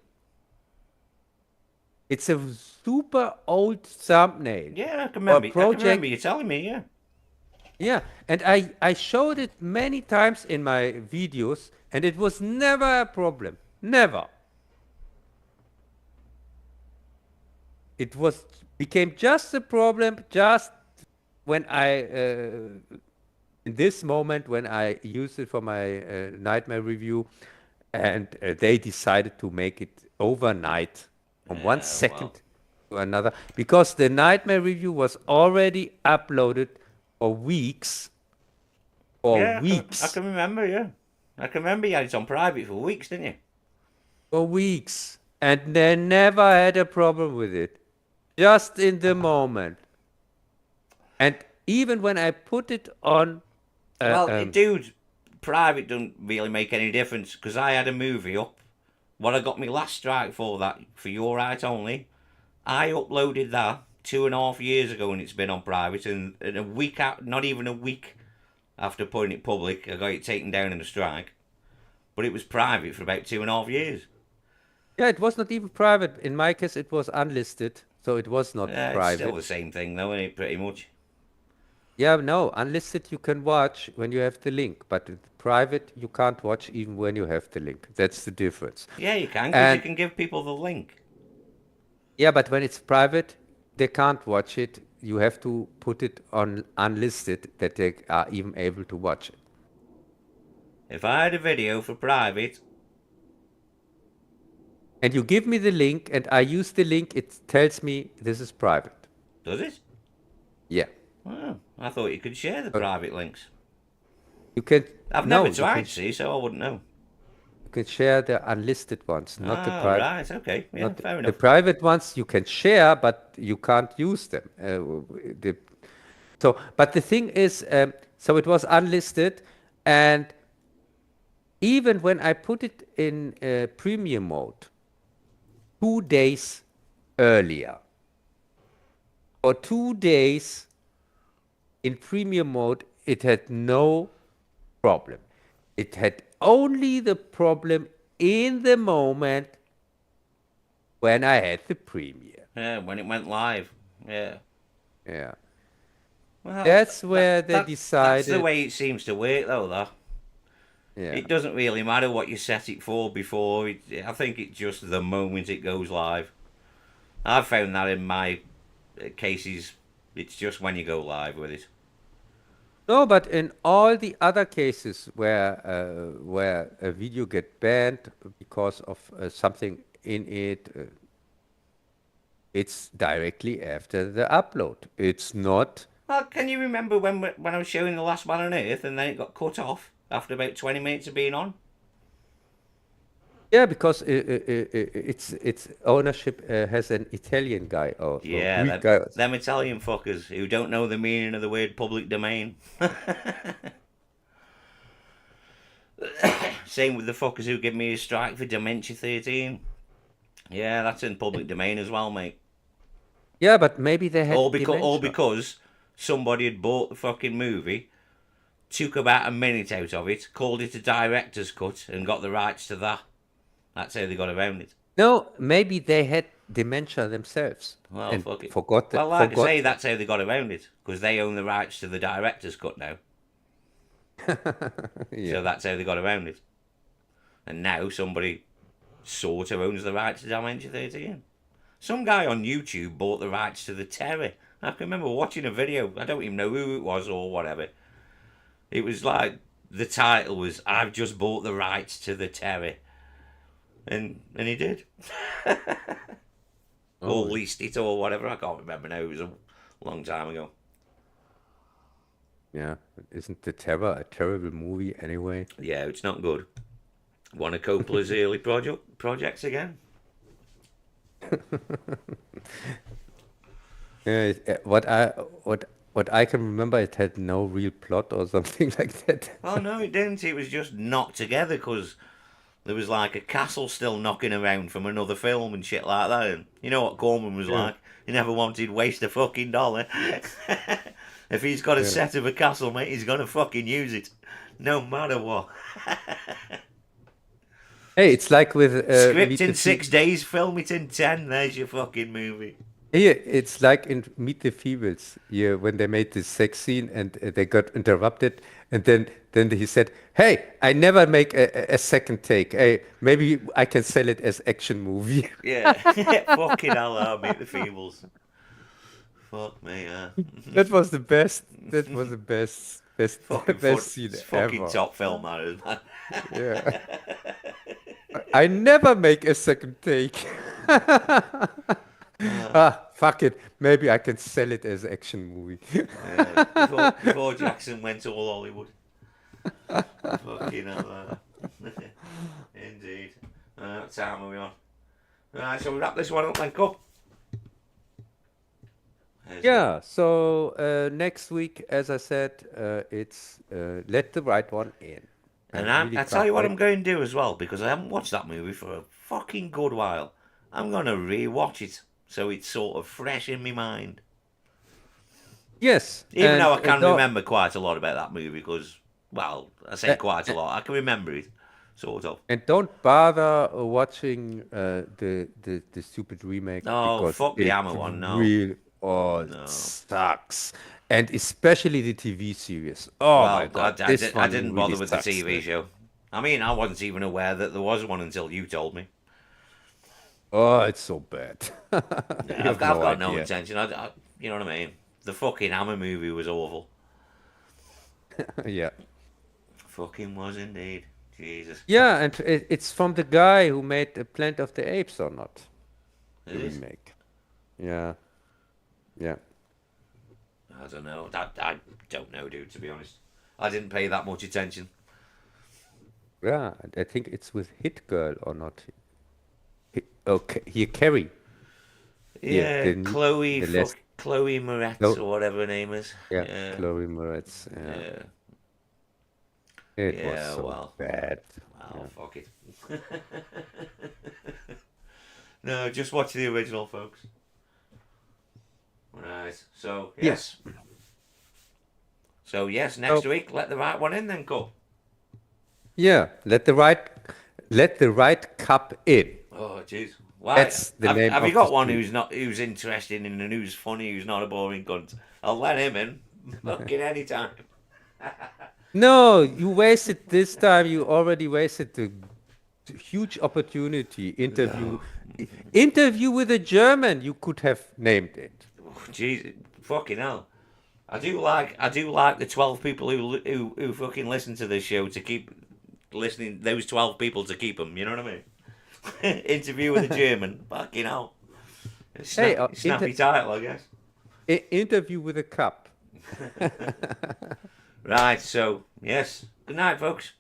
It's a super old thumbnail Yeah, I can or remember. I can remember project. you telling me. Yeah. Yeah, and I showed it many times in my videos, and it was never a problem. Never. It was became just a problem just when in this moment when I used it for my nightmare review, and they decided to make it overnight from one Yeah. second Well. to another because the nightmare review was already uploaded for weeks. For Yeah, I weeks. can remember. Yeah, I can remember you had it on private for weeks, didn't you? For weeks. And they never had a problem with it. Just in the moment. And even when I put it on, uh, Well, um, dude, private doesn't really make any difference because I had a movie up. What I got my last strike for that for your right only. I uploaded that 2.5 years ago and it's been on private, and a week out, not even a week after putting it public, I got it taken down in a strike. But it was private for about 2.5 years. yeah, it was not even private. In my case, it was unlisted. So it was not Yeah, it's still the private. same thing though, isn't it? Pretty much. Yeah, no, unlisted you can watch when you have the link, but private you can't watch even when you have the link. That's the difference. Yeah, you can because you And can give people the link. yeah, but when it's private, they can't watch it. You have to put it on unlisted that they are even able to watch it. If I had a video for private, And you give me the link and I use the link, it tells me this is private. does it? Yeah. Oh, I thought you could share the Uh, private links. You can, I've never no, you can, tried, see, so I wouldn't know. you can share the unlisted ones, not the Ah, private. right, okay, yeah, Not fair the enough. private ones you can share, but you can't use them. The, so, but the thing is, so it was unlisted, and even when I put it in premium mode, 2 days earlier, for 2 days in premium mode, it had no problem. It had only the problem in the moment when I had the premiere. Yeah, when it went live. Yeah. Yeah. Well, That's where they that's the decided. way it seems to work, though. Though Yeah. it doesn't really matter what you set it for before. I think it's just the moment it goes live. I've found that in my cases, it's just when you go live with it. No, but in all the other cases where a video get banned because of something in it, it's directly after the upload. It's not. Well, can you remember when I was showing The Last Man on Earth and then it got cut off after about 20 minutes of being on? Yeah, because its ownership has an Italian guy or Yeah, Greek guy. them Italian fuckers who don't know the meaning of the word public domain. Same with the fuckers who give me a strike for Dementia 13. Yeah, that's in public domain as well, mate. Yeah, but maybe they All had because, all dementia. because somebody had bought the fucking movie, took about a minute out of it, called it a director's cut, and got the rights to that. That's how they got around it. No, maybe they had dementia themselves Well, and fuck it. forgot Well, that, like I say, forgot. that's how they got around it, because they own the rights to the director's cut now. Yeah. So that's how they got around it. And now somebody sort of owns the rights to Dementia 13. Some guy on YouTube bought the rights to the Terry. I can remember watching a video. I don't even know who it was or whatever. It was like the title was "I've just bought the rights to the Terry," and he did, or Oh, leased it or whatever. I can't remember now. It was a long time ago. yeah. Isn't The Terror a terrible movie anyway? Yeah, it's not good. One of Coppola's early projects again. Yeah, what I can remember, it had no real plot or something like that. Oh no, it didn't. It was just knocked together because there was like a castle still knocking around from another film and shit like that. And you know what Corman was Yeah, like? He never wanted to waste a fucking dollar. If he's got a yeah. set of a castle, mate, he's gonna fucking use it, no matter what. Hey, it's like with Script Meet in the 6 days, film it in 10. There's your fucking movie. Here, it's like in Meet the Feebles, yeah, when they made this sex scene and they got interrupted, and then he said, "Hey, I never make a second take. Hey, maybe I can sell it as action movie." Yeah. Fucking hell, Meet the Feebles. Fuck me, yeah. That was the best. That was the best Fucking fun. best scene It's fucking ever. top film, that is, man. Yeah, I never make a second take. Ah, fuck it. Maybe I can sell it as action movie. Yeah. Before Jackson went all Hollywood. Fucking hell, indeed. What time are we on? Right, so we wrap this one up then, Cup. Yeah, so next week, as I said, it's Let the Right One In. And Really I tell can't you what wait. I'm going to do as well, because I haven't watched that movie for a fucking good while. I'm going to re-watch it, so it's sort of fresh in my mind. Yes, Even and though I can don't, remember quite a lot about that movie, because, well, I say uh, quite a lot, I can remember it, sort of. and don't bother watching the stupid remake Oh, because fuck the it Hammer one, no. really it No. sucks, and especially the TV series. Oh my Well, God, this I one didn't really bother with the sucks. TV Man. show. I mean, I wasn't even aware that there was one until you told me. Oh, it's so bad. Yeah, You I've have no got no idea. intention. You know what I mean? The fucking Hammer movie was awful. Yeah. Fucking was indeed. Jesus. Yeah, and it's from the guy who made the Planet of the Apes or not? It The is. remake. Yeah. Yeah. I don't know. I don't know, dude, to be honest. I didn't pay that much attention. Yeah, I think it's with Hit Girl or not. Okay, here, Carrie. Yeah, Yeah, Chloe, the last. Chloe Moretz No, or whatever her name is. yeah, Yeah, Chloe Moretz. Yeah, yeah, it was yeah. so Well, bad. well, fuck it. No, just watch the original, folks. Right. So yes. So yes, next So, week, let the right one in then, go. yeah, let the right cup in. Oh, jeez. Why? That's the name Have you of the got one street. who's interested in and who's funny, who's not a boring cunt? I'll let him in. Fucking anytime. No, you wasted this time. You already wasted the huge opportunity. Interview with a German. You could have named it. Jeez, fucking hell. I do like the 12 people who fucking listen to this show to keep listening. Those 12 people to keep them. You know what I mean? Interview with a German. Fucking hell. Hey, Snappy title, I guess. interview with a cup. Right. So yes. Good night, folks.